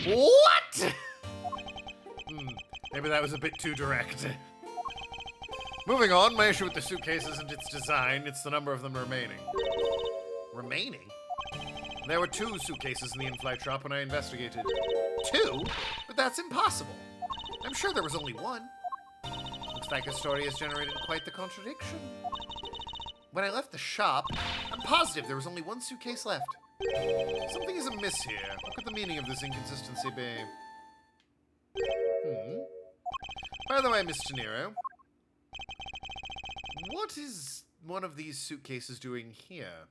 What? Maybe that was a bit too direct. Moving on, my issue with the suitcase isn't its design, it's the number of them remaining. Remaining? There were 2 suitcases in the in-flight shop when I investigated. 2? But that's impossible. I'm sure there was only 1. Looks like a story has generated quite the contradiction. When I left the shop, I'm positive there was only 1 suitcase left. Something is amiss here. What could the meaning of this inconsistency be? By the way, Mr. Nero, what is one of these suitcases doing here?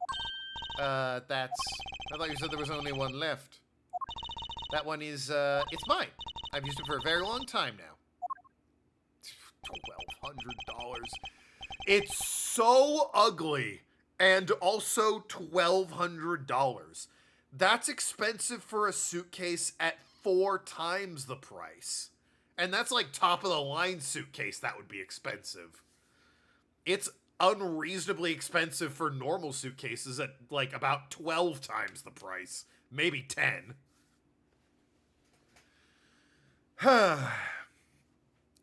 I thought you said there was only 1 left. That one is, it's mine. I've used it for a very long time now. $1,200. It's so ugly, and also $1,200. That's expensive for a suitcase at 4 times the price. And that's like top of the line suitcase that would be expensive. It's unreasonably expensive for normal suitcases at like about 12 times the price. Maybe 10.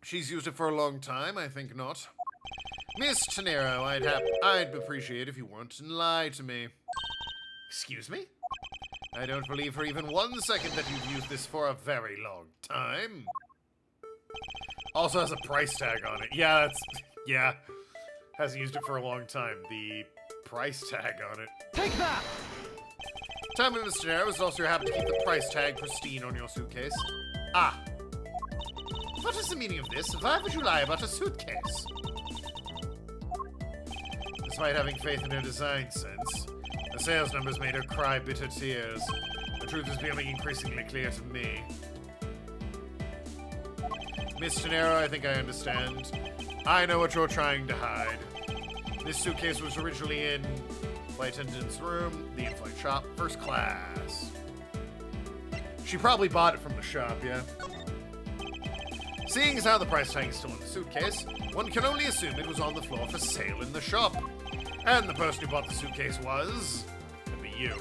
She's used it for a long time, I think not. Miss Tenero, I'd appreciate if you weren't and lie to me. Excuse me? I don't believe for even 1 second that you've used this for a very long time. Also has a price tag on it. Yeah. Hasn't used it for a long time. The price tag on it. Take that! Tell me, Mr. Nero, is also happy to keep the price tag pristine on your suitcase. Ah. What is the meaning of this? Why would you lie about a suitcase? Despite having faith in her design sense, the sales numbers made her cry bitter tears. The truth is becoming increasingly clear to me. Mr. Nero, I think I understand. I know what you're trying to hide. This suitcase was originally in flight attendant's room, the in-flight shop, first class. She probably bought it from the shop, yeah? Seeing as how the price tag is still in the suitcase, one can only assume it was on the floor for sale in the shop. And the person who bought the suitcase was... could be you.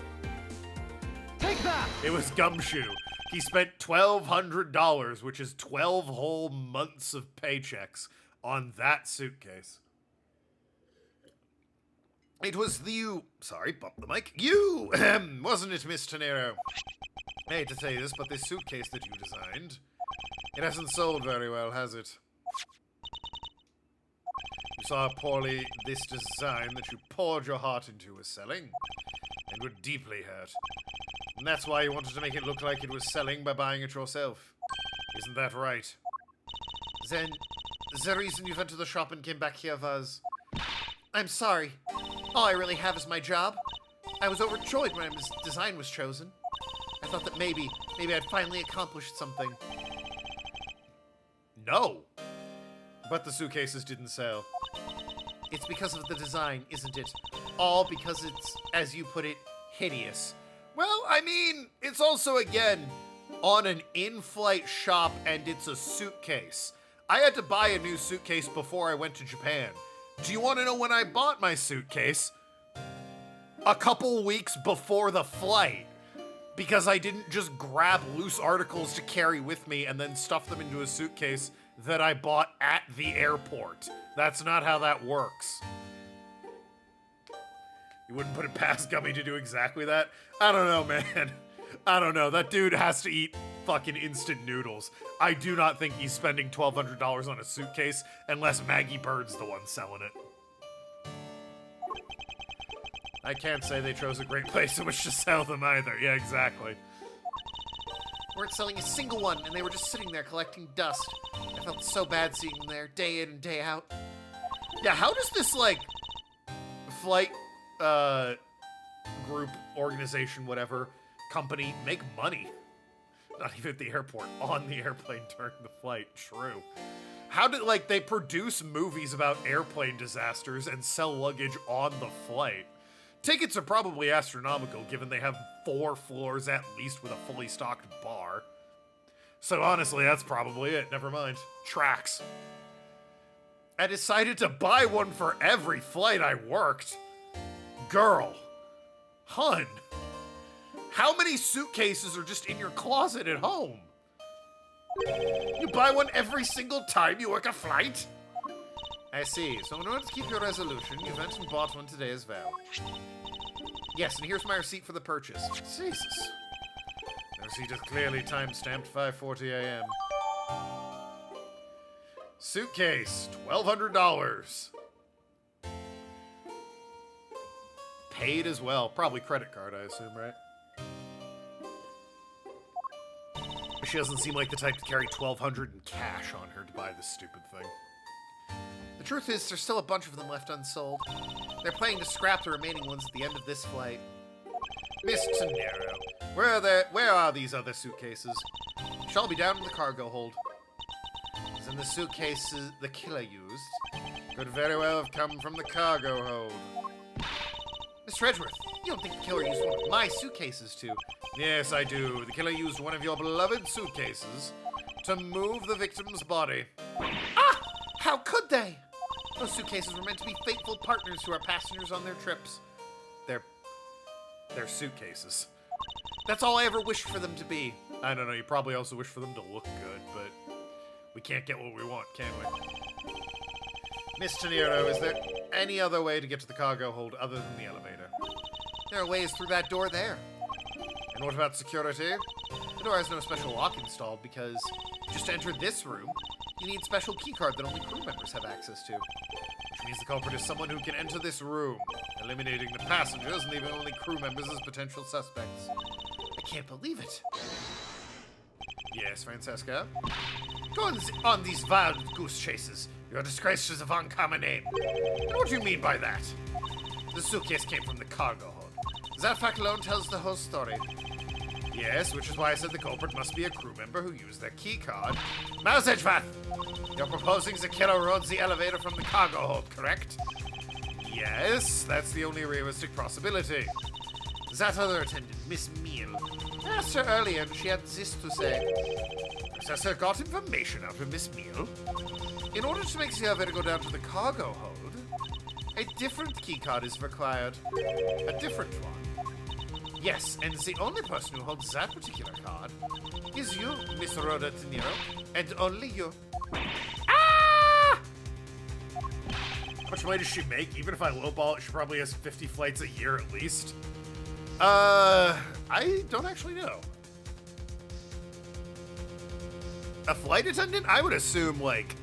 Take that! It was Gumshoe. He spent $1,200, which is 12 whole months of paychecks, on that suitcase. It was you... Sorry, bump the mic. You, wasn't it, Miss Tenero? I hate to say this, but this suitcase that you designed, it hasn't sold very well, has it? You saw how poorly this design that you poured your heart into was selling, and were deeply hurt. And that's why you wanted to make it look like it was selling by buying it yourself. Isn't that right? Then, The reason you went to the shop and came back here was... I'm sorry. All I really have is my job. I was overjoyed when this design was chosen. I thought that maybe I'd finally accomplished something. No. But the suitcases didn't sell. It's because of the design, isn't it? All because it's, as you put it, hideous. Well, I mean, it's also, again, on an in-flight shop, and it's a suitcase. I had to buy a new suitcase before I went to Japan. Do you want to know when I bought my suitcase? A couple weeks before the flight. Because I didn't just grab loose articles to carry with me and then stuff them into a suitcase that I bought at the airport. That's not how that works. You wouldn't put it past Gummy to do exactly that? I don't know, man. I don't know. That dude has to eat fucking instant noodles. I do not think he's spending $1,200 on a suitcase unless Maggie Bird's the one selling it. I can't say they chose a great place in which to sell them either. Yeah, exactly. Weren't selling a single one, and they were just sitting there collecting dust. I felt so bad seeing them there, day in and day out. Yeah, how does this, like, flight, group, organization, whatever, company make money? Not even at the airport, on the airplane during the flight. True. How did, like, they produce movies about airplane disasters and sell luggage on the flight? Tickets are probably astronomical, given they have 4 floors at least with a fully stocked bar. So honestly, that's probably it. Never mind. Tracks. I decided to buy one for every flight I worked. Girl. Hun. How many suitcases are just in your closet at home? You buy one every single time you work a flight? I see. So in order to keep your resolution, you went and bought one today as well. Yes, and here's my receipt for the purchase. Jesus. The receipt is clearly time-stamped 5:40 a.m. Suitcase, $1,200. Paid as well. Probably credit card, I assume, right? She doesn't seem like the type to carry $1,200 in cash on her to buy this stupid thing. The truth is, there's still a bunch of them left unsold. They're planning to scrap the remaining ones at the end of this flight. Mr. Nero, where are these other suitcases? Shall be down in the cargo hold. As in the suitcases the killer used, could very well have come from the cargo hold. Mr. Edgeworth, you don't think the killer used one of my suitcases to? Yes, I do. The killer used one of your beloved suitcases to move the victim's body. Ah! How could they? Those suitcases were meant to be faithful partners to our passengers on their trips. They're suitcases. That's all I ever wished for them to be. I don't know, you probably also wish for them to look good, but we can't get what we want, can we? Mr. Nero, is there any other way to get to the cargo hold other than the elevator? There are ways through that door there. And what about security? The door has no special lock installed because just to enter this room, you need a special keycard that only crew members have access to. Which means the culprit is someone who can enter this room, eliminating the passengers and leaving only crew members as potential suspects. I can't believe it. Yes, Francesca? Go on these wild goose chases. You're a disgrace to the Von Common name. And what do you mean by that? The suitcase came from the cargo hold. That fact alone tells the whole story. Yes, which is why I said the culprit must be a crew member who used their key card. Mouse Edgeworth! You're proposing the killer rode the elevator from the cargo hold, correct? Yes, that's the only realistic possibility. That other attendant, Miss Meal, I asked her earlier and she had this to say. Professor got information out of Miss Meal. In order to make the elevator go down to the cargo hold, a different key card is required. A different one. Yes, and the only person who holds that particular card is you, Miss Rhoda De Niro, and only you. Ah! How much money does she make? Even if I lowball it, she probably has 50 flights a year at least. I don't actually know. A flight attendant? I would assume, like,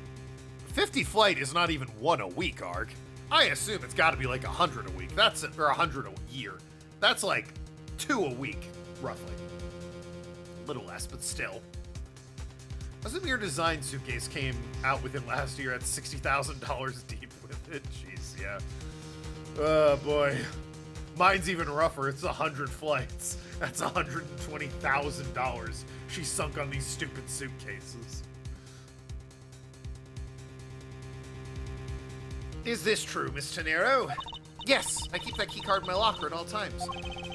50 flight is not even 1 a week, Arg. I assume it's gotta be like 100 a week. That's it, or 100 a year. That's like 2 a week, roughly. A little less, but still. Assume design suitcase came out with it last year at $60,000 deep with it. Jeez, yeah. Oh boy. Mine's even rougher. It's 100 flights. That's $120,000 she sunk on these stupid suitcases. Is this true, Miss Tenero? Yes, I keep that key card in my locker at all times.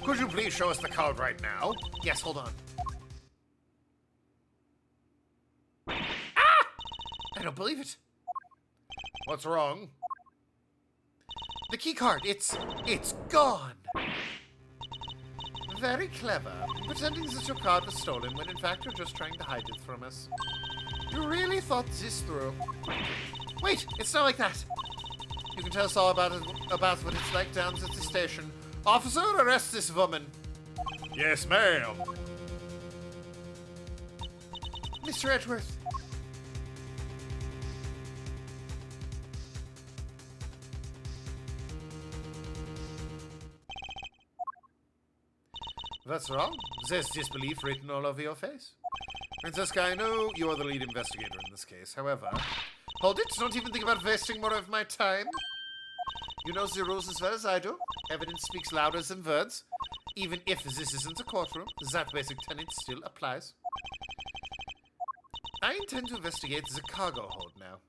Could you please show us the code right now? Yes, hold on. Ah! I don't believe it. What's wrong? The key card, it's gone. Very clever. Pretending that your card was stolen when in fact you're just trying to hide it from us. You really thought this through. Wait, it's not like that. You can tell us all about what it's like down at the station. Officer, arrest this woman. Yes, ma'am. Mr. Edgeworth. What's wrong? There's disbelief written all over your face. Francesca, I know you're the lead investigator in this case. However, hold it. Don't even think about wasting more of my time. You know the rules as well as I do. Evidence speaks louder than words. Even if this isn't a courtroom, that basic tenet still applies. I intend to investigate the cargo hold now.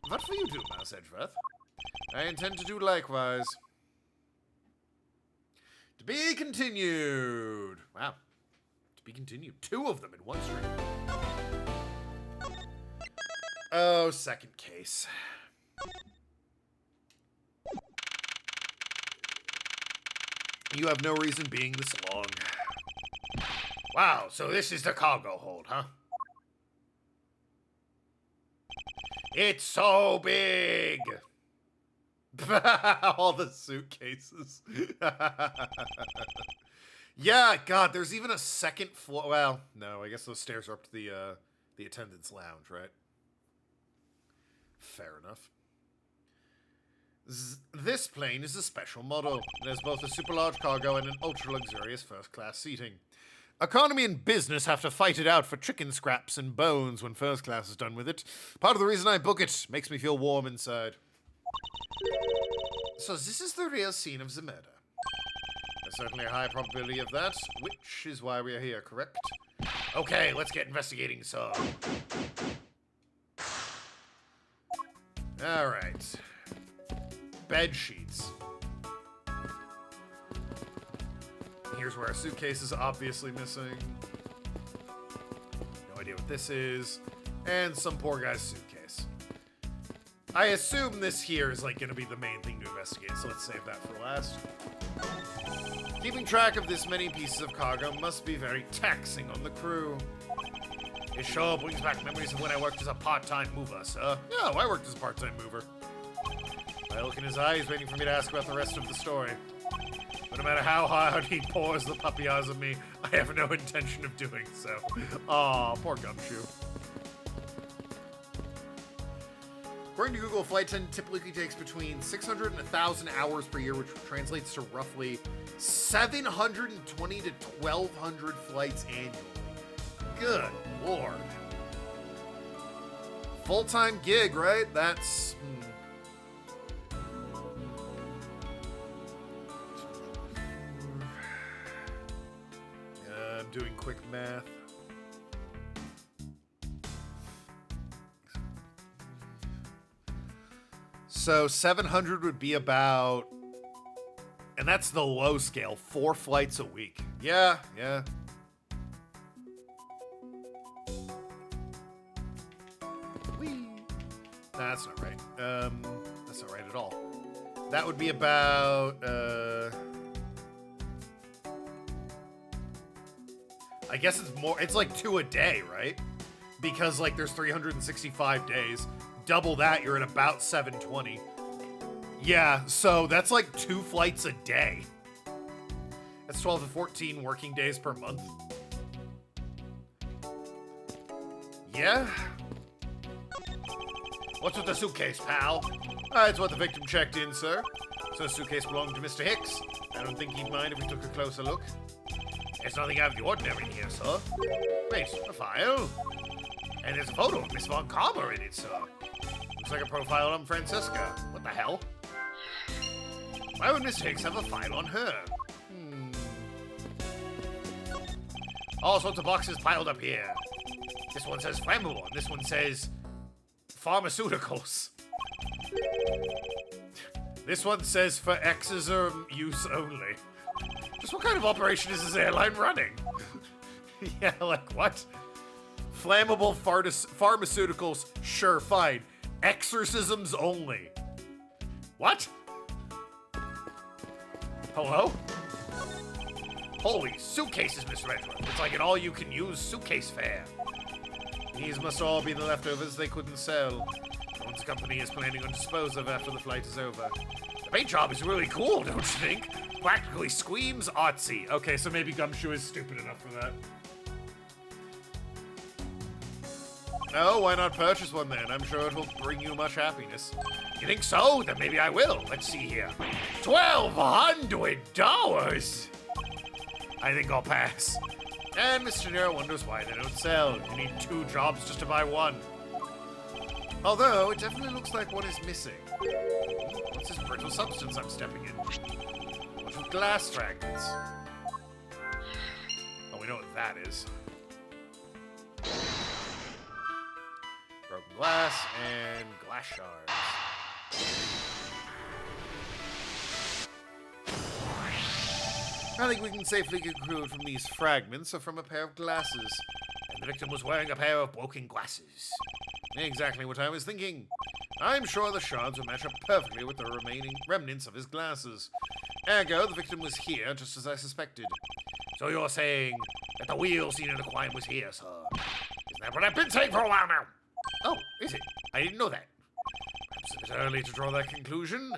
What will you do, Mouse Edgeworth? I intend to do likewise. To be continued. Wow. To be continued. 2 of them in one stream. Oh, second case. You have no reason being this long. Wow, so this is the cargo hold, huh? It's so big! All the suitcases. Yeah, God, there's even a second floor. Well, no, I guess those stairs are up to the attendant's lounge, right? Fair enough. This plane is a special model. It has both a super large cargo and an ultra luxurious first class seating. Economy and business have to fight it out for chicken scraps and bones when first class is done with it. Part of the reason I book it makes me feel warm inside. So this is the real scene of the murder. There's certainly a high probability of that, which is why we are here, correct? Okay, let's get investigating some. Alright. Bed sheets. Here's where our suitcase is obviously missing. No idea what this is. And some poor guy's suitcase. I assume this here is like going to be the main thing to investigate, so let's save that for last. Keeping track of this many pieces of cargo must be very taxing on the crew. It sure brings back memories of when I worked as a part-time mover, sir. Yeah, I worked as a part-time mover. I look in his eye, he's waiting for me to ask about the rest of the story. But no matter how hard he pours the puppy eyes on me, I have no intention of doing so. Aw, poor Gumshoe. According to Google, flight attendant typically takes between 600 and 1,000 hours per year, which translates to roughly 720 to 1,200 flights annually. Good Lord. Full-time gig, right? That's... I'm doing quick math. So 700 would be about, and that's the low scale, 4 flights a week. Yeah. Nah, that's not right. That's not right at all. That would be about, I guess it's more, it's like 2 a day, right? Because like there's 365 days. Double that, you're at about 720. Yeah, so that's like 2 flights a day. That's 12 to 14 working days per month. Yeah. What's with the suitcase, pal? It's what the victim checked in, sir. So the suitcase belonged to Mr. Hicks. I don't think he'd mind if we took a closer look. There's nothing out of the ordinary in here, sir. Wait, a file? And there's a photo of Miss Von Karma in it, sir. Looks like a profile on Francesca. What the hell? Why would Mr. Hicks have a file on her? All sorts of boxes piled up here. This one says flammable, and this one says pharmaceuticals. This one says for exorcism use only. Just what kind of operation is this airline running? Yeah, like what? Flammable pharmaceuticals, sure, fine. Exorcisms only. What? Hello? Holy suitcases, Miss Redwood. It's like an all-you-can-use suitcase fair. These must all be the leftovers they couldn't sell. One's company is planning on dispose of after the flight is over. The paint job is really cool, don't you think? Practically screams artsy. Okay, so maybe Gumshoe is stupid enough for that. No, why not purchase one then? I'm sure it will bring you much happiness. You think so? Then maybe I will. Let's see here. $1,200! I think I'll pass. And Mr. Nero wonders why they don't sell. You need 2 jobs just to buy one. Although, it definitely looks like one is missing. What's this brittle substance I'm stepping in? A bunch of glass fragments. Oh, we know what that is. Broken glass and glass shards. I think we can safely conclude from these fragments are from a pair of glasses. And the victim was wearing a pair of broken glasses. Exactly what I was thinking. I'm sure the shards would match up perfectly with the remaining remnants of his glasses. Ergo, the victim was here, just as I suspected. So you're saying that the wheel seen in the crime was here, sir? Isn't that what I've been saying for a while now? Oh, is it? I didn't know that. Perhaps a bit early to draw that conclusion.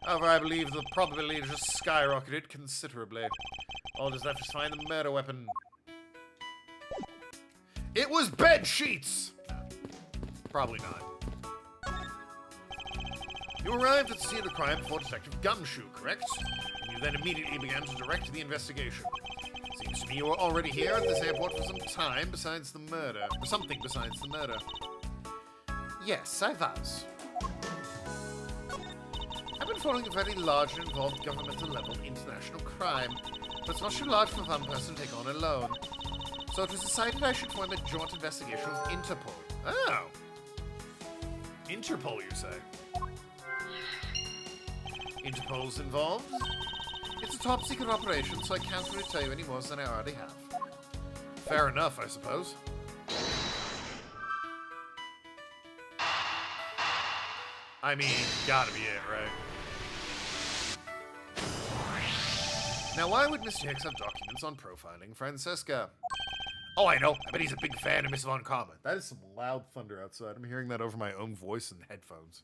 However, I believe the probability just skyrocketed considerably. All that's left is to find the murder weapon. It was bed sheets! Probably not. You arrived at the scene of the crime before Detective Gumshoe, correct? And you then immediately began to direct the investigation. Seems to me you were already here at this airport for some time besides the murder. Or something besides the murder. Yes, I was. I've been following a very large and involved governmental level international crime, but it's not too large for one person to take on alone. So it was decided I should form a joint investigation with Interpol. Oh. Interpol, you say? Interpol's involved? It's a top-secret operation, so I can't really tell you any more than I already have. Fair enough, I suppose. I mean, gotta be it, right? Now, why would Mr. Hicks have documents on profiling Francesca? Oh, I know. I bet he's a big fan of Miss Von Karma. That is some loud thunder outside. I'm hearing that over my own voice and headphones.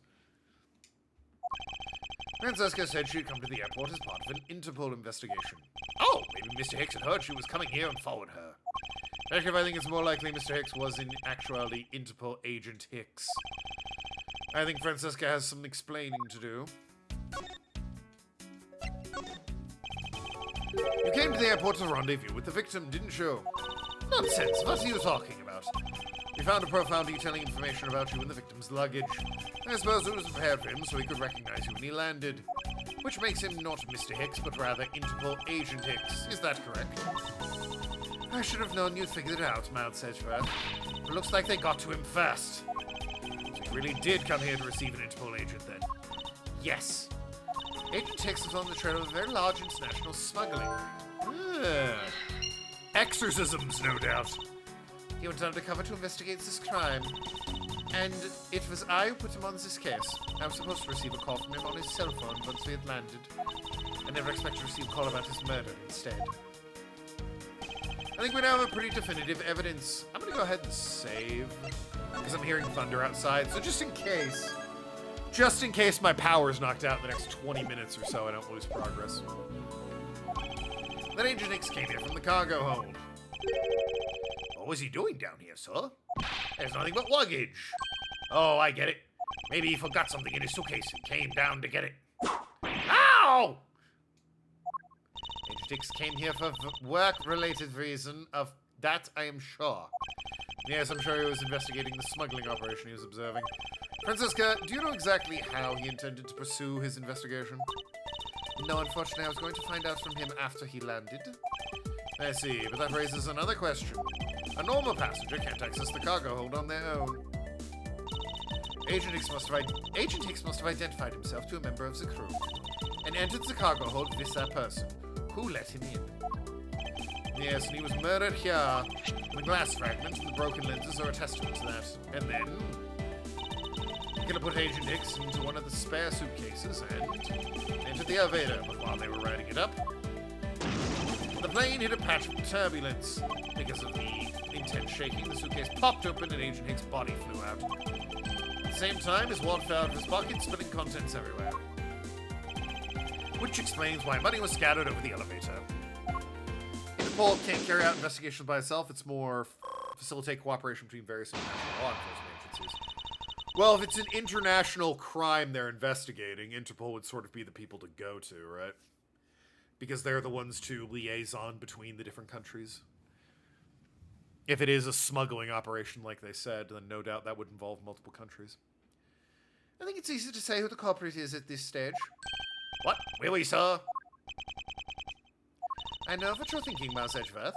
Francesca said she'd come to the airport as part of an Interpol investigation. Oh, maybe Mr. Hicks had heard she was coming here and followed her. Actually, I think it's more likely Mr. Hicks was in actuality Interpol Agent Hicks. I think Francesca has some explaining to do. You came to the airport to rendezvous with the victim, didn't you? Nonsense, what are you talking about? We found a profile detailing information about you in the victim's luggage. I suppose it was prepared for him so he could recognize you when he landed. Which makes him not Mr. Hicks, but rather Interpol Agent Hicks. Is that correct? I should have known you'd figured it out, mouthed Sedgeworth. It looks like they got to him first. So he really did come here to receive an Interpol agent, then? Yes. Agent Hicks was on the trail of a very large international smuggling. Exorcisms, no doubt. He went undercover to investigate this crime. And it was I who put him on this case. I was supposed to receive a call from him on his cell phone once we had landed. I never expected to receive a call about his murder instead. I think we now have a pretty definitive evidence. I'm gonna go ahead and save, because I'm hearing thunder outside, so just in case my power's knocked out in the next 20 minutes or so, I don't lose progress. Then Agent Hicks came here from the cargo hold. What was he doing down here, sir? There's nothing but luggage. Oh, I get it. Maybe he forgot something in his suitcase and came down to get it. Ow! Agent Hicks came here for work-related reason of That I am sure. Yes, I'm sure he was investigating the smuggling operation he was observing. Francisca, do you know exactly how he intended to pursue his investigation? No, unfortunately, I was going to find out from him after he landed. I see, but that raises another question. A normal passenger can't access the cargo hold on their own. Agent Hicks must have identified himself to a member of the crew and entered the cargo hold with that person. Who let him in? Yes, and he was murdered here. The glass fragments and the broken lenses are a testament to that. And then, Killer put Agent Hicks into one of the spare suitcases and entered the elevator. But while they were riding it up, the plane hit a patch of turbulence. Because of the intense shaking, the suitcase popped open and Agent Hicks' body flew out. At the same time, his wallet fell out of his pocket, spilling contents everywhere. Which explains why money was scattered over the elevator. Interpol can't carry out investigations by itself. It's more facilitate cooperation between various international law enforcement agencies. Well, if it's an international crime they're investigating, Interpol would sort of be the people to go to, right? Because they're the ones to liaison between the different countries. If it is a smuggling operation, like they said, then no doubt that would involve multiple countries. I think it's easy to say who the culprit is at this stage. What? Really, sir? I know what you're thinking, Mouse Edgeworth,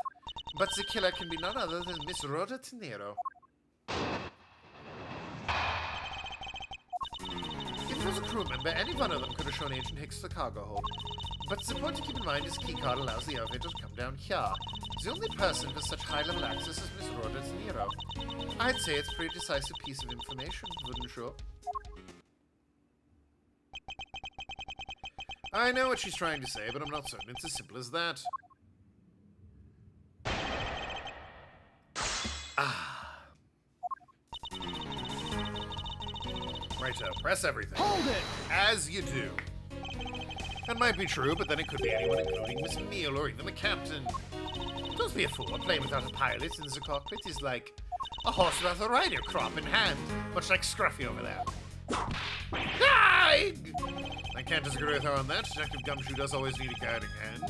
but the killer can be none other than Miss Rhoda Tenero. If it was a crew member, any one of them could have shown Agent Hicks the cargo hold. But the point to keep in mind is keycard allows the elevator to come down here. The only person with such high-level access is Miss Rhoda Tenero. I'd say it's a pretty decisive piece of information, wouldn't you? I know what she's trying to say, but I'm not certain it's as simple as that. Righto, press everything. Hold it! As you do. That might be true, but then it could be anyone, including Miss Meal or even the captain. Don't be a fool. A plane without a pilot in the cockpit is like a horse without a rider crop in hand, much like Scruffy over there. I can't disagree with her on that. Detective Gumshoe does always need a guiding hand.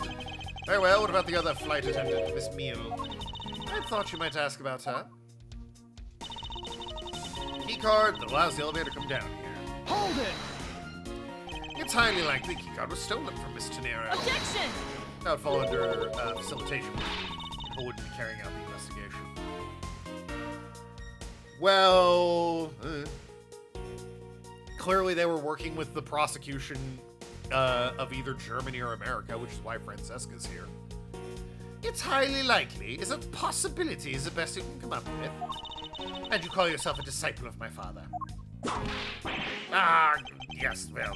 Very well, what about the other flight attendant, Miss Meal? I thought you might ask about her. Keycard that allows the elevator to come down here. Hold it! It's highly likely the keycard was stolen from Miss Tenero. Objection! That would fall under facilitation. People wouldn't be carrying out the investigation. Well, clearly they were working with the prosecution of either Germany or America, which is why Francesca's here. It's highly likely. Is a possibility is the best you can come up with. And you call yourself a disciple of my father. Yes, well,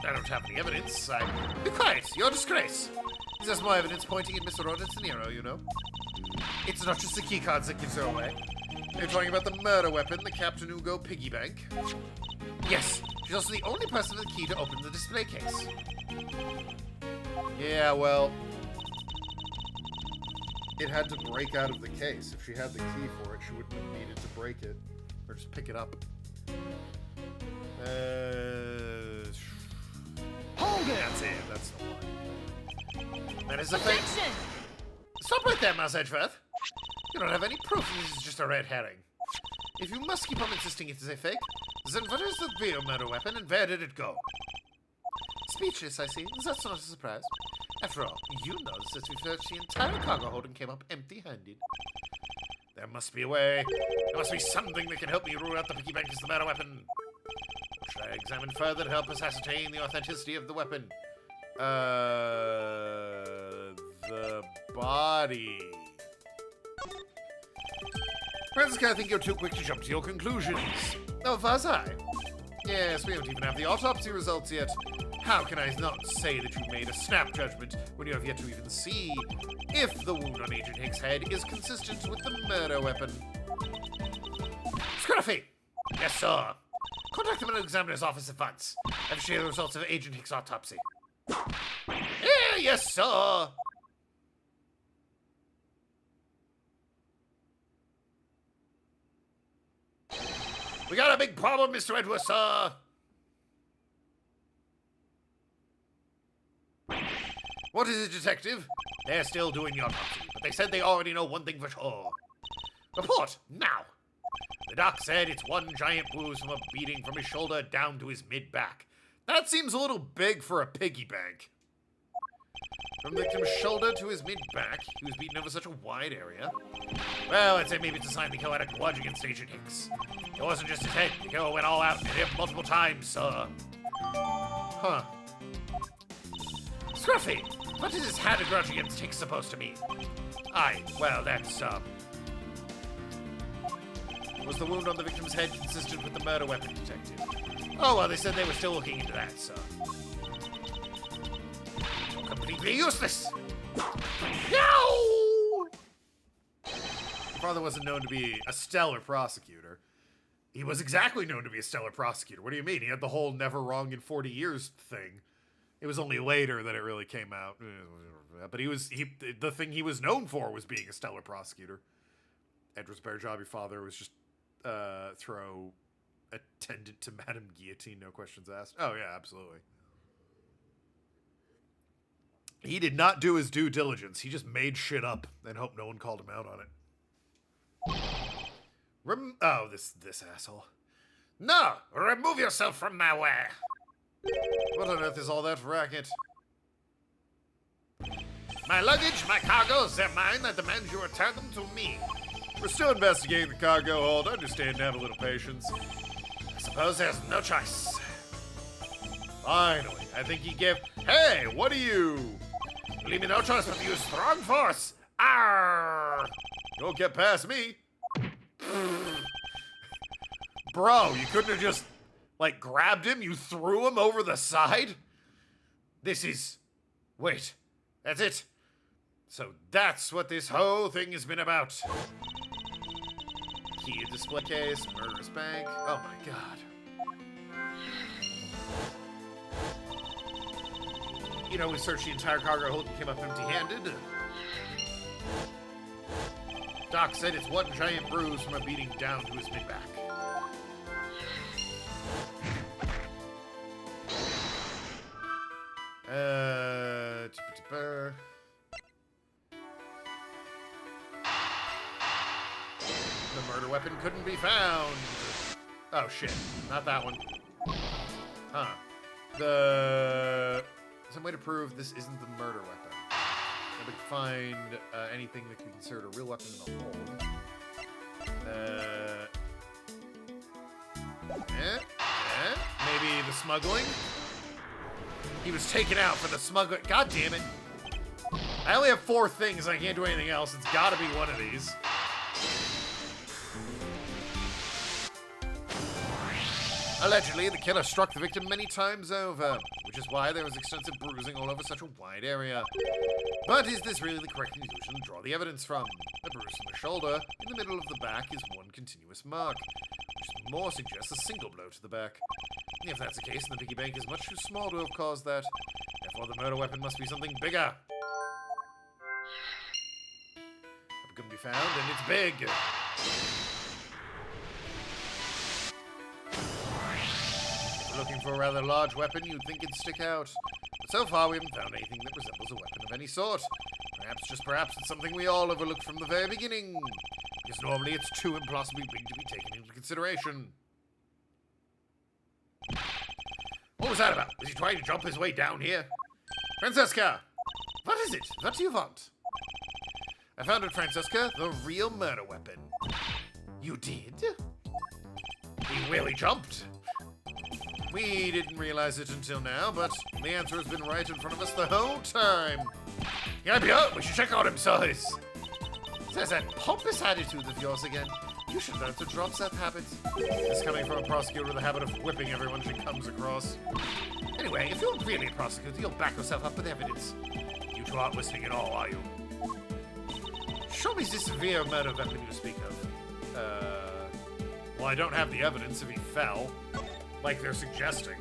I don't have any evidence. Be quiet, your disgrace. There's more evidence pointing at Mr. Rhoda Tenero, you know. It's not just the keycards that gives her away. You're talking about the murder weapon, the Captain Ugo piggy bank. Yes, she's also the only person with the key to open the display case. Yeah, well, it had to break out of the case. If she had the key for it, she wouldn't have needed to break it. Or just pick it up. Hold it! That's it. That's the one. That is a fake. Objection! Stop right there, Mouse Edgeworth. You don't have any proof this is just a red herring. If you must keep on insisting it is a fake, then what is the real murder weapon and where did it go? Speechless, I see. That's not a surprise. After all, you know that we searched the entire cargo hold and came up empty-handed. There must be a way. There must be something that can help me rule out the piggy bank as the murder weapon. Should I examine further to help us ascertain the authenticity of the weapon? The body. Francisca, I think you're too quick to jump to your conclusions. Oh, was I? Yes, we don't even have the autopsy results yet. How can I not say that you made a snap judgment when you have yet to even see if the wound on Agent Hicks' head is consistent with the murder weapon? Scruffy! Yes, sir. Contact the medical examiner's office at once and share the results of Agent Hicks' autopsy. Yes, sir. We got a big problem, Mr. Edwards, sir. What is it, detective? They're still doing the autopsy, but they said they already know one thing for sure. Report, now. The doc said it's one giant bruise from a beating from his shoulder down to his mid-back. That seems a little big for a piggy bank. From the victim's shoulder to his mid-back, he was beaten over such a wide area. Well, I'd say maybe it's a sign the killer had a grudge against Agent Hicks. It wasn't just his head. The killer went all out and hit him multiple times, sir. Huh. Scruffy, what is this had a grudge against Hicks supposed to mean? Aye, well, that's, Was the wound on the victim's head consistent with the murder weapon, detective? Oh, well, they said they were still looking into that, sir. You're completely useless! No! Your father wasn't known to be a stellar prosecutor. He was exactly known to be a stellar prosecutor. What do you mean? He had the whole never wrong in 40 years thing. It was only later that it really came out. But the thing he was known for was being a stellar prosecutor. Edward's better job, your father was just throw attendant to Madame Guillotine, no questions asked. Oh yeah, absolutely. He did not do his due diligence. He just made shit up and hoped no one called him out on it. This asshole. No! Remove yourself from my way! What on earth is all that racket? My luggage, my cargoes, they're mine. I demand you return them to me. We're still investigating the cargo hold. Understand, have a little patience. I suppose there's no choice. Finally, I think he gave... Hey, what are you? You leave me no choice but to use strong force. Arrgh! You won't get past me. Bro, you couldn't have just, like, grabbed him? You threw him over the side? This is... Wait, that's it. So that's what this whole thing has been about. Key display case, murderous bank. Oh my god. You know, we searched the entire cargo hold and came up empty-handed. Doc said it's one giant bruise from a beating down to his mid-back. The murder weapon couldn't be found. Oh shit, not that one. Huh. Some way to prove this isn't the murder weapon. Nobody could find anything that could be considered a real weapon in the hold. Maybe the smuggling? He was taken out for the smuggling. God damn it. I only have 4 things. I can't do anything else. It's gotta be one of these. Allegedly, the killer struck the victim many times over, which is why there was extensive bruising all over such a wide area. But is this really the correct conclusion to draw the evidence from? The bruise on the shoulder, in the middle of the back, is one continuous mark, which more suggests a single blow to the back. If that's the case, then the piggy bank is much too small to have caused that. Therefore, the murder weapon must be something bigger. It couldn't be found, and it's big. Looking for a rather large weapon, you'd think it'd stick out. But so far, we haven't found anything that resembles a weapon of any sort. Perhaps it's something we all overlooked from the very beginning. Because normally it's too impossibly big to be taken into consideration. What was that about? Was he trying to jump his way down here? Francesca! What is it? What do you want? I found it, Francesca, the real murder weapon. You did? He really jumped. We didn't realize it until now, but the answer has been right in front of us the whole time. Yeah, we should check out him, size. There's that pompous attitude of yours again. You should learn to drop that habit. It's coming from a prosecutor with a habit of whipping everyone she comes across. Anyway, if you're really a prosecutor, you'll back yourself up with evidence. You two aren't listening at all, are you? Show me this severe murder weapon you speak of. Well, I don't have the evidence if he fell. Like they're suggesting.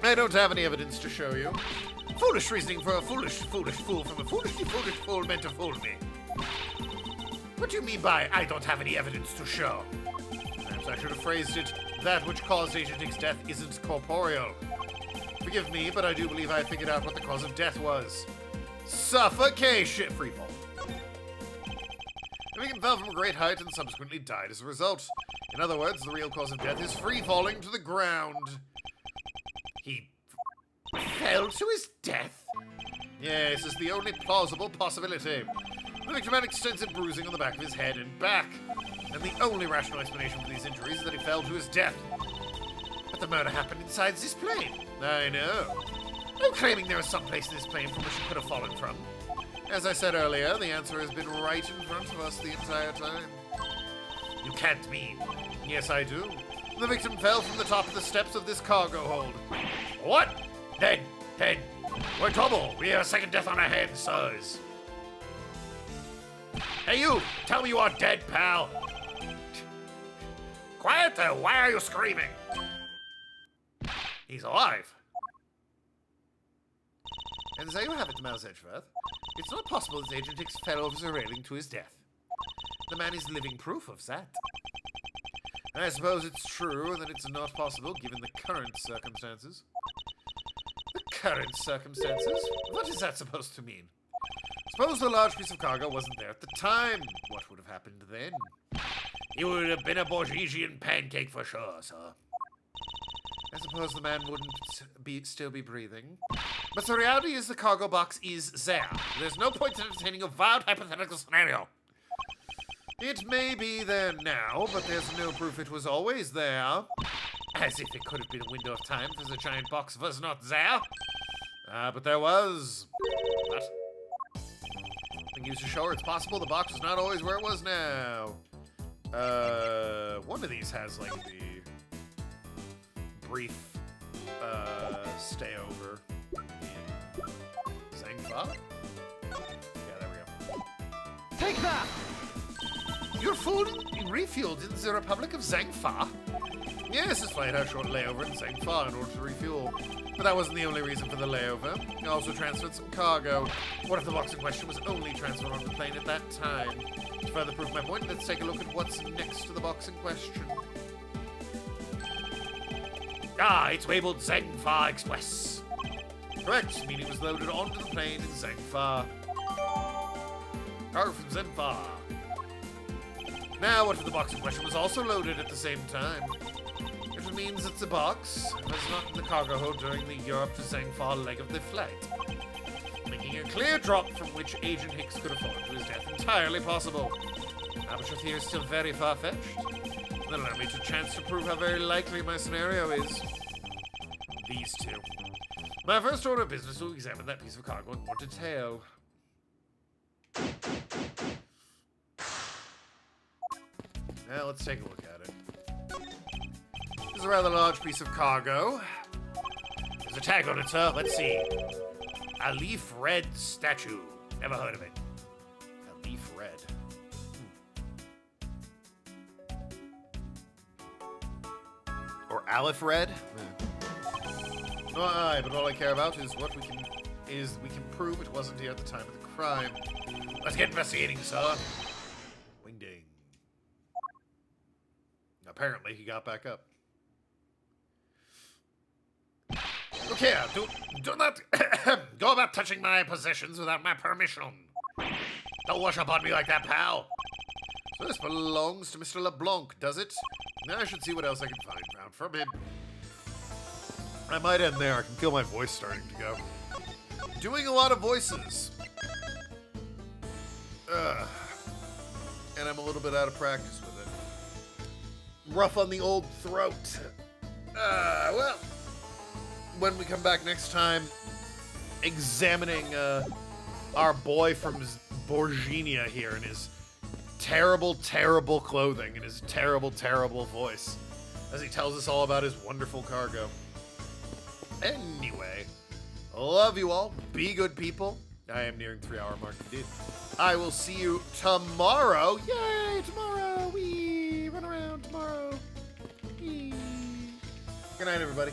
I don't have any evidence to show you. Foolish reasoning for a foolish fool from a foolishly foolish fool meant to fool me. What do you mean by, I don't have any evidence to show? Perhaps I should have phrased it, that which caused Agent Hick's death isn't corporeal. Forgive me, but I do believe I figured out what the cause of death was. Suffocation! Freefall. The victim fell from a great height and subsequently died as a result. In other words, the real cause of death is free-falling to the ground. He fell to his death? Yes, it's the only plausible possibility. The victim had extensive bruising on the back of his head and back, and the only rational explanation for these injuries is that he fell to his death. But the murder happened inside this plane. I know. I'm claiming there is some place in this plane from which he could have fallen from. As I said earlier, the answer has been right in front of us the entire time. You can't mean. Yes, I do. The victim fell from the top of the steps of this cargo hold. What? Dead. We're trouble. We have a second death on our hands, sirs. Hey, you! Tell me you are dead, pal! Quiet there! Why are you screaming? He's alive. And there you have it, Mouse Edgeworth. It's not possible that Agent Hicks fell over the railing to his death. The man is living proof of that. I suppose it's true that it's not possible given the current circumstances. The current circumstances? What is that supposed to mean? Suppose the large piece of cargo wasn't there at the time. What would have happened then? He would have been a Borgesian pancake for sure, sir. I suppose the man wouldn't still be breathing. But the reality is the cargo box is there. There's no point in entertaining a wild hypothetical scenario. It may be there now, but there's no proof it was always there. As if it could have been a window of time because the giant box was not there. But there was. What? Being used to show her it's possible the box was not always where it was now. One of these has like the brief stay over in Zangfa. Yeah, there we go. Take that! You're full and refueled in the Republic of Zangfa? Yes, this flight had a short layover in Zangfa in order to refuel. But that wasn't the only reason for the layover. It also transferred some cargo. What if the box in question was only transferred on the plane at that time? To further prove my point, let's take a look at what's next to the box in question. Ah, it's labeled Zangfa Express. Correct, meaning it was loaded onto the plane in Zangfa. Cargo from Zangfa. Now, what if the box in question was also loaded at the same time? It means that the box was not in the cargo hold during the Europe to Zangfa leg of the flight, making a clear drop from which Agent Hicks could have fallen to his death entirely possible. But your theory is still very far-fetched. Then allow me a chance to prove how very likely my scenario is. These two. My first order of business will examine that piece of cargo in more detail. Now let's take a look at it. This is a rather large piece of cargo. There's a tag on it, sir. Let's see. A leaf red statue. Never heard of it. A leaf red. Or Aleph red? No, aye, but all I care about is what we can prove it wasn't here at the time of the crime. Let's get investigating, sir. Wing ding. Apparently, he got back up. Look here, do not go about touching my possessions without my permission. Don't wash up on me like that, pal. So this belongs to Mr. LeBlanc, does it? Now I should see what else I can find out from him. I might end there. I can feel my voice starting to go. Doing a lot of voices. And I'm a little bit out of practice with it. Rough on the old throat. Well, when we come back next time, examining our boy from Borginia here and his terrible, terrible clothing and his terrible, terrible voice as he tells us all about his wonderful cargo. Anyway, love you all. Be good people. I am nearing 3-hour mark indeed. I will see you tomorrow. Yay, tomorrow. We run around tomorrow. Wee. Good night, everybody.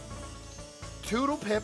Toodle pip.